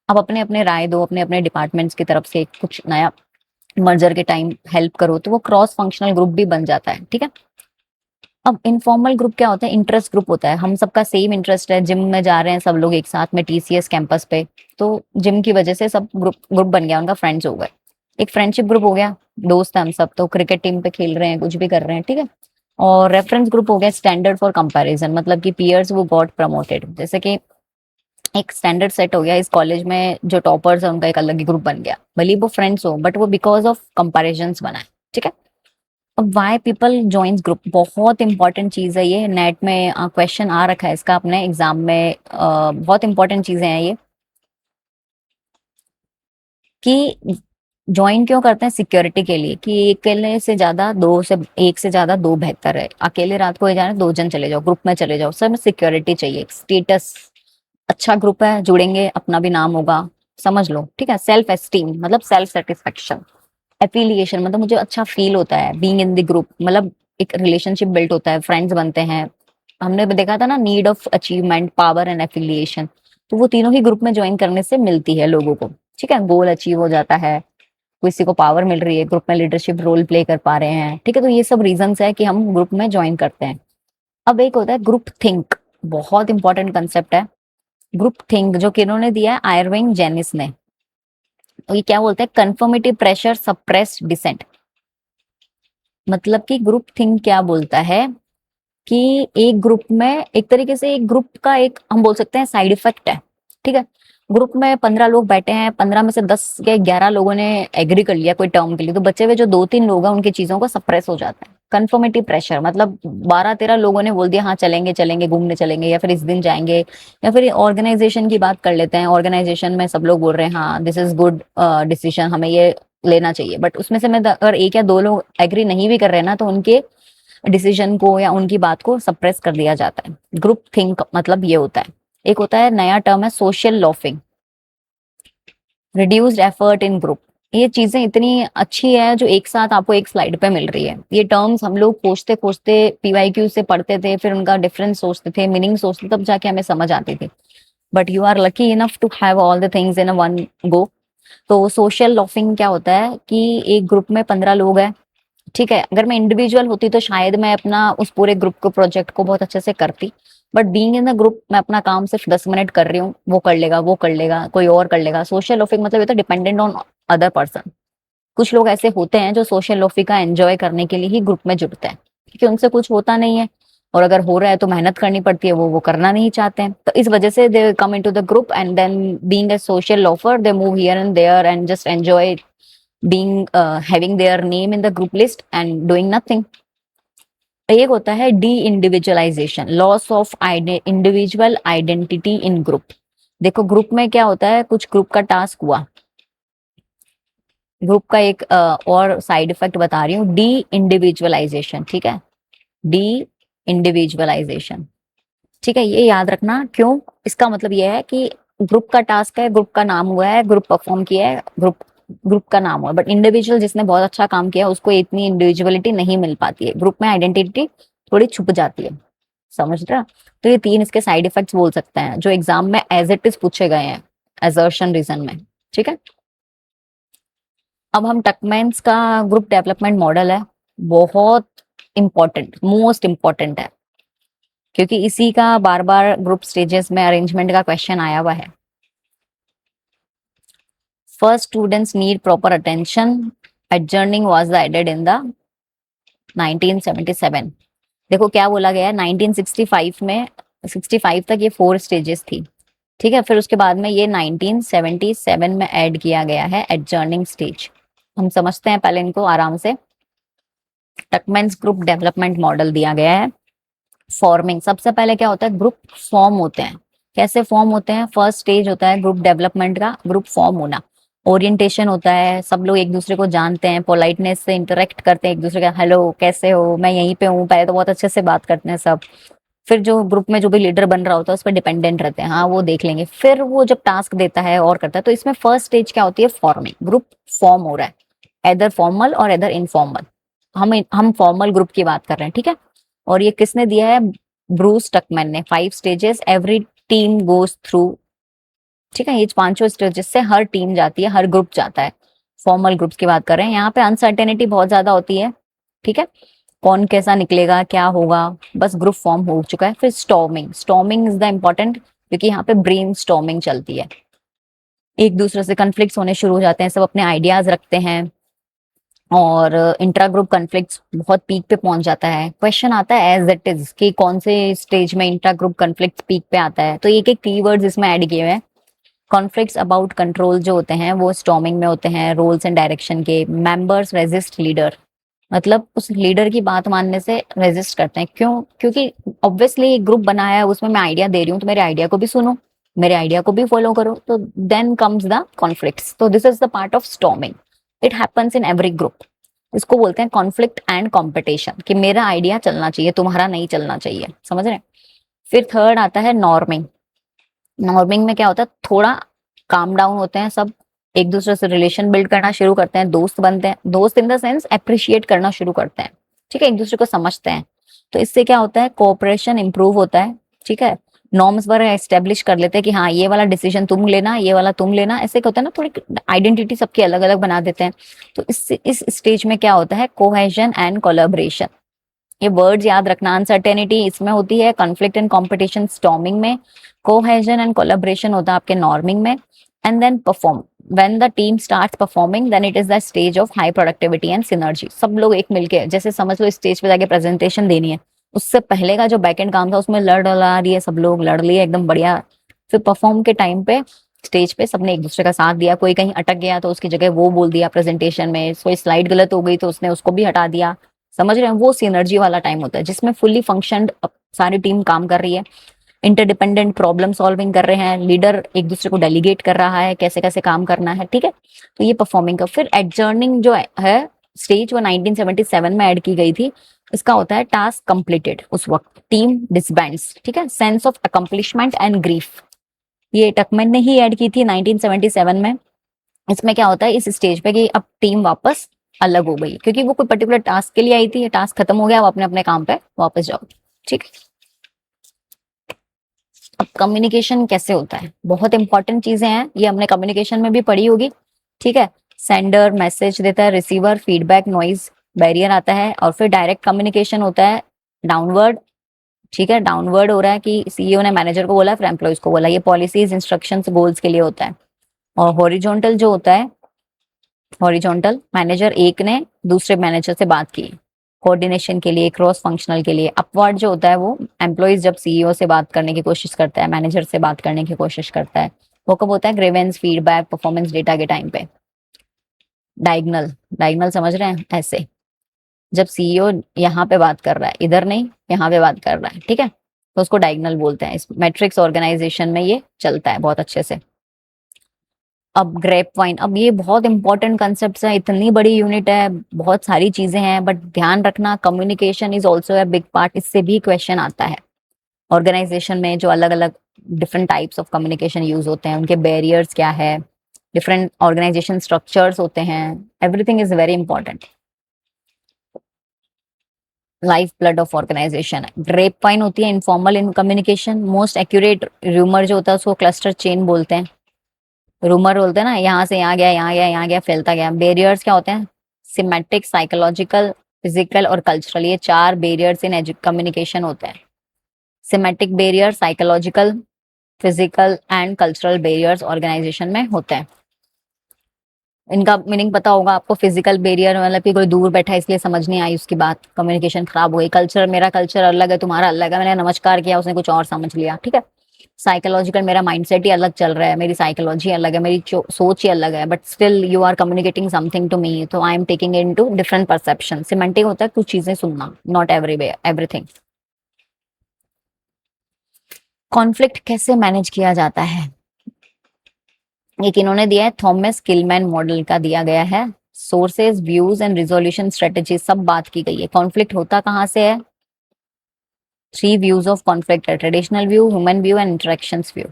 अब अपने अपने राय दो, अपने अपने डिपार्टमेंट्स की तरफ से कुछ नया मर्जर के टाइम हेल्प करो, तो वो क्रॉस फंक्शनल ग्रुप भी बन जाता है, ठीक है। अब इनफॉर्मल ग्रुप क्या होता है, इंटरेस्ट ग्रुप होता है, हम सबका सेम इंटरेस्ट है, जिम में जा रहे हैं सब लोग एक साथ में TCS कैंपस पे, तो जिम की वजह से सब ग्रुप ग्रुप बन गया, उनका फ्रेंड्स हो गए, एक फ्रेंडशिप ग्रुप हो गया, दोस्त हैं हम सब, तो क्रिकेट टीम पे खेल रहे हैं, कुछ भी कर रहे हैं, ठीक है। और रेफरेंस ग्रुप हो गया स्टैंडर्ड फॉर कंपैरिजन, मतलब कि पीयर्स वो गॉट प्रमोटेड, जैसे कि एक स्टैंडर्ड सेट हो गया, इस कॉलेज में जो टॉपर्स है उनका एक अलग ही ग्रुप बन गया, भले ही वो फ्रेंड्स हो बट वो बिकॉज ऑफ कंपैरिजन बना है, ठीक है। अब वाई पीपल ज्वाइंस ग्रुप, बहुत इंपॉर्टेंट चीज है ये, नेट में क्वेश्चन आ रखा है इसका अपने एग्जाम में, बहुत इंपॉर्टेंट चीजें हैं ये, कि ज्वाइन क्यों करते हैं, सिक्योरिटी के लिए, कि अकेले से ज्यादा दो से, एक से ज्यादा दो बेहतर है, अकेले रात को जाना 2 जन चले जाओ, ग्रुप में चले जाओ, सब में सिक्योरिटी चाहिए, स्टेटस, अच्छा ग्रुप है, जुड़ेंगे अपना भी नाम होगा, समझ लो, ठीक है। सेल्फ एस्टीम मतलब सेल्फ सेटिस्फेक्शन, एफिलिएशन मतलब मुझे अच्छा फील होता है, बीइंग इन द ग्रुप मतलब एक रिलेशनशिप बिल्ड होता है, फ्रेंड्स बनते हैं। हमने भी देखा था ना, need of achievement, power and affiliation, तो वो तीनों ही ग्रुप में ज्वाइन करने से मिलती है लोगों को, ठीक है। गोल अचीव हो जाता है, किसी को पावर मिल रही है, ग्रुप में लीडरशिप रोल प्ले कर पा रहे हैं, ठीक है। तो ये सब रीजंस है कि हम ग्रुप में ज्वाइन करते हैं। अब एक होता है ग्रुप थिंक, बहुत इंपॉर्टेंट कंसेप्ट है ग्रुप थिंक, जो किन्होंने दिया है, आयरविंग जेनिस ने। तो ये क्या बोलते हैं, कन्फर्मेटिव प्रेशर सप्रेस डिसेंट, मतलब कि ग्रुप थिंक क्या बोलता है कि एक ग्रुप में एक तरीके से एक ग्रुप का एक हम बोल सकते हैं साइड इफेक्ट है, ठीक है। ग्रुप में 15 लोग बैठे हैं, 15 में से 10 या 11 लोगों ने एग्री कर लिया कोई टर्म के लिए, तो बचे हुए जो 2-3 लोग हैं उनकी चीजों को सप्रेस हो जाता है। कंफर्मेटिव प्रेशर, मतलब 12-13 लोगों ने बोल दिया हाँ चलेंगे चलेंगे घूमने चलेंगे, या फिर इस दिन जाएंगे, या फिर ऑर्गेनाइजेशन की बात कर लेते हैं, ऑर्गेनाइजेशन में सब लोग बोल रहे हैं हाँ दिस इज गुड डिसीजन, हमें ये लेना चाहिए, बट उसमें से मैं अगर 1 या 2 लोग एग्री नहीं भी कर रहे हैं ना, तो उनके डिसीजन को या उनकी बात को सप्रेस कर दिया जाता है। ग्रुप थिंक मतलब ये होता है। एक होता है, नया टर्म है social laughing, reduced effort in group. ये चीजें इतनी अच्छी है जो एक साथ आपको एक स्लाइड पे मिल रही है। ये टर्म्स हम लोग खोजते खोजते पीवाईक्यू से पढ़ते थे, फिर उनका डिफरेंस सोचते थे, मीनिंग सोचते, तब जाके हमें समझ आती थी। But you are lucky enough to have all the things in a one go. तो सोशल लॉफिंग क्या होता है कि एक ग्रुप में 15 लोग हैं, ठीक है, अगर मैं इंडिविजुअल होती तो शायद मैं अपना उस पूरे ग्रुप को प्रोजेक्ट को बहुत अच्छे से करती, but being in the group मैं अपना काम सिर्फ 10 मिनट कर रही हूँ, वो कर लेगा, वो कर लेगा, कोई और कर लेगा। सोशल लॉफिंग मतलब ये तो डिपेंडेंट ऑन अदर पर्सन। कुछ लोग ऐसे होते हैं जो सोशल लॉफिंग का एंजॉय करने के लिए ही ग्रुप में जुड़ते हैं, क्योंकि उनसे कुछ होता नहीं है, और अगर हो रहा है तो मेहनत करनी पड़ती है, वो करना नहीं चाहते हैं, तो इस वजह से they come into the group and then being a social loafer they move here and there and just enjoy being having their name in the group list and doing nothing। एक होता है D individualisation, loss of individual identity in group. देखो group में क्या होता है, कुछ group का टास्क हुआ, ग्रुप का एक और साइड इफेक्ट बता रही हूँ, डी इंडिविजुअलाइजेशन, ठीक है, डी इंडिविजुअलाइजेशन, ठीक है, ये याद रखना। क्यों? इसका मतलब ये है कि ग्रुप का टास्क है, ग्रुप का नाम हुआ है, ग्रुप परफॉर्म किया है, ग्रुप ग्रुप का नाम हुआ, बट इंडिविजुअल जिसने बहुत अच्छा काम किया उसको इतनी इंडिविजुअलिटी नहीं मिल पाती है, ग्रुप में आइडेंटिटी थोड़ी छुप जाती है, समझ रहा? तो ये 3 इसके साइड इफेक्ट्स बोल सकते हैं जो एग्जाम में एज इट इज पूछे गए हैं, असर्शन रीजन में, ठीक है। अब हम टकमैन्स का ग्रुप डेवलपमेंट मॉडल है, बहुत इंपॉर्टेंट, मोस्ट इंपॉर्टेंट है, क्योंकि इसी का बार बार ग्रुप स्टेजेस में अरेंजमेंट का क्वेश्चन आया हुआ है। First students need proper attention, adjourning was added in the 1977। देखो क्या बोला गया है, 1965 में, 65 तक ये 4 स्टेजेस थी, ठीक है, फिर उसके बाद में ये 1977 में ऐड किया गया है एडजर्निंग स्टेज। हम समझते हैं पहले इनको आराम से। टकमैन्स ग्रुप डेवलपमेंट मॉडल दिया गया है। फॉर्मिंग, सबसे पहले क्या होता है, ग्रुप फॉर्म होते हैं। कैसे फॉर्म होते हैं? फर्स्ट स्टेज होता है ग्रुप डेवलपमेंट का, ग्रुप फॉर्म होना। ओरिएंटेशन होता है, सब लोग एक दूसरे को जानते हैं, पोलाइटनेस से इंटरेक्ट करते हैं एक दूसरे का, हेलो कैसे हो, मैं यहीं पे हूँ, पहले तो बहुत अच्छे से बात करते हैं सब। फिर जो ग्रुप में जो भी लीडर बन रहा होता है उस पर डिपेंडेंट रहते हैं, हाँ वो देख लेंगे, फिर वो जब टास्क देता है और करता है। तो इसमें फर्स्ट स्टेज क्या होती है, फॉर्मिंग, ग्रुप फॉर्म हो रहा है, एदर फॉर्मल और एदर इनफॉर्मल। हम फॉर्मल ग्रुप की बात कर रहे हैं, ठीक है। और ये किसने दिया है? ब्रूस टकमैन ने। 5 stages every team goes through, ठीक है, ये 5 स्टेजेस से हर टीम जाती है, हर ग्रुप जाता है। फॉर्मल ग्रुप्स की बात कर रहे हैं, यहाँ पे अनसर्टेनिटी बहुत ज्यादा होती है, ठीक है, कौन कैसा निकलेगा, क्या होगा, बस ग्रुप फॉर्म हो चुका है। फिर storming, storming is the important, क्योंकि यहाँ पे ब्रेन स्टॉर्मिंग चलती है, एक दूसरे से कन्फ्लिक्ट्स होने शुरू हो जाते हैं, सब अपने आइडियाज रखते हैं, और इंट्रा ग्रुप कन्फ्लिक्ट्स बहुत पीक पे पहुंच जाता है। क्वेश्चन आता है एज इट इज कि कौन से स्टेज में इंट्रा ग्रुप कन्फ्लिक्ट पीक पे आता है, तो एक एक कीवर्ड्स इसमें ऐड किए हुए हैं। कॉन्फ्लिक्ट्स अबाउट कंट्रोल जो होते हैं वो स्टॉर्मिंग में होते हैं, रोल्स एंड डायरेक्शन के। मेंबर्स रेजिस्ट लीडर, मतलब उस लीडर की बात मानने से रेजिस्ट करते हैं। क्यों? क्योंकि ऑब्वियसली एक ग्रुप बनाया है, उसमें मैं आइडिया दे रही हूँ, तो मेरे आइडिया को भी सुनो, मेरे आइडिया को भी फॉलो करो, तो देन कम्स द कॉन्फ्लिक्ट्स। तो this is the part of storming, it happens in every group. इसको बोलते हैं कॉन्फ्लिक्ट एंड कॉम्पिटिशन, कि मेरा आइडिया चलना चाहिए, तुम्हारा नहीं चलना चाहिए, समझ रहे हैं। फिर थर्ड आता है नॉर्मिंग। नॉर्मिंग में क्या होता है, थोड़ा काम डाउन होते हैं सब, एक दूसरे से रिलेशन बिल्ड करना शुरू करते हैं, दोस्त बनते हैं, दोस्त इन द सेंस अप्रिशिएट करना शुरू करते हैं, ठीक है, एक दूसरे को समझते हैं। तो इससे क्या होता है, कोऑपरेशन इंप्रूव होता है, ठीक है। नॉर्म्स वगैरह एस्टेब्लिश कर लेते हैं कि हाँ ये वाला डिसीजन तुम लेना, ये वाला तुम लेना, ऐसे क्या होता है ना, थोड़ी आइडेंटिटी सबकी अलग अलग बना देते हैं। तो इस स्टेज में क्या होता है, कोहेजन एंड कोलैबोरेशन। ये वर्ड्स याद रखना, अनसर्टेनिटी इसमें होती है, कॉन्फ्लिक्ट एंड कॉम्पिटिशन स्टॉर्मिंग में, कोहेजन एंड कोलैबोरेशन होता है आपके नॉर्मिंग में। And then perform, when the team starts performing then it is the stage of high productivity and synergy। सब लोग एक मिलके, जैसे समझ लो स्टेज पे जाके प्रेजेंटेशन देनी है, उससे पहले का जो बैक एंड काम था उसमें लड़ रही है, सब लोग लड़ लिए एकदम बढ़िया। फिर परफॉर्म के टाइम पे स्टेज पे सबने एक दूसरे का साथ दिया, कोई कहीं अटक गया तो उसकी जगह वो बोल दिया प्रेजेंटेशन में, कोई स्लाइड गलत हो गई तो उसने उसको भी हटा दिया। समझ रहे हैं, वो सिनर्जी वाला टाइम होता है जिसमें फुल्ली फंक्शनड सारी टीम काम कर रही है, इंटरडिपेंडेंट प्रॉब्लम सॉल्विंग कर रहे हैं, लीडर एक दूसरे को डेलीगेट कर रहा है कैसे कैसे काम करना है, ठीक है। तो ये परफॉर्मिंग का। फिर एडजर्निंग जो है स्टेज, वो 1977 में ऐड की गई थी। इसका होता है टास्क कंप्लीटेड, उस वक्त टीम डिसबैंड्स, ठीक है, sense of accomplishment and grief, ये टकमैन ने ही ऐड की थी 1977 में। इसमें क्या होता है इस स्टेज पे कि अब टीम वापस अलग हो गई, क्योंकि वो कोई पर्टिकुलर टास्क के लिए आई थी, ये टास्क खत्म हो गया, वो अपने अपने काम पे वापस जाओ, ठीक है। अब कम्युनिकेशन कैसे होता है, बहुत इंपॉर्टेंट चीजें हैं, ये हमने कम्युनिकेशन में भी पढ़ी होगी, ठीक है। सेंडर मैसेज देता है, रिसीवर फीडबैक, नॉइज बैरियर आता है, और फिर डायरेक्ट कम्युनिकेशन होता है डाउनवर्ड, ठीक है। डाउनवर्ड हो रहा है कि सीईओ ने मैनेजर को बोला फिर एम्प्लॉयज को बोला, ये पॉलिसीज इंस्ट्रक्शंस गोल्स के लिए होता है। और हॉरिजॉन्टल जो होता है, हॉरिजॉन्टल मैनेजर एक ने दूसरे मैनेजर से बात की कोऑर्डिनेशन के लिए, क्रॉस फंक्शनल के लिए। अपवर्ड जो होता है वो एम्प्लॉयज जब सीईओ से बात करने की कोशिश करता है, मैनेजर से बात करने की कोशिश करता है, वो कब होता है, ग्रीवेंस फीडबैक परफॉर्मेंस डेटा के टाइम पे। डायगनल, डायगनल समझ रहे हैं, ऐसे जब सीईओ यहाँ पे बात कर रहा है, इधर नहीं यहाँ पे बात कर रहा है, ठीक है, तो उसको डायगनल बोलते हैं। इस मैट्रिक्स ऑर्गेनाइजेशन में ये चलता है बहुत अच्छे से। अब ग्रेप वाइन, अब ये बहुत इंपॉर्टेंट कंसेप्ट है, इतनी बड़ी यूनिट है, बहुत सारी चीजें हैं, बट ध्यान रखना communication is also a big part, इससे भी क्वेश्चन आता है। ऑर्गेनाइजेशन में जो अलग अलग different types of communication use होते हैं, उनके बैरियर्स क्या है, डिफरेंट ऑर्गेनाइजेशन स्ट्रक्चर्स होते हैं, everything is very important. Life blood of organisation है। ग्रेप वाइन होती है informal in communication, most accurate rumour जो होता है उसको क्लस्टर चेन बोलते हैं। रूमर बोलते हैं ना, यहाँ से यहाँ गया, यहाँ गया, यहाँ गया, फैलता गया। बैरियर्स क्या होते हैं, सिमेट्रिक, साइकोलॉजिकल, फिजिकल और कल्चरल, ये चार बैरियर्स इन कम्युनिकेशन होते हैं। Symmetric barrier, psychological, physical and cultural barriers organisation में होते हैं। इनका मीनिंग पता होगा आपको। फिजिकल बैरियर मतलब कि कोई दूर बैठा है इसलिए समझ नहीं आई उसकी बात, कम्युनिकेशन खराब हो गई। कल्चर, मेरा कल्चर अलग है तुम्हारा अलग है, मैंने नमस्कार किया उसने कुछ और समझ लिया, ठीक है। साइकोलॉजिकल, मेरा माइंडसेट ही अलग चल रहा है, मेरी साइकोलॉजी अलग है, मेरी सोच ही अलग है, but still you are communicating something to me, तो I am taking in two different perception. Semantic होता है कुछ चीजें सुनना, नॉट एवरीवेयर एवरीथिंग। कॉन्फ्लिक्ट कैसे मैनेज किया जाता है, एक इन्होंने दिया है, थॉमस किलमैन मॉडल का दिया गया है। Sources, views and resolution strategy सब बात की गई है। कॉन्फ्लिक्ट होता कहाँ से है, थ्री व्यूज ऑफ कॉन्फ्लिक्ट है, traditional view, human view and interactions view.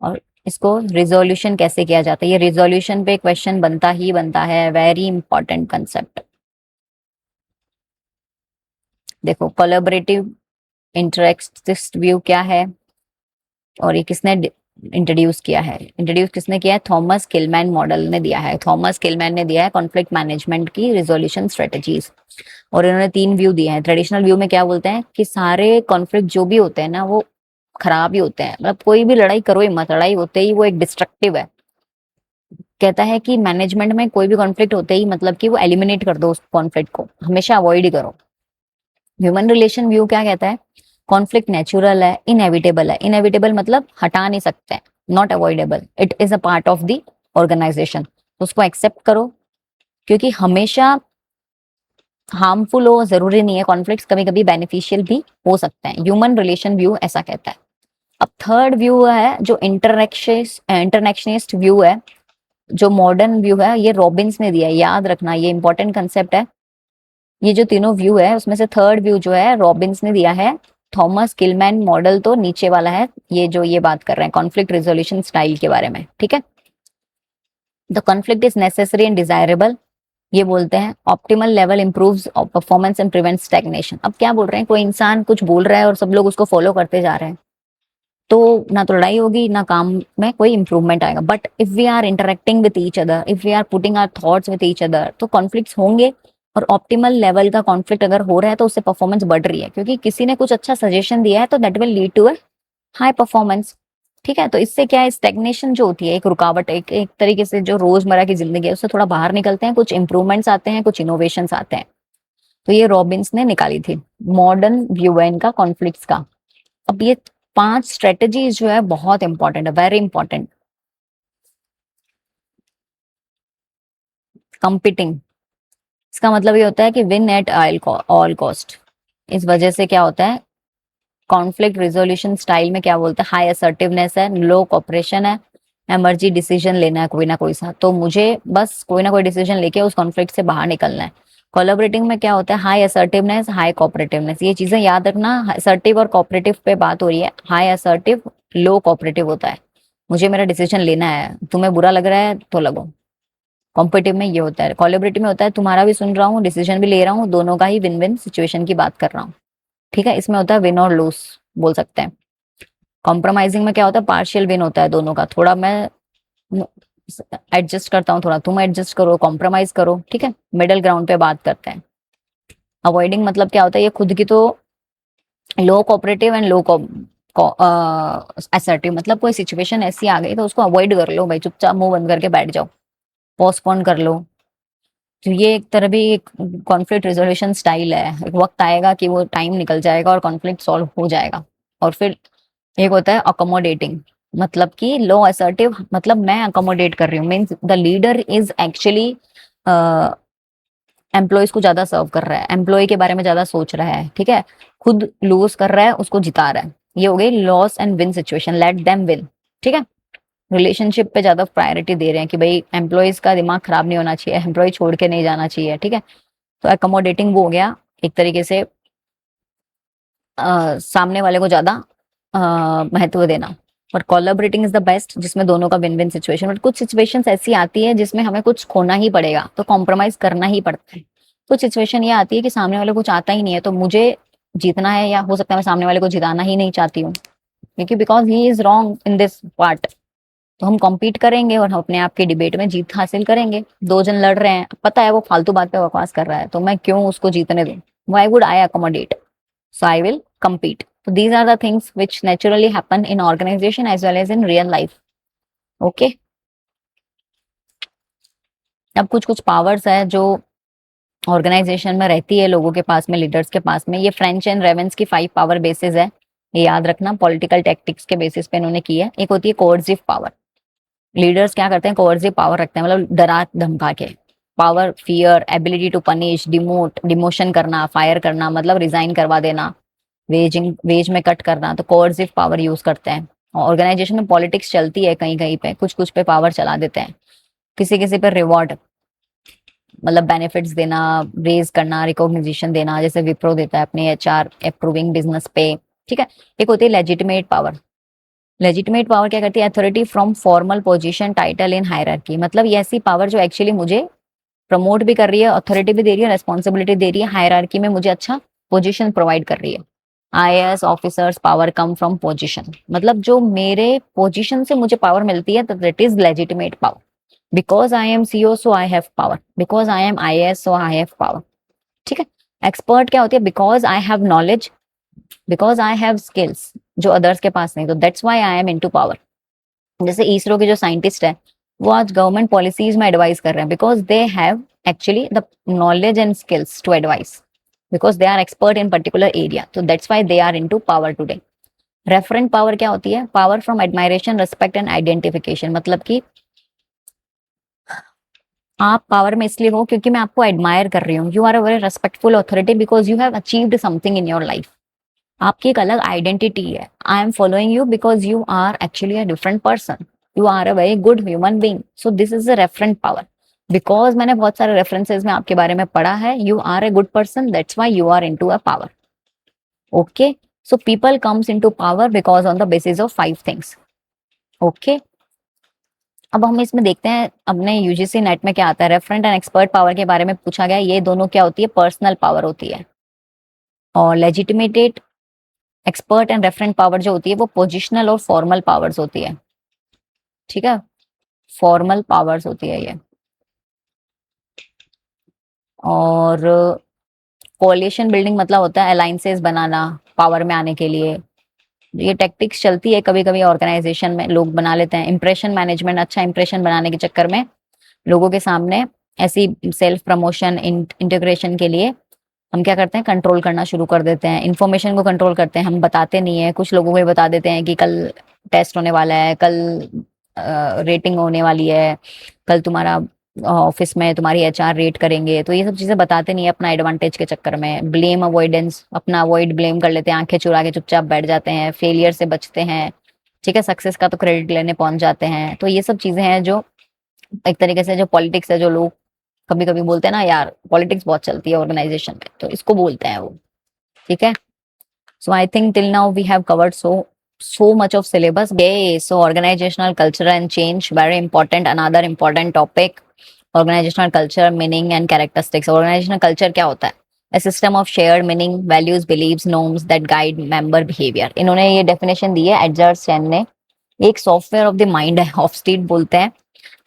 और इसको रिजोल्यूशन कैसे किया जाता है, ये रिजोल्यूशन पे क्वेश्चन बनता ही बनता है, वेरी इंपॉर्टेंट कंसेप्ट। देखो कोलैबोरेटिव इंटरेक्टिस्ट व्यू क्या है, और ये किसने इंट्रोड्यूस किया है, इंट्रोड्यूस किसने किया है, थॉमस किलमैन मॉडल ने दिया है। थॉमस किलमैन ने दिया है कॉन्फ्लिक्ट मैनेजमेंट की रिजोल्यूशन स्ट्रेटेजीज। और इन्होंने तीन व्यू दिए हैं। ट्रेडिशनल व्यू में क्या बोलते हैं कि सारे कॉन्फ्लिक्ट जो भी होते हैं ना वो खराब ही होते हैं, मतलब कोई भी लड़ाई करो ही मत, लड़ाई होते ही वो एक डिस्ट्रक्टिव है। कहता है कि मैनेजमेंट में कोई भी कॉन्फ्लिक्ट होते ही मतलब कि वो एलिमिनेट कर दो, उस कॉन्फ्लिक्ट को हमेशा अवॉइड ही करो। ह्यूमन रिलेशन व्यू क्या कहता है, कॉन्फ्लिक्ट नेचुरल है, इनएविटेबल है। इनएविटेबल मतलब हटा नहीं सकते, not avoidable, it is a part of the organisation, उसको एक्सेप्ट करो, क्योंकि हमेशा हार्मफुल हो जरूरी नहीं है, कॉन्फ्लिक्ट्स कभी कभी बेनिफिशियल भी हो सकते हैं। ह्यूमन रिलेशन व्यू ऐसा कहता है। अब थर्ड व्यू है जो इंटरनेक्शनिस्ट व्यू है, जो मॉडर्न व्यू है, ये रॉबिन्स ने दिया है, याद रखना ये इंपॉर्टेंट कंसेप्ट है। ये जो तीनों व्यू है उसमें से थर्ड व्यू जो है रॉबिन्स ने दिया है। थॉमस किलमैन मॉडल तो नीचे वाला है, ये जो ये बात कर रहे हैं कॉन्फ्लिक्ट रिजोल्यूशन स्टाइल के बारे में, ठीक है। The conflict is necessary and desirable, ये बोलते हैं optimal level improves performance and prevents stagnation. अब क्या बोल रहे हैं, कोई इंसान कुछ बोल रहा है और सब लोग उसको फॉलो करते जा रहे हैं, तो ना तो लड़ाई होगी ना काम में कोई इंप्रूवमेंट आएगा। But if we are interacting with each other, if we are putting our thoughts with each other, तो कॉन्फ्लिक्ट्स होंगे। और ऑप्टिमल लेवल का कॉन्फ्लिक्ट अगर हो रहा है तो उससे परफॉर्मेंस बढ़ रही है, क्योंकि किसी ने कुछ अच्छा सजेशन दिया है, तो that will lead to a high performance, ठीक है। तो इससे क्या है, स्टेग्नेशन जो होती है, एक रुकावट, एक तरीके से जो रोजमर्रा की जिंदगी है उससे थोड़ा बाहर निकलते हैं, कुछ इंप्रूवमेंट्स आते हैं, कुछ इनोवेशंस आते हैं। तो ये रॉबिन्स ने निकाली थी मॉडर्न व्यू है इनका कॉन्फ्लिक्ट्स का। अब ये 5 स्ट्रेटेजीज जो है बहुत इंपॉर्टेंट है, वेरी इंपॉर्टेंट। कंपीटिंग, इसका मतलब ये होता है कि विन एट ऑल कॉस्ट। इस वजह से क्या होता है, कॉन्फ्लिक्ट रिजोल्यूशन स्टाइल में क्या बोलते हैं, हाई असर्टिवनेस है, लो कॉपरेशन है, एमर्जी डिसीजन लेना है कोई ना कोई सा, तो मुझे बस कोई ना कोई डिसीजन लेके उस कॉन्फ्लिक्ट से बाहर निकलना है। कोलैबोरेटिंग में क्या होता है, हाई असर्टिवनेस, हाई कॉपरेटिवनेस, ये चीजें याद रखना। असर्टिव और कॉपरेटिव पे बात हो रही है, हाई असर्टिव लो कॉपरेटिव होता है, मुझे मेरा डिसीजन लेना है, तुम्हें बुरा लग रहा है तो लगो। कॉम्पिटिटिव में ये होता है, कोलैबोरेटिव में होता है तुम्हारा भी सुन रहा हूँ, डिसीजन भी ले रहा हूँ, दोनों का ही विन विन सिचुएशन की बात कर रहा हूँ। ठीक है, इसमें होता है विन और लूज बोल सकते हैं। कॉम्प्रोमाइजिंग में क्या होता है, पार्शियल विन होता है दोनों का, थोड़ा मैं एडजस्ट करता हूँ, थोड़ा तुम एडजस्ट करो, कॉम्प्रोमाइज करो, ठीक है, मिडिल ग्राउंड पे बात करते हैं। अवॉइडिंग मतलब क्या होता है, ये खुद की तो लो कोऑपरेटिव एंड लो असर्टिव, मतलब कोई सिचुएशन ऐसी आ गई तो उसको अवॉइड कर लो भाई, चुपचाप मुंह बंद करके बैठ जाओ, पोस्टपोन कर लो। तो ये एक तरह भी एक कॉन्फ्लिक्ट रेजोल्यूशन स्टाइल है, एक वक्त आएगा कि वो टाइम निकल जाएगा और कॉन्फ्लिक्ट सॉल्व हो जाएगा। और फिर एक होता है अकोमोडेटिंग, मतलब कि लो असर्टिव, मतलब मैं अकोमोडेट कर रही हूँ, means the leader is actually employees को ज्यादा सर्व कर रहा है, एम्प्लॉय के बारे में ज्यादा सोच रहा है, ठीक है, खुद लूज कर रहा है, उसको जिता रहा है। ये हो गई loss and win situation, let them win, ठीक है। रिलेशनशिप पे ज्यादा प्रायोरिटी दे रहे हैं कि भाई एम्प्लॉयज का दिमाग खराब नहीं होना चाहिए, एम्प्लॉय छोड़ के नहीं जाना चाहिए, ठीक है। तो अकोमोडेटिंग वो हो गया एक तरीके से सामने वाले को ज्यादा महत्व देना। But collaborating is the best, जिसमें दोनों का विन विन सिचुएशन। बट कुछ सिचुएशंस ऐसी आती है जिसमें हमें कुछ खोना ही पड़ेगा, तो कॉम्प्रोमाइज करना ही पड़ता है। कुछ सिचुएशन ये आती है कि सामने वाले को कुछ आता ही नहीं है, तो मुझे जीतना है, या हो सकता है मैं सामने वाले को जिताना ही नहीं चाहती हूँ, क्योंकि because he is wrong in this part. तो हम कॉम्पीट करेंगे और हम अपने आप के डिबेट में जीत हासिल करेंगे। दो जन लड़ रहे हैं, पता है वो फालतू बात पे बकवास कर रहा है, तो मैं क्यों उसको जीतने दूं, why would I accommodate, so I will compete. So these are the things which naturally happen in organization as well as in real life. Okay. अब कुछ कुछ पावर्स है जो ऑर्गेनाइजेशन में रहती है लोगों के पास में, लीडर्स के पास में। ये फ्रेंच एंड रेवेंस की 5 पावर बेसिस है, ये याद रखना, पॉलिटिकल टैक्टिक्स के बेसिस पे इन्होंने की है। एक होती है कोर्सिव पावर, लीडर्स क्या करते हैं, कोर्सिव पावर रखते हैं, मतलब डरा धमका के। Power, fear, ability to punish, demote, demotion करना, फायर करना, मतलब रिजाइन करवा देना, वेज में कट करना, तो कोर्सिव पावर यूज करते हैं। ऑर्गेनाइजेशन में पॉलिटिक्स चलती है कहीं कहीं पे, कुछ कुछ पे पावर चला देते हैं, किसी किसी पे रिवॉर्ड, मतलब बेनिफिट्स देना, रेज करना, रिकॉग्निशन देना, जैसे विप्रो देता है अपने एचआर अप्रूविंग बिजनेस पे, ठीक है। एक होती है लेजिटिमेट पावर। लेजिटिमेट पावर क्या करती है, authority from formal position, title in hierarchy, मतलब ये ऐसी पावर जो एक्चुअली मुझे प्रमोट भी कर रही है, अथॉरिटी भी दे रही है, रेस्पॉन्सिबिलिटी दे रही है, हायरार्की में मुझे अच्छा पोजीशन प्रोवाइड कर रही है। IAS officers power come from position, मतलब जो मेरे पोजीशन से मुझे पावर मिलती है, तो that is legitimate power. Because I am CEO so I have power, because I am IAS so I have power, ठीक है। एक्सपर्ट क्या होती है, because I have knowledge, because I have skills जो अदर्स के पास नहीं, तो that's why I am into power. जैसे इसरो के जो साइंटिस्ट है, वो आज गवर्नमेंट पॉलिसीज में एडवाइस कर रहे हैं, because they have actually the knowledge and skills to advice, because they are expert in particular area, so that's why they are into power today. Referent power क्या होती है, power from admiration, respect and identification, मतलब कि आप power में इसलिए हो क्योंकि मैं आपको एडमायर कर रही हूँ, you are a very respectful authority because you have achieved something in your life, आपकी एक अलग आइडेंटिटी है। I am following you because you are actually a different person, you are a very good human being, so this is a referent power. Because मैंने बहुत सारे references में आपके बारे में पढ़ा है, you are a good person, that's why you are into a power. Okay, so people comes into power because on the basis of 5 things. Okay, अब हम इसमें देखते हैं अपने यूजीसी नेट में क्या आता है। रेफरेंट एंड एक्सपर्ट पावर के बारे में पूछा गया, ये दोनों क्या होती है, पर्सनल पावर होती है। और लेजिटिमेटेड, एक्सपर्ट एंड रेफरेंट पावर जो होती है वो पोजिशनल और फॉर्मल पावर्स होती है, ठीक है, फॉर्मल पावर्स होती है ये। और कोalition बिल्डिंग मतलब होता है अलायंसेस बनाना पावर में आने के लिए, ये टेक्टिक्स चलती है कभी कभी ऑर्गेनाइजेशन में, लोग बना लेते हैं। इंप्रेशन मैनेजमेंट, अच्छा इंप्रेशन बनाने के चक्कर में लोगों के सामने ऐसी सेल्फ प्रमोशन, इंटीग्रेशन के लिए हम क्या करते हैं, कंट्रोल करना शुरू कर देते हैं, इन्फॉर्मेशन को कंट्रोल करते हैं, हम बताते नहीं है, कुछ लोगों को ये बता देते हैं कि कल टेस्ट होने वाला है, कल रेटिंग होने वाली है, कल तुम्हारा ऑफिस में तुम्हारी एचआर रेट करेंगे, तो ये सब चीजें बताते नहीं है अपना एडवांटेज के चक्कर में। ब्लेम अवॉइडेंस, अपना अवॉइड ब्लेम कर लेते हैं, आंखें चुरा के चुपचाप बैठ जाते हैं, फेलियर से बचते हैं, ठीक है, सक्सेस का तो क्रेडिट लेने पहुंच जाते हैं। तो ये सब चीजें हैं जो एक तरीके से जो पॉलिटिक्स है, जो लोग कभी कभी बोलते हैं ना यार पॉलिटिक्स बहुत चलती है ऑर्गेनाइजेशन में, तो इसको बोलते हैं वो, ठीक है। So I think till now we have covered so much of syllabus. Okay, so organizational culture and change, very important. Another important topic, organizational culture, meaning and characteristics. Organizational culture क्या होता है? A system of shared meaning, values, beliefs, norms that guide member behavior. इन्होंने ये definition दी है adjudged चैन ने। एक software of the mind है, हॉफस्टीड बोलते हैं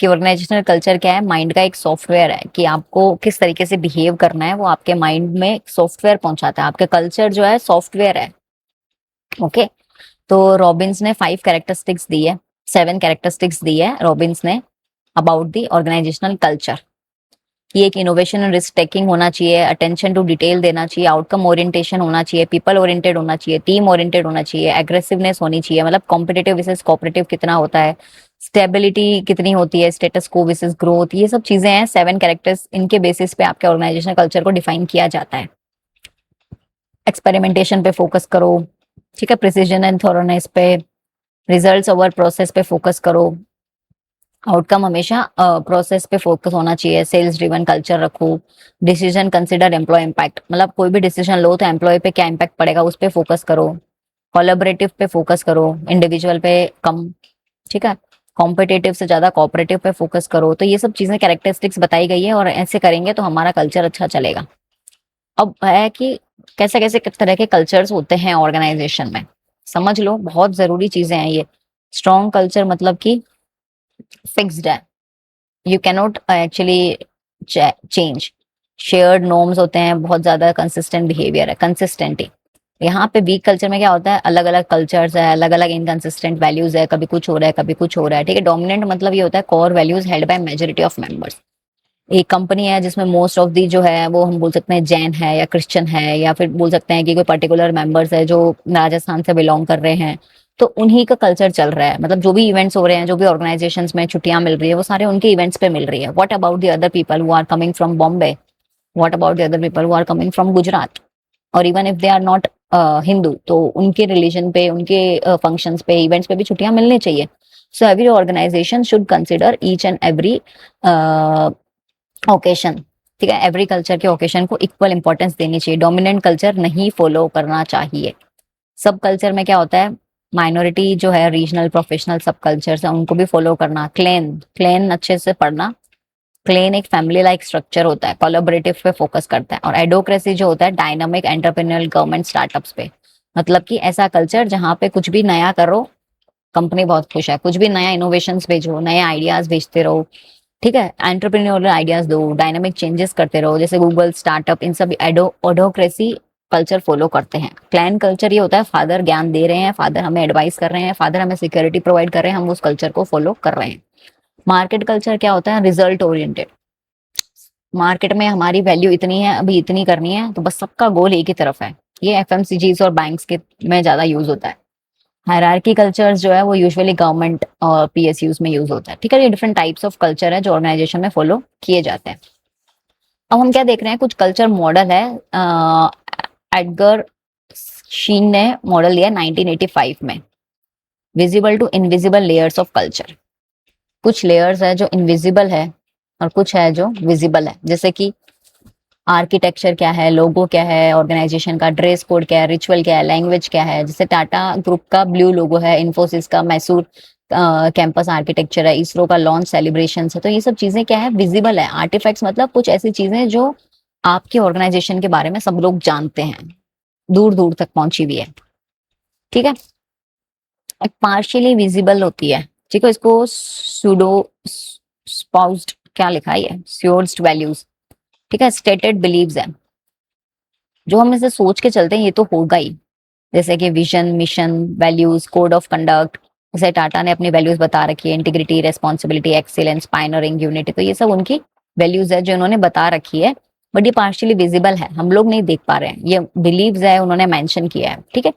कि ऑर्गेनाइजेशनल कल्चर क्या है, माइंड का एक सॉफ्टवेयर है कि आपको किस तरीके से बिहेव करना है, वो आपके माइंड में सॉफ्टवेयर पहुंचाता है। आपके कल्चर जो है सॉफ्टवेयर है, ओके। तो रॉबिन्स ने 5 कैरेक्टरिस्टिक्स दी है, 7 कैरेक्टरिस्टिक्स दी है रॉबिन्स ने अबाउट द ऑर्गेनाइजेशनल कल्चर, कि एक इनोवेशन एंड रिस्क टेकिंग होना चाहिए, अटेंशन टू डिटेल देना चाहिए, आउटकम ओरिएंटेशन होना चाहिए, पीपल ओरिएंटेड होना चाहिए, टीम ओरिएंटेड होना चाहिए, एग्रेसिवनेस होनी चाहिए, मतलब कॉम्पिटिटिव वर्सेस कोऑपरेटिव कितना होता है, स्टेबिलिटी कितनी होती है, स्टेटस को वर्सेस ग्रोथ, ये सब चीजें हैं 7 कैरेक्टर्स, इनके बेसिस पे आपके ऑर्गेनाइजेशनल कल्चर को डिफाइन किया जाता है। एक्सपेरिमेंटेशन पे फोकस करो, ठीक है, प्रिसीजन एंड थॉरोनेस पे, रिजल्ट्स ओवर प्रोसेस पे फोकस करो, आउटकम हमेशा प्रोसेस पे फोकस होना चाहिए, सेल्स ड्रिवन कल्चर रखो, डिसीजन कंसिडर एम्प्लॉय इम्पैक्ट, मतलब कोई भी डिसीजन लो तो एम्प्लॉय पे क्या इम्पैक्ट पड़ेगा उस पे फोकस करो, कोलैबोरेटिव पे फोकस करो, इंडिविजुअल पे कम, ठीक है, कॉम्पिटिटिव से ज्यादा कोऑपरेटिव पे फोकस करो। तो ये सब चीजें कैरेक्टरिस्टिक्स बताई गई है और ऐसे करेंगे तो हमारा कल्चर अच्छा चलेगा। अब है कि कैसे कैसे किस तरह के कल्चर्स होते हैं ऑर्गेनाइजेशन में, समझ लो, बहुत जरूरी चीजें हैं ये। स्ट्रॉन्ग कल्चर मतलब कि फिक्स्ड है, you cannot actually change. Shared norms होते हैं, बहुत ज्यादा कंसिस्टेंट बिहेवियर है, कंसिस्टेंटी। यहाँ पे वीक कल्चर में क्या होता है, अलग अलग कल्चर्स है, अलग अलग इनकंसिस्टेंट वैल्यूज है, कभी कुछ हो रहा है कभी कुछ हो रहा है, ठीक है। डोमिनेंट मतलब ये होता है core values held by majority of members. एक कंपनी है जिसमें मोस्ट ऑफ दी जो है वो हम बोल सकते हैं जैन है या क्रिश्चियन है, या फिर बोल सकते हैं कि कोई पर्टिकुलर मेंबर्स है जो राजस्थान से बिलोंग कर रहे हैं, तो उन्हीं का कल्चर चल रहा है। मतलब जो भी इवेंट्स हो रहे हैं, जो भी ऑर्गेनाइजेशंस में छुट्टियां मिल रही है, वो सारे उनके इवेंट्स पे मिल रही है। What about the other people who are coming from Bombay, what about the other people who are coming from Gujarat, और even if they are not Hindu, तो उनके रिलीजन पे, उनके फंक्शंस पे, इवेंट्स पे भी छुट्टियां मिलनी चाहिए। So every organisation should consider each and every occasion, ठीक है, एवरी कल्चर के ओकेशन को इक्वल इंपॉर्टेंस देनी चाहिए, डोमिनेंट कल्चर नहीं फॉलो करना चाहिए। सब कल्चर में क्या होता है, माइनॉरिटी जो है, रीजनल प्रोफेशनल सब कल्चर्स है, उनको भी फॉलो करना। क्लेन, क्लेन अच्छे से पढ़ना। क्लेन एक फैमिली लाइक स्ट्रक्चर होता है, कोलैबोरेटिव पे फोकस करता है। और एडोक्रेसी जो होता है, डायनामिक एंटरप्रेन्योरल गवर्नमेंट स्टार्टअप्स पे, मतलब कि ऐसा कल्चर जहाँ पे कुछ भी नया करो कंपनी बहुत खुश है, कुछ भी नया इनोवेशंस भेजो, नए आइडियाज भेजते रहो, ठीक है, एंटरप्रेन्योरल आइडियाज दो, डायनामिक चेंजेस करते रहो, जैसे गूगल स्टार्टअप, इन सब एडोक्रेसी कल्चर फॉलो करते हैं। क्लैन कल्चर ये होता है फादर ज्ञान दे रहे हैं, फादर हमें एडवाइस कर रहे हैं, फादर हमें सिक्योरिटी प्रोवाइड कर रहे हैं, हम उस कल्चर को फॉलो कर रहे हैं। मार्केट कल्चर क्या होता है, रिजल्ट ओरिएंटेड। मार्केट में हमारी वैल्यू इतनी है, अभी इतनी करनी है, तो बस सबका गोल एक ही तरफ है। ये एफएमसीजीज और बैंक्स के में ज्यादा यूज होता है। हायरार्की कल्चर्स जो है वो यूजुअली गवर्नमेंट और पीएसयूज में यूज होता है, ठीक है। ये डिफरेंट टाइप्स ऑफ कल्चर है जो ऑर्गेनाइजेशन में फॉलो किए जाते हैं। अब हम क्या देख रहे हैं, कुछ कल्चर मॉडल है। एडगर शीन ने मॉडल दिया 1985 में, visible to invisible layers of culture. कुछ लेयर्स है जो इनविजिबल है और कुछ है जो विजिबल है, जैसे कि आर्किटेक्चर क्या है, लोगो क्या है ऑर्गेनाइजेशन का, ड्रेस कोड क्या है, रिचुअल क्या है, लैंग्वेज क्या है। जैसे टाटा ग्रुप का ब्लू लोगो है, इन्फोसिस का मैसूर कैंपस आर्किटेक्चर है, इसरो का लॉन्च सेलिब्रेशन है। तो ये सब चीजें क्या है, विजिबल है। आर्टिफैक्ट्स मतलब कुछ ऐसी चीजें जो आपके ऑर्गेनाइजेशन के बारे में सब लोग जानते हैं, दूर दूर तक पहुंची हुई है, ठीक है। एक पार्शियली विजिबल होती है, ठीक है, इसको सूडो स्पाउस्ड क्या लिखा है, स्योर्स्ड वैल्यूज, ठीक है, स्टेटेड बिलीव्स है, जो हम इसे सोच के चलते हैं ये तो होगा ही। जैसे कि vision, mission, values, code of conduct. जैसे टाटा ने अपनी वैल्यूज बता रखी है, integrity, responsibility, excellence, pioneering, unity, तो ये सब उनकी वैल्यूज है जो उन्होंने बता रखी है। बट ये पार्शियली विजिबल है, हम लोग नहीं देख पा रहे हैं, ये बिलीव्स है, उन्होंने मेंशन किया है, ठीक है।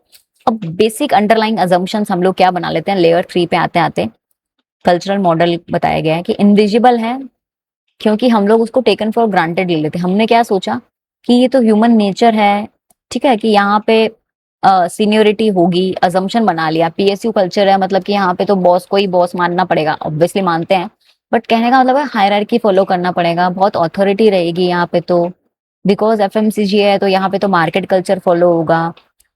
अब बेसिक अंडरलाइंग अजम्पशंस हम लोग क्या बना लेते हैं, लेयर 3 पे आते आते कल्चरल मॉडल बताया गया है कि इनविजिबल है, क्योंकि हम लोग उसको टेकन फॉर ग्रांटेड ले लेते हैं। हमने क्या सोचा कि ये तो ह्यूमन नेचर है, ठीक है, कि यहाँ पे सीनियोरिटी होगी, अजम्पशन बना लिया। पीएसयू कल्चर है, मतलब कि यहाँ पे तो बॉस को ही बॉस मानना पड़ेगा, ऑब्वियसली मानते हैं, बट कहने का मतलब है हायरार्की फॉलो करना पड़ेगा, बहुत अथॉरिटी रहेगी यहाँ पे तो। बिकॉज एफएमसीजी है तो यहाँ पे तो मार्केट कल्चर फॉलो होगा।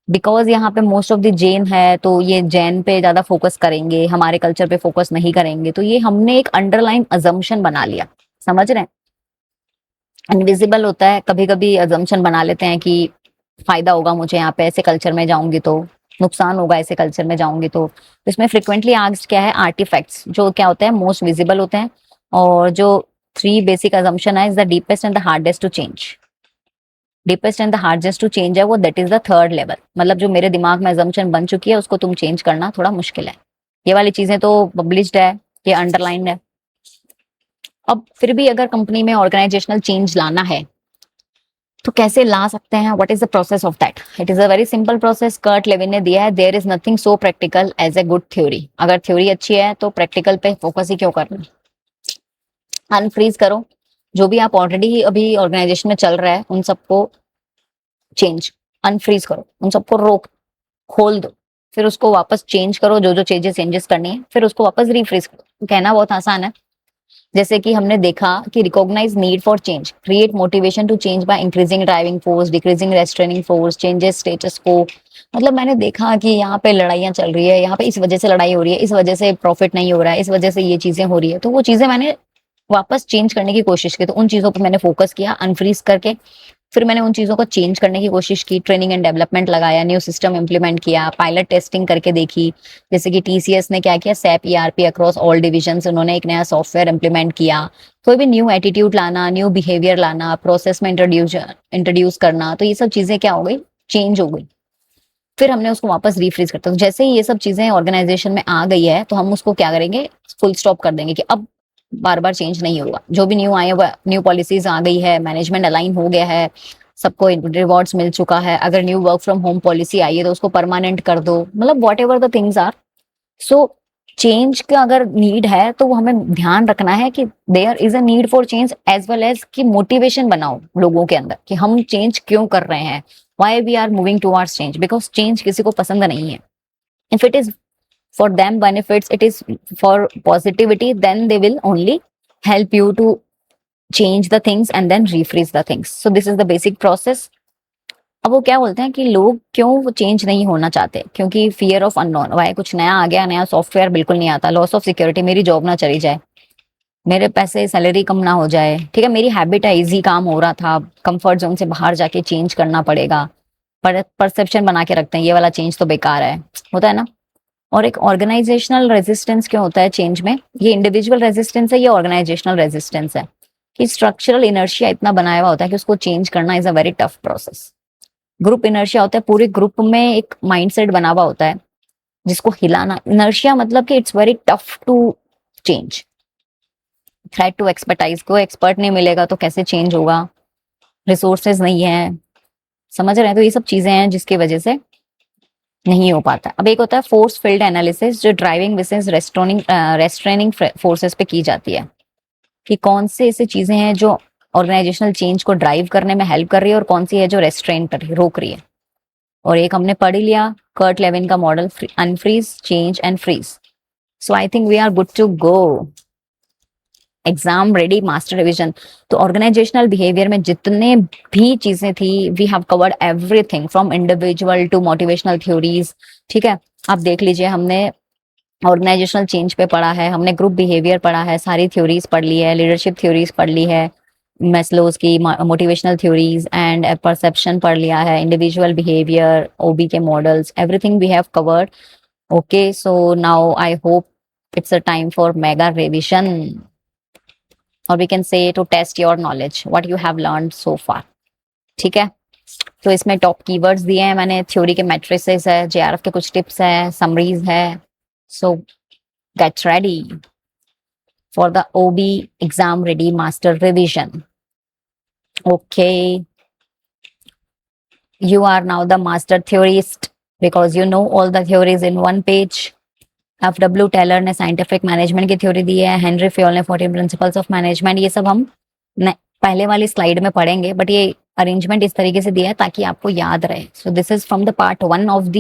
बिकॉज यहाँ पे मोस्ट ऑफ द जैन है तो ये जैन पे ज्यादा फोकस करेंगे, हमारे कल्चर पे फोकस नहीं करेंगे। तो ये हमने एक अंडरलाइन अजम्पशन बना लिया, समझ रहे हैं। इनविजिबल होता है, कभी कभी अजम्पशन बना लेते हैं कि फायदा होगा मुझे यहाँ पे, ऐसे कल्चर में जाऊंगी तो नुकसान होगा, ऐसे कल्चर में जाऊंगी तो। इसमें फ्रिक्वेंटली आस्क्ड क्या है, आर्टिफैक्ट्स जो क्या होते हैं मोस्ट विजिबल होते हैं। और जो थ्री बेसिक अजम्पशन है, is the deepest and the hardest to change. Deepest and the hardest to change है वो, that is the third level. मतलब जो मेरे दिमाग में अजम्पशन बन चुकी है उसको तुम चेंज करना थोड़ा मुश्किल है। ये वाली चीजें तो पब्लिश्ड है, ये अंडरलाइन है। अब फिर भी अगर कंपनी में ऑर्गेनाइजेशनल चेंज लाना है तो कैसे ला सकते हैं, what is the process of that? It is a very simple process, Kurt Lewin ने दिया है, there is nothing so practical as a good theory. अगर थ्योरी अच्छी है तो प्रैक्टिकल पे फोकस ही क्यों करना। अनफ्रीज करो जो भी आप ऑलरेडी अभी ऑर्गेनाइजेशन में चल रहा है उन सबको चेंज, अनफ्रीज करो, उन सबको रोक, खोल दो, फिर उसको वापस चेंज करो, जो जो चेंजेस करनी है, फिर उसको वापस रिफ्रीज करो। कहना बहुत आसान है। जैसे कि हमने देखा कि recognise need for change, create motivation to change by increasing driving force, decreasing restraining force, changes status quo. मतलब मैंने देखा कि यहाँ पे लड़ाइयाँ चल रही है, यहाँ पे इस वजह से लड़ाई हो रही है, इस वजह से प्रॉफिट नहीं हो रहा है, इस वजह से ये चीजें हो रही है, तो वो चीजें मैंने वापस चेंज करने की कोशिश की। तो उन चीजों पर मैंने फोकस किया अनफ्रीज करके, फिर मैंने उन चीजों को चेंज करने की कोशिश की, ट्रेनिंग एंड डेवलपमेंट लगाया, न्यू सिस्टम इंप्लीमेंट किया, पायलट टेस्टिंग करके देखी। जैसे कि टीसीएस ने क्या किया, SAP ERP across all division, उन्होंने एक नया सॉफ्टवेयर इंप्लीमेंट किया। कोई भी न्यू एटीट्यूड लाना, न्यू बिहेवियर लाना, प्रोसेस में इंट्रोड्यूस करना, तो ये सब चीजें क्या हो गई, चेंज हो गई। फिर हमने उसको वापस रिफ्रीज करता, तो जैसे ही ये सब चीजें ऑर्गेनाइजेशन में आ गई है तो हम उसको क्या करेंगे, फुल स्टॉप कर देंगे कि अब बार बार चेंज नहीं होगा। जो भी न्यू आए, न्यू पॉलिसीज आ गई है, मैनेजमेंट अलाइन हो गया है, सबको रिवॉर्ड्स मिल चुका है, अगर new work from home policy आई है तो उसको परमानेंट कर दो, मतलब whatever the things are. So change का अगर नीड है तो वो हमें ध्यान रखना है कि there is a need for change, as well as कि मोटिवेशन बनाओ लोगों के अंदर कि हम चेंज क्यों कर रहे हैं, why we are moving towards change, because change किसी को पसंद नहीं है। If it is for them benefits, it is for positivity, then they will only help you to change the things and then refreeze the things. So this is the basic process. अब वो क्या बोलते हैं कि लोग क्यों वो change नहीं होना चाहते, क्योंकि फियर ऑफ अननोन। वाई, कुछ नया आ गया, नया सॉफ्टवेयर बिल्कुल नहीं आता, लॉस ऑफ सिक्योरिटी, मेरी जॉब ना चली जाए, मेरे पैसे सैलरी कम ना हो जाए, ठीक है, मेरी हैबिट है, इजी काम हो रहा था, कंफर्ट जोन से बाहर जाके चेंज करना पड़ेगा। पर परसेप्शन बना के रखते हैं ये वाला चेंज तो बेकार है, होता है ना। और एक ऑर्गेनाइजेशनल रेजिस्टेंस क्यों होता है चेंज में, ये इंडिविजुअल रेजिस्टेंस है, ये ऑर्गेनाइजेशनल रेजिस्टेंस है, कि स्ट्रक्चरल इनर्शिया इतना बनाया हुआ होता है कि उसको चेंज करना is a very tough process. Group inertia होता है, पूरे ग्रुप में एक माइंडसेट बना हुआ होता है जिसको हिलाना, इनर्शिया मतलब कि it's very tough to change. Threat to expertise, को एक्सपर्ट नहीं मिलेगा तो कैसे चेंज होगा, रिसोर्सेज नहीं है, समझ रहे हैं। तो ये सब चीजें हैं जिसकी वजह से नहीं हो पाता। अब एक होता है फोर्स फील्ड एनालिसिस, जो ड्राइविंग विसेस रेस्ट्रेनिंग फोर्सेस पे की जाती है, कि कौन से ऐसी चीजें हैं जो ऑर्गेनाइजेशनल चेंज को ड्राइव करने में हेल्प कर रही है और कौन सी है जो रेस्ट्रेन कर रही है, रोक रही है। और एक हमने पढ़ ही लिया, कर्ट लेविन का model, unfreeze, change and freeze. So I think we are good to go. Exam ready master revision. तो ऑर्गेनाइजेशनल बिहेवियर में जितने भी चीजें थी, we have covered everything from individual to motivational theories, ठीक है। आप देख लीजिए, हमने ऑर्गेनाइजेशनल चेंज पे पढ़ा है, हमने ग्रुप बिहेवियर पढ़ा है, सारी थ्योरीज पढ़ ली है, लीडरशिप थ्योरीज पढ़ ली है, मैस्लोज की मोटिवेशनल थ्योरीज एंड परसेप्शन पढ़ लिया है, इंडिविजुअल बिहेवियर, ओबी के models, everything we have covered. Okay, so now I hope it's a time for mega revision, और we can say to test your knowledge what you have learn so far, ठीक है। तो इसमें top keywords दिए हैं मैंने, theory के matrices है, जेआरएफ के कुछ टिप्स है, समरीज है। So get ready for the OB exam ready master revision. Okay, you are now the master theorist because you know all the theories in one page FW Taylor ने scientific management की theory दी है, Henri Fayol ने 14 principles of management. ये सब हम पहले वाली स्लाइड में पढ़ेंगे, बट ये अरेंजमेंट इस तरीके से दिया है ताकि आपको याद रहे। So this is from the part 1 of the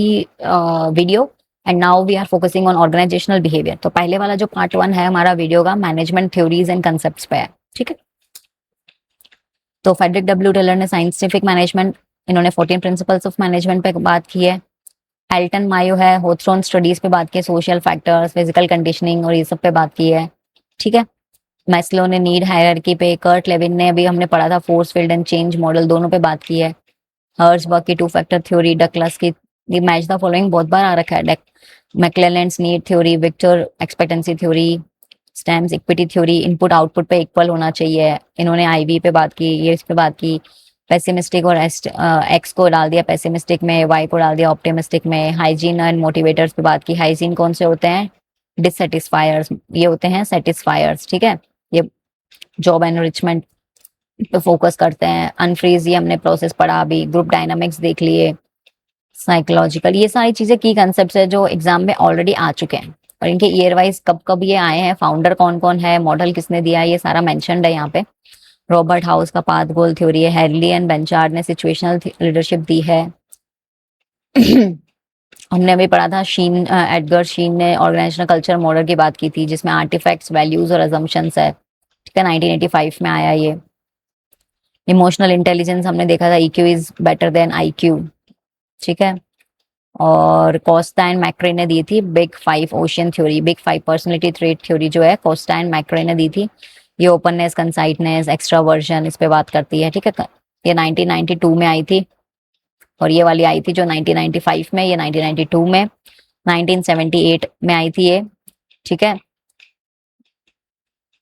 video and now we are focusing on organisational behaviour. तो पहले वाला जो पार्ट 1 है हमारा वीडियो का, मैनेजमेंट थ्योरीज एंड कंसेप्ट पे है, ठीक है। तो फ्रेडरिक डब्ल्यू टेलर ने साइंटिफिक मैनेजमेंट, इन्होंने 14 प्रिंसिपल्स ऑफ मैनेजमेंट पे बात की है। एल्टन मायो है, होथ्रोन स्टडीज पे बात की है, सोशल फैक्टर्स, फिजिकल कंडीशनिंग और ये सब पे बात की है, ठीक है। मैस्लो ने नीड हायरार्की पे, कर्ट लेविन ने अभी हमने पढ़ा था force field and change model, दोनों पे बात की है। हर्ट्जबर्ग की 2 फैक्टर थ्योरी, डगलस की, ये मैच द फॉलोइंग बहुत बार आ रखा है, McClelland's need theory, Victor expectancy theory, Adams equity theory, input output पे इक्वल होना चाहिए, इन्होंने आईवी पे बात की, ये इस पे बात की। पेसिमिस्टिक और एक्स को डाल दिया पेसिमिस्टिक में, वाई को डाल दिया ऑप्टिमिस्टिक में। हाइजीन एंड मोटिवेटर्स पे बात की, हाइजीन कौन से होते हैं, डिससेटिस्फायर्स, ये होते हैं सेटिस्फायर्स, ठीक है। ये जॉब एनरिचमेंट पे फोकस करते हैं। अनफ्रीज, ये हमने प्रोसेस पढ़ा अभी। ग्रुप डायनामिक्स देख लिए, साइकोलॉजिकल, ये सारी चीजें की कंसेप्ट है जो एग्जाम में ऑलरेडी आ चुके हैं और इनके ईयर वाइज कब कब ये आए हैं, फाउंडर कौन कौन है, मॉडल किसने दिया है, ये सारा मेंशन्ड है यहाँ पे। रॉबर्ट हाउस का पाथ गोल थ्योरी है, हैरली एंड बेंचार्ड ने सिचुएशनल लीडरशिप दी है। हमने अभी पढ़ा था शीन, एडगर शीन ने ऑर्गेनाइजेशनल कल्चर मॉडल की बात की थी जिसमें आर्टिफैक्ट्स, वैल्यूज और अजम्पशंस है, ठीक है। 1985 में आया ये। इमोशनल इंटेलिजेंस हमने देखा था, EQ is better than IQ, ठीक है। और कोस्टा एंड मैक्रे ने दी थी big 5 ocean theory, big 5 personality trait theory जो है कोस्टा एंड मैक्रे ने दी थी। ये ओपननेस, कंसाइटनेस, एक्स्ट्रावर्जन, इस पे बात करती है, ठीक है। ये 1992 में आई थी और ये वाली आई थी जो 1995 में, ये 1992 में। 1978 में आई थी ये, ठीक है।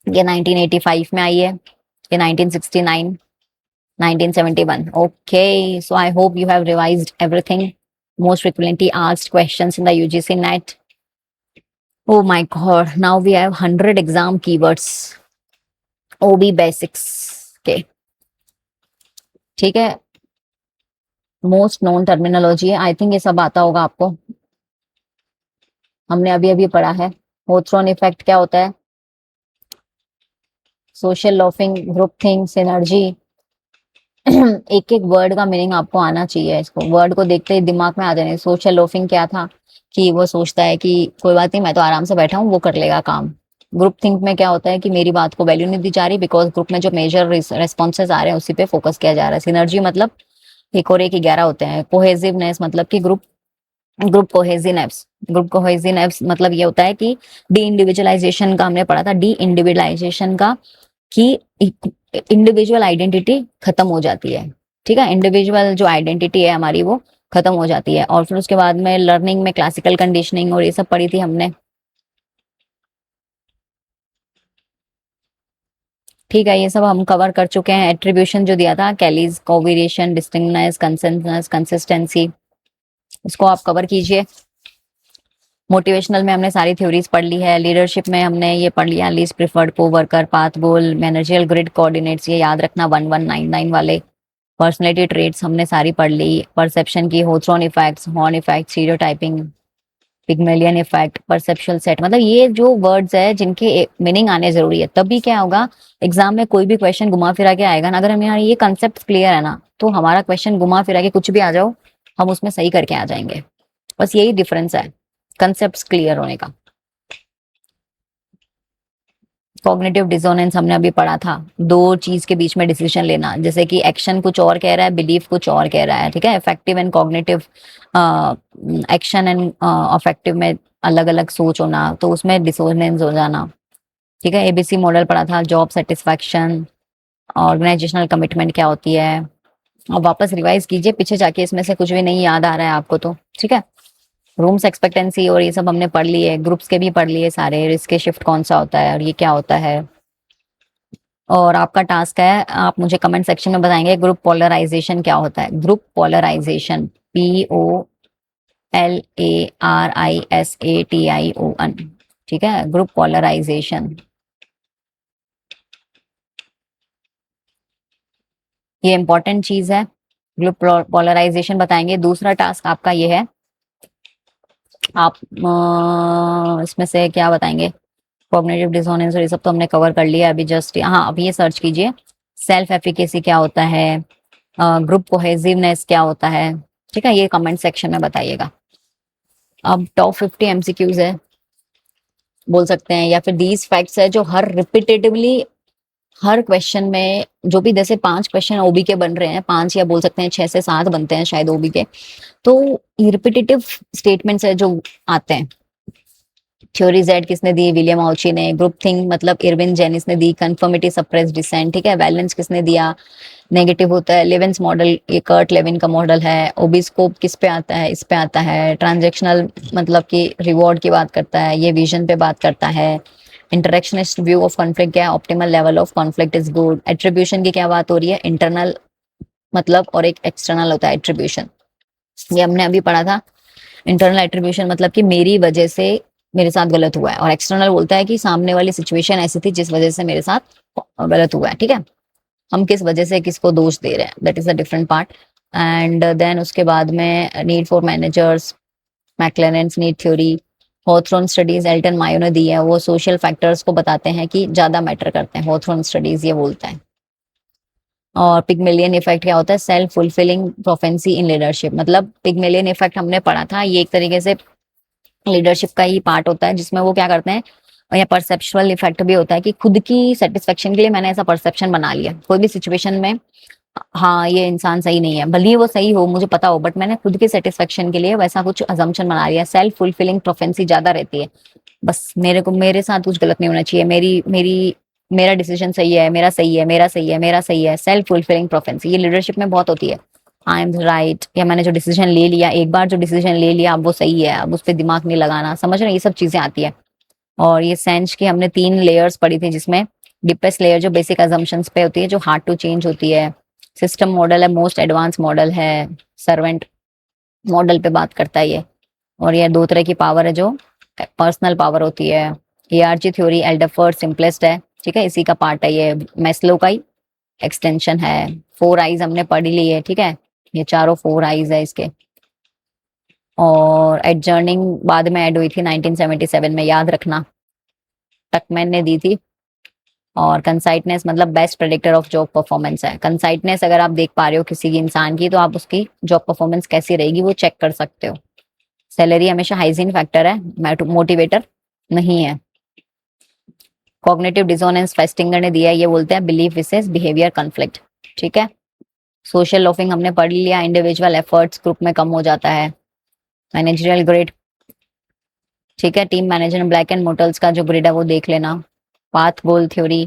ये 1985 में आई है, ये 1969, 1971। Okay, so I hope you have revised everything. Most frequently asked questions in the UGC net. Oh my God, now we have 100 exam keywords. OB basics. Okay, ठीक है। मोस्ट नोन टर्मिनोलॉजी है, आई थिंक ये सब आता होगा आपको, हमने अभी अभी पढ़ा है। होथ्रोन इफेक्ट क्या होता है, social laughing, group thing, synergy. एक एक वर्ड का मीनिंग आपको आना चाहिए, इसको वर्ड को देखते ही दिमाग में आ जाने। सोशल लोफिंग क्या था कि वो सोचता है कि कोई बात नहीं, मैं तो आराम से बैठा हूँ, वो कर लेगा काम। ग्रुप थिंक में क्या होता है कि मेरी बात को वैल्यू नहीं दी जा रही बिकॉज ग्रुप में जो मेजर रेस्पॉन्सेज आ रहे हैं उसी पे फोकस किया जा रहा है। सिनर्जी मतलब एक और एक 11 होते हैं। कोहेसिवनेस मतलब कि group group cohesiveness, group cohesiveness मतलब ये होता है कि डी इंडिविजुअलाइजेशन का हमने पढ़ा था, डी इंडिविजुअलाइजेशन का कि इंडिविजुअल आइडेंटिटी खत्म हो जाती है, ठीक है। इंडिविजुअल जो आइडेंटिटी है हमारी वो खत्म हो जाती है। और फिर उसके बाद में लर्निंग में क्लासिकल कंडीशनिंग और ये सब पढ़ी थी हमने, ठीक है। ये सब हम कवर कर चुके हैं। एट्रीब्यूशन जो दिया था, कैलीज, कोवेरिएशन, डिस्टिंक्टनेस, कंसेंसस, कंसिस्टेंसी, इसको आप कवर कीजिए। मोटिवेशनल में हमने सारी थ्योरीज पढ़ ली है। लीडरशिप में हमने ये पढ़ लिया, लीस्ट प्रिफर्ड, को वर्कर, पाथ गोल, मैनेजरियल ग्रिड कोऑर्डिनेट्स, ये याद रखना 1199 वाले। पर्सनैलिटी ट्रेट्स हमने सारी पढ़ ली। परसेप्शन की, Hawthorne effects, horn effect, stereotyping, Pygmalion effect, perceptual set, मतलब ये जो वर्ड्स है जिनके मीनिंग आने जरूरी है, तभी क्या होगा एग्जाम में कोई भी क्वेश्चन घुमा फिरा के आएगा ना। अगर हमें ये कंसेप्ट क्लियर है ना तो हमारा क्वेश्चन घुमा फिरा के कुछ भी आ जाओ हम उसमें सही करके आ जाएंगे। बस यही डिफरेंस है कंसेप्ट क्लियर होने का। कॉग्निटिव डिसोनेंस हमने अभी पढ़ा था, दो चीज के बीच में डिसीजन लेना, जैसे कि एक्शन कुछ और कह रहा है, बिलीफ कुछ और कह रहा है, ठीक है। Effective and cognitive, action and affective में अलग अलग सोच होना, तो उसमें डिसोनेंस हो जाना, ठीक है। ABC मॉडल पढ़ा था, जॉब सेटिस्फैक्शन, ऑर्गेनाइजेशनल कमिटमेंट क्या होती है। अब वापस रिवाइज कीजिए पीछे जाके, इसमें से कुछ भी नहीं याद आ रहा है आपको तो, ठीक है। रूम्स एक्सपेक्टेंसी और ये सब हमने पढ़ लिए, ग्रुप्स के भी पढ़ लिए सारे, रिस्क शिफ्ट कौन सा होता है और ये क्या होता है। और आपका टास्क है, आप मुझे कमेंट सेक्शन में बताएंगे ग्रुप पोलराइजेशन क्या होता है। ग्रुप पोलराइजेशन, POLARISATION, ठीक है, ग्रुप पोलराइजेशन, ये इंपॉर्टेंट चीज है। ग्रुप पोलराइजेशन बताएंगे। दूसरा टास्क आपका ये है आप इसमें से क्या बताएंगे? कॉग्निटिव डिसोनेंस और ये सब तो हमने कवर कर लिया अभी जस्ट। हाँ, अब ये सर्च कीजिए, सेल्फ एफिकेसी क्या होता है, ग्रुप कोहेसिवनेस क्या होता है, ठीक है, ये कमेंट सेक्शन में बताइएगा। अब टॉप 50 एमसीक्यूज है बोल सकते हैं, या फिर दीज फैक्ट्स है जो हर रिपीटेटिवली हर क्वेश्चन में, जो भी जैसे 5 क्वेश्चन ओबी के बन रहे हैं, 5 या बोल सकते हैं 6 से 7 बनते हैं शायद ओबी के, तो रिपीटेटिव स्टेटमेंट्स है जो आते हैं। थ्योरी जेड किसने दी? विलियम ऑची ने। ग्रुप थिंग मतलब इरविन जेनिस ने दी। कन्फर्मिटी सप्रेस डिसेंट, ठीक है। वैलेंस किसने दिया? नेगेटिव होता है। लेविन्स मॉडल, ये कर्ट लेविन का मॉडल है। ओबिस्कोप किस पे आता है? इस पे आता है। ट्रांजेक्शनल मतलब कि रिवॉर्ड की बात करता है, ये विजन पे बात करता है। इंटरेक्शनिस्ट व्यू ऑफ कॉन्फ्लिक्ट क्या है? Optimal level of conflict is good. Attribution की क्या बात हो रही है? इंटरनल मतलब और एक एक्सटर्नल होता है एट्रीब्यूशन, ये हमने अभी पढ़ा था। इंटरनल एट्रीब्यूशन मतलब कि मेरी वजह से मेरे साथ गलत हुआ है, और एक्सटर्नल बोलता है कि सामने वाली सिचुएशन ऐसी थी जिस वजह से मेरे साथ गलत हुआ है, ठीक है। हम किस वजह से किसको दोष दे रहे हैं, that is a different part. And then उसके बाद में need for managers, McClelland's need theory, Hawthorne studies Elton Mayo ने दी है, वो सोशल फैक्टर्स को बताते हैं कि ज्यादा मैटर करते हैं, हॉथरॉन स्टडीज ये बोलता है। और पिगमेलियन इफेक्ट क्या होता है? Self fulfilling proficiency in leadership, मतलब पिगमेलियन इफेक्ट हमने पढ़ा था, ये एक तरीके से लीडरशिप का ही पार्ट होता है, जिसमें वो क्या करते हैं, और या परसेप्चुअल इफेक्ट भी होता है कि खुद की सेटिस्फेक्शन के लिए मैंने ऐसा परसेप्शन बना लिया कोई भी सिचुएशन में, हाँ ये इंसान सही नहीं है, भले ही वो सही हो मुझे पता हो, बट मैंने खुद के सेटिस्फेक्शन के लिए वैसा कुछ अजम्पशन बना लिया। सेल्फ फुलफिलिंग प्रोफेंसी ज्यादा रहती है, बस मेरे साथ कुछ गलत नहीं होना चाहिए, मेरी मेरी मेरा डिसीजन सही है, मेरा सही है, मेरा सही है, मेरा सही है। सेल्फ फुलफिलिंग प्रोफेंसी ये लीडरशिप में बहुत होती है। आई एम राइट, या मैंने जो डिसीजन ले लिया, एक बार जो डिसीजन ले लिया अब वो सही है, अब उस पर दिमाग नहीं लगाना, समझ रहे, ये सब चीजें आती है। और ये सेंच की हमने 3 लेयर्स पढ़ी थी, जिसमें डीपेस्ट लेयर जो बेसिक अजम्पशंस पे होती है, जो हार्ड टू चेंज होती है। सिस्टम मॉडल है, मोस्ट एडवांस मॉडल है। सर्वेंट मॉडल पे बात करता है ये। और ये 2 तरह की पावर है, जो पर्सनल पावर होती है। एआरजी थ्योरी एल्डरफर्ड सिंपलेस्ट है, ठीक है, इसी का पार्ट है ये, मैस्लो का ही एक्सटेंशन है। 4 आइज हमने पढ़ ली है, ठीक है, ये चारों 4 आइज है इसके। और एडजर्निंग बाद में ऐड हुई थी 1977 में, याद रखना, टकमैन ने दी थी। और कंसाइटनेस मतलब best predictor of job performance है। कंसाइटनेस अगर आप देख पा रहे हो किसी की इंसान की, तो आप उसकी जॉब परफॉर्मेंस कैसी रहेगी वो चेक कर सकते हो। सैलरी हमेशा हाइजीन फैक्टर है, मोटिवेटर नहीं है। कॉग्निटिव डिसोनेंस फेस्टिंगर ने दिया है, ये बोलते हैं बिलीफ विसेस बिहेवियर कॉन्फ्लिक्ट, ठीक है। सोशल लॉफिंग हमने पढ़ लिया, इंडिविजुअल एफर्ट्स ग्रुप में कम हो जाता है। मैनेजरियल ग्रिड, ठीक है, team manager black and motels का जो ग्रिड है वो देख लेना। पाथ गोल थ्योरी,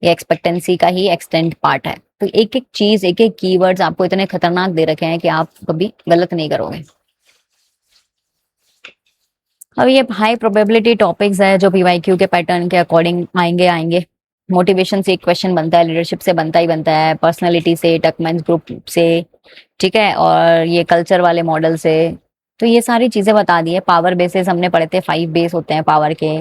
ये एक्सपेक्टेंसी का ही एक्सटेंड पार्ट है। तो एक एक चीज, एक एक कीवर्ड्स आपको इतने खतरनाक दे रखे हैं कि आप कभी गलत नहीं करोगे। अब ये हाई प्रोबेबिलिटी टॉपिक्स है जो पीवाईक्यू के पैटर्न के अकॉर्डिंग आएंगे आएंगे। मोटिवेशन से एक क्वेश्चन बनता है, लीडरशिप से बनता ही बनता है, पर्सनालिटी से, टकमैन ग्रुप से, ठीक है, और ये कल्चर वाले मॉडल से। तो ये सारी चीजें बता दी है। पावर बेसिस हमने पढ़े थे, 5 बेस होते हैं पावर के।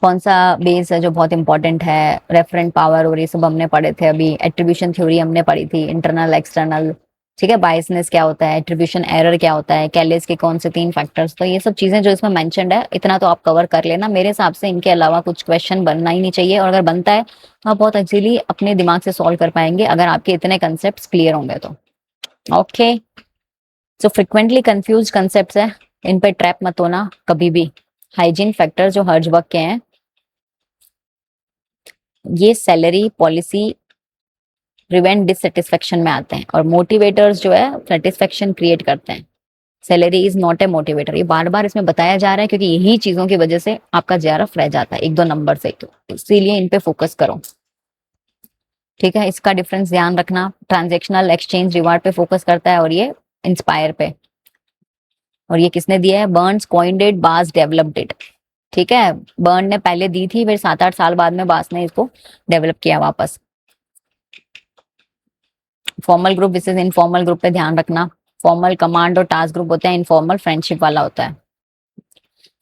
कौन सा बेस है जो बहुत इंपॉर्टेंट है? रेफरेंट पावर, और ये सब हमने पढ़े थे अभी। एट्रीब्यूशन थ्योरी हमने पढ़ी थी, इंटरनल एक्सटर्नल, ठीक है। बायसनेस क्या होता है, एट्रीब्यूशन एरर क्या होता है, कैलेस के कौन से 3 फैक्टर्स, तो ये सब चीजें जो इसमें मेंशन्ड है, इतना तो आप कवर कर लेना। मेरे हिसाब से इनके अलावा कुछ क्वेश्चन बनना ही नहीं चाहिए, और अगर बनता है तो आप बहुत इजीली अपने दिमाग से सॉल्व कर पाएंगे, अगर आपके इतने कंसेप्ट क्लियर होंगे तो। ओके, जो फ्रिक्वेंटली कंफ्यूज कंसेप्ट है, इन पे ट्रैप मत होना कभी भी। हाइजीन फैक्टर जो हर्जबर्ग के हैं, ये सैलरी पॉलिसी प्रिवेंट डिससेटिस्फेक्शन में आते हैं, और मोटिवेटर्स जो है सेटिस्फेक्शन क्रिएट करते हैं। Salary is not a motivator, ये बार बार इसमें बताया जा रहा है, क्योंकि यही चीजों की वजह से आपका जेआरएफ रह जाता है 1-2 नंबर से, तो इसीलिए इन पे फोकस करो, ठीक है। इसका डिफरेंस ध्यान रखना, ट्रांजेक्शनल एक्सचेंज रिवार्ड पे फोकस करता है, और ये इंस्पायर पे। और ये किसने दिया है? बर्न्स कॉइन्ड इट, बास डेवलप्ड इट, ठीक है। बर्न ने पहले दी थी, फिर 7-8 साल बाद में बास ने इसको डेवलप किया वापस। फॉर्मल ग्रुप विसेस इनफॉर्मल ग्रुप पे ध्यान रखना। फॉर्मल कमांड और टास्क ग्रुप होते हैं, इनफॉर्मल फ्रेंडशिप वाला होता है।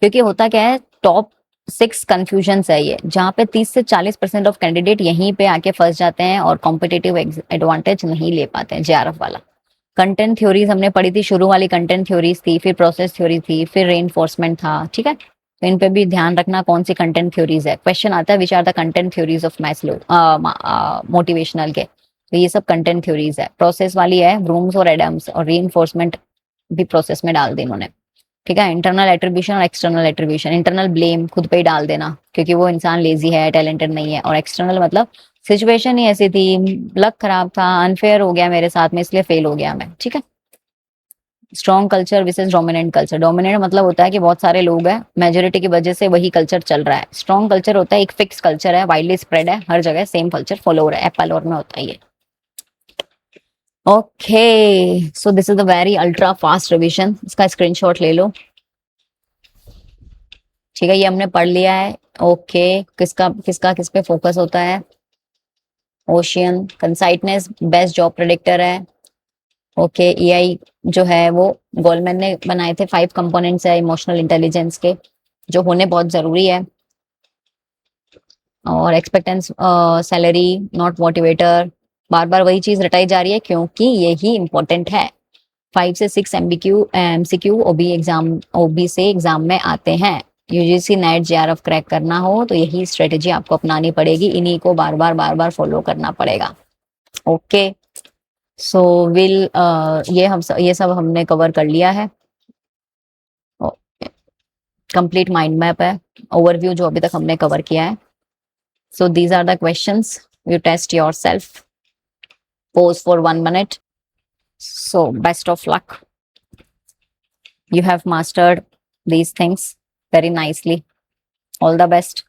क्योंकि होता क्या है, टॉप 6 कंफ्यूजन है ये, जहाँ पे 30 से 40% ऑफ कैंडिडेट यहीं पे आके फंस जाते हैं और कॉम्पिटेटिव एडवांटेज नहीं ले पाते हैं जेआरएफ वाला। कंटेंट थ्योरीज हमने पढ़ी थी, शुरू वाली कंटेंट थ्योरीज थी, फिर प्रोसेस थ्योरी थी, फिर रेनफोर्समेंट था, ठीक है। तो इन पे भी ध्यान रखना कौन सी कंटेंट थ्योरीज है। क्वेश्चन आता है which are the content theories of Maslow motivational के, तो ये सब कंटेंट थ्योरीज है। प्रोसेस वाली है ब्रूम्स और एडम्स, और रीइंफोर्समेंट भी प्रोसेस में डाल दी इन्होंने, ठीक है। इंटरनल एट्रीब्यूशन और एक्सटर्नल एट्रीब्यूशन, इंटरनल ब्लेम खुद पे ही डाल देना क्योंकि वो इंसान लेजी है, टैलेंटेड नहीं है, और एक्सटर्नल मतलब सिचुएशन ही ऐसी थी, लक खराब था, अनफेयर हो गया मेरे साथ में इसलिए फेल हो गया मैं, ठीक है। स्ट्रॉन्ग कल्चर विसेस डोमिनेंट कल्चर, डोमिनेंट मतलब होता है कि बहुत सारे लोग हैं, मेजोरिटी की वजह से वही कल्चर चल रहा है। स्ट्रॉन्ग कल्चर होता है एक फिक्स कल्चर है, वाइडली स्प्रेड है, हर जगह सेम कल्चर फॉलो हो रहा है, एप्पल और में होता है ये। Okay, so this is the very ultra fast revision, इसका स्क्रीनशॉट ले लो, ठीक है। ये हमने पढ़ लिया है। ओके, किसका किसका किस पे फोकस होता है। ओशियन, कंसाइटनेस बेस्ट जॉब प्रेडिक्टर है। ओके, ईआई जो है वो गोल्डमैन ने बनाए थे, 5 कंपोनेंट्स है इमोशनल इंटेलिजेंस के, जो होने बहुत जरूरी है। और एक्सपेक्टेंस सैलरी नॉट मोटिवेटर, बार बार वही चीज रटाई जा रही है क्योंकि यही इंपॉर्टेंट है। 5 से 6 एमबीक्यू एमसीक्यू ओबी से एग्जाम में आते हैं। यूजीसी नेट जेआरएफ क्रैक करना हो तो यही स्ट्रेटेजी आपको अपनानी पड़ेगी, इन्हीं को बार बार फॉलो करना पड़ेगा। ओके, सो विल ये सब हमने कवर कर लिया है। कंप्लीट माइंड मैप है, ओवरव्यू जो अभी तक हमने कवर किया है। So these are the questions, you test yourself, pose for 1 minute. So best of luck, you have mastered these things very nicely, all the best.